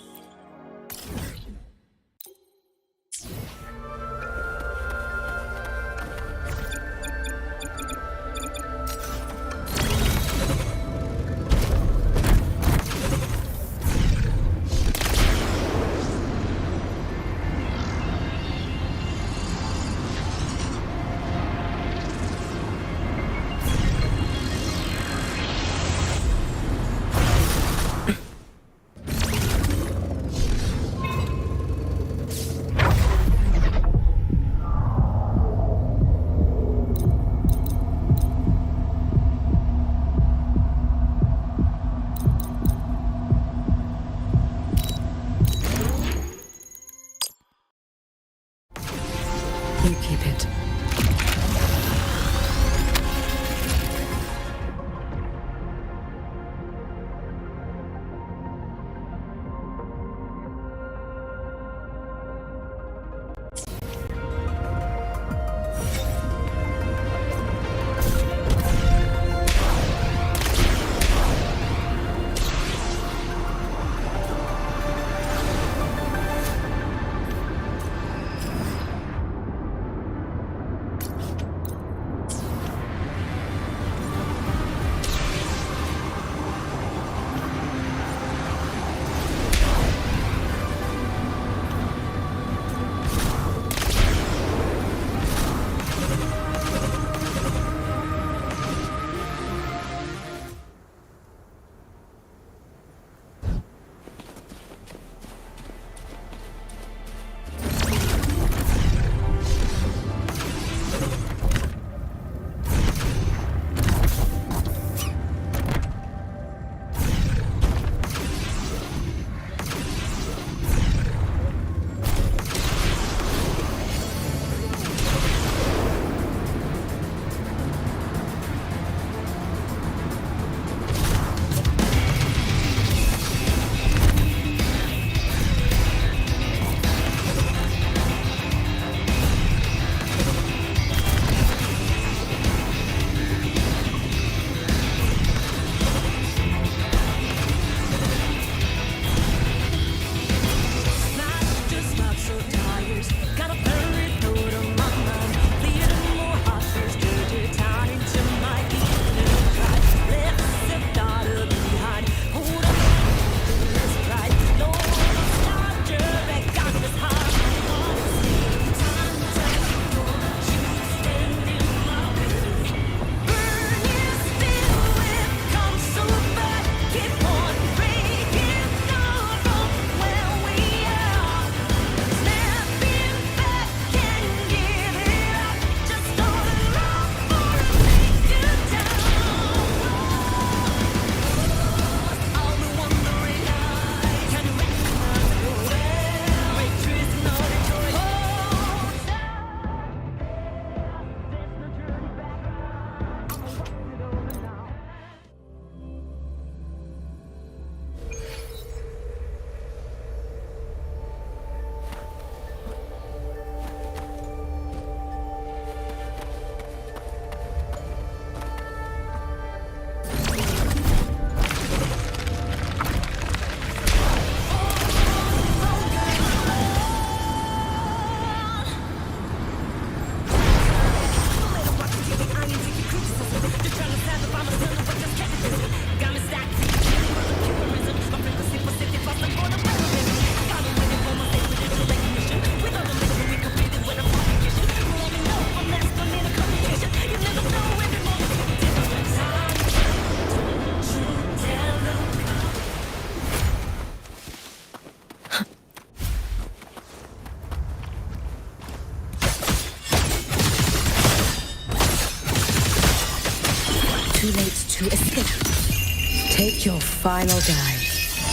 Your final dive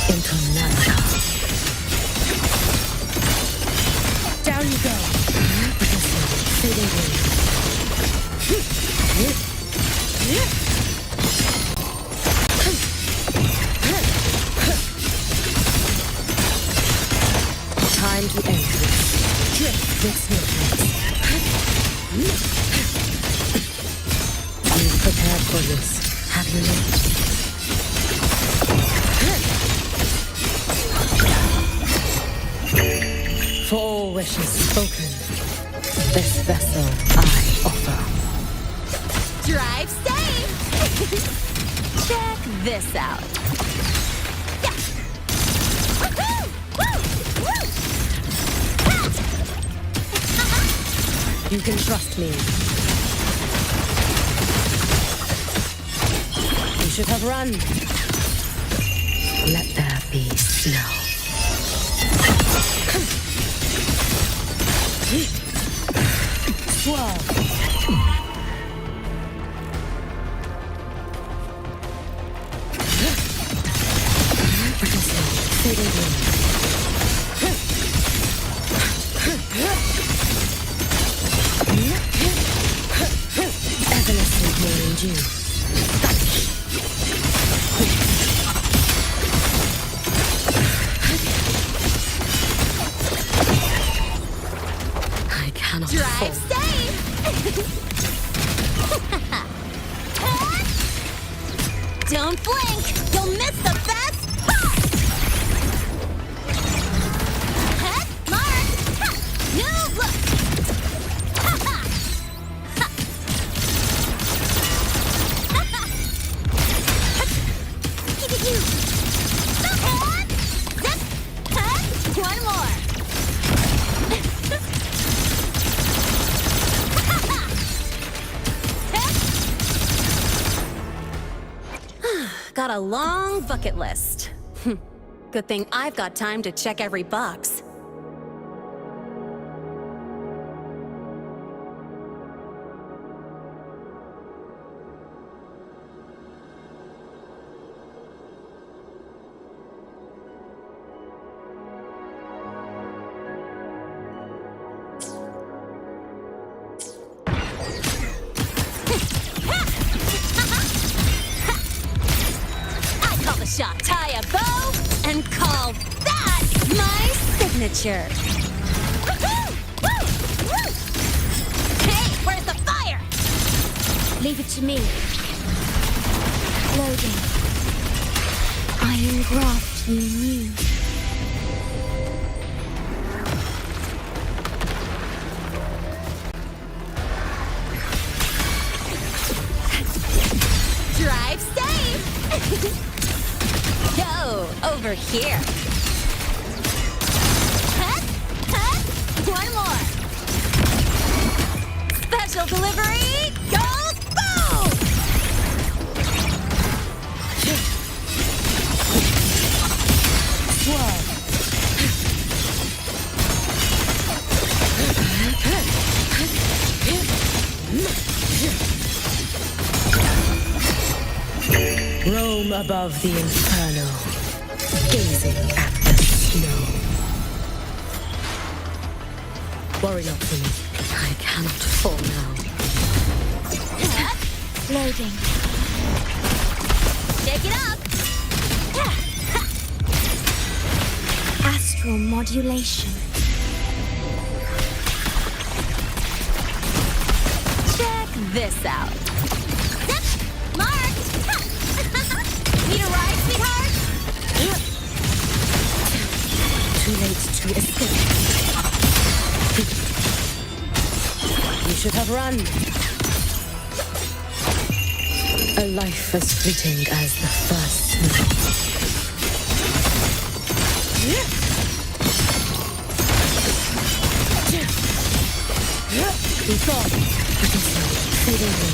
into Nana. Down you go. Fading away. Time to end this. Drift this You've prepared for this, have you not? For all wishes spoken, this vessel I offer. Drive safe! Check this out. You can trust me. You should have run. Let there be snow. Swirl. Fading away. Evanescent morning dew. I cannot Drive fall. Don't blink! You'll miss the best spot! Mark! New look! One more! Got a long bucket list. Good thing I've got time to check every box. Shot, tie a bow, and call that my signature. Hey, where's the fire? Leave it to me. Loading. I engraft you new. Drive safe! Go, over here. One more. Special delivery, goes boom! Whoa. Roam above the inferno, gazing at the snow. Worry not for me. I cannot fall now. Loading. Shake it up! Astral modulation. Check this out. Mark! Need a ride, sweetheart? Too late to escape. You should have run. A life as fleeting as the first snow. Be gone. Fading away.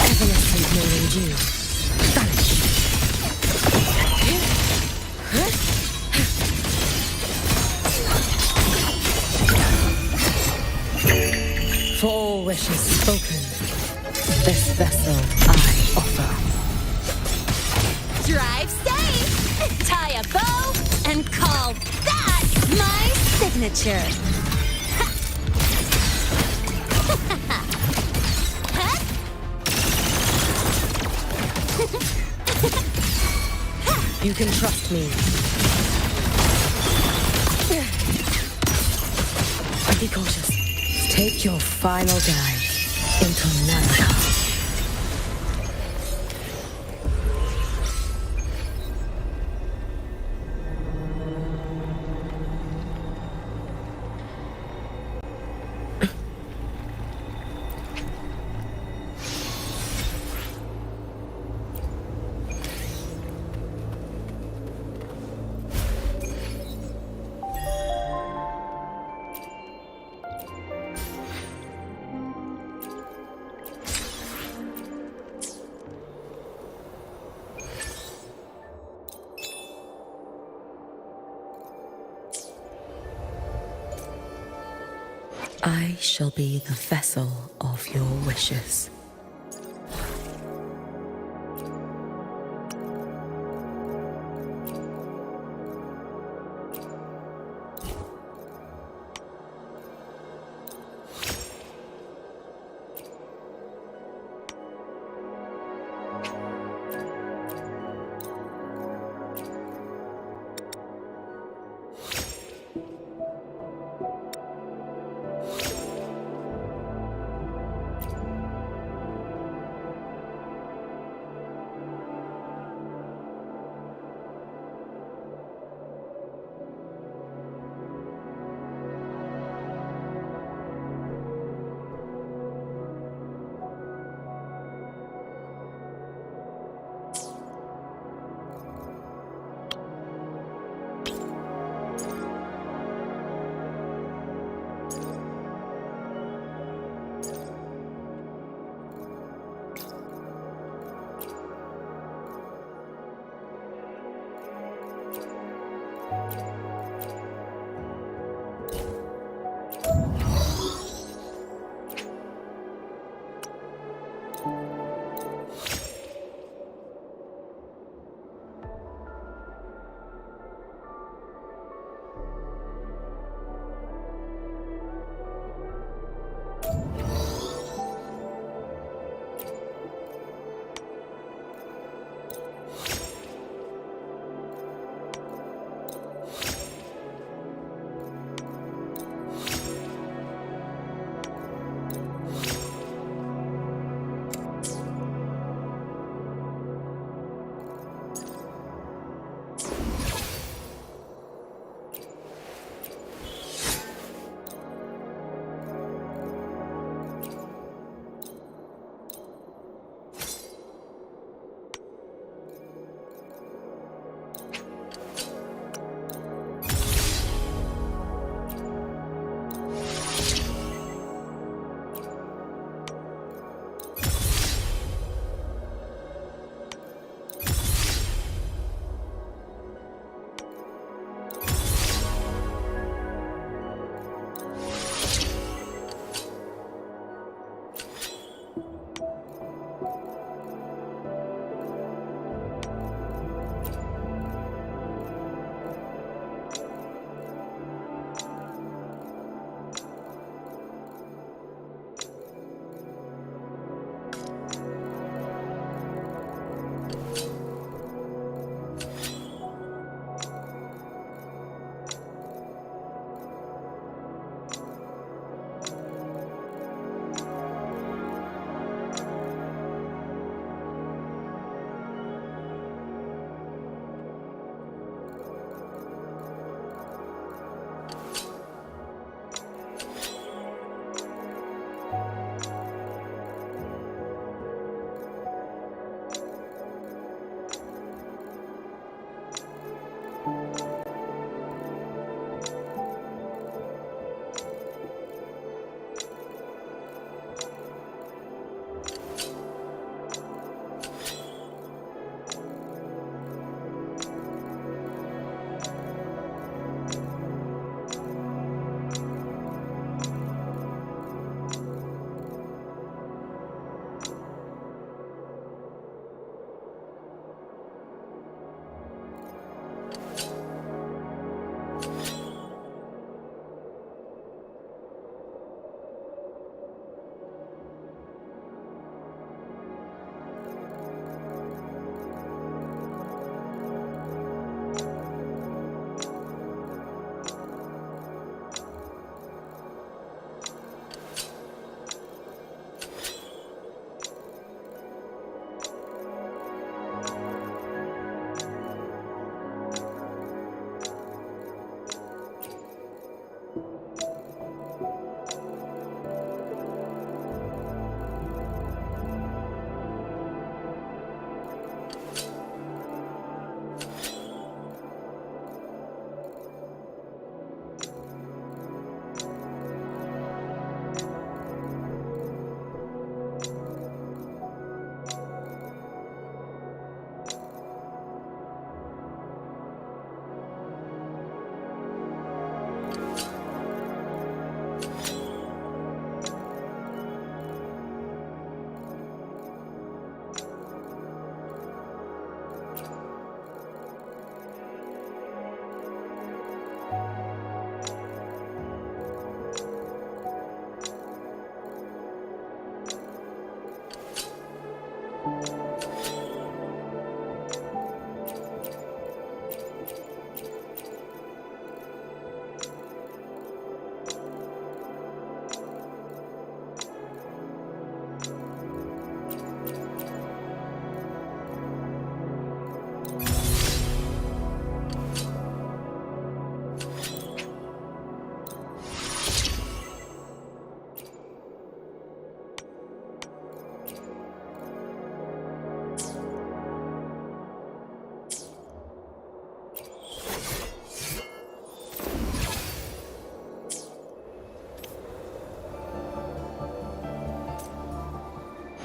Evanescent morning dew. Vanish. For all wishes spoken, this vessel I offer. Drive safe! Tie a bow and call that my signature! You can trust me. And be cautious. Take your final dive into America. I shall be the vessel of your wishes.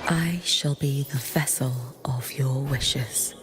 I shall be the vessel of your wishes.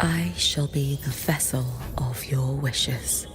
I shall be the vessel of your wishes.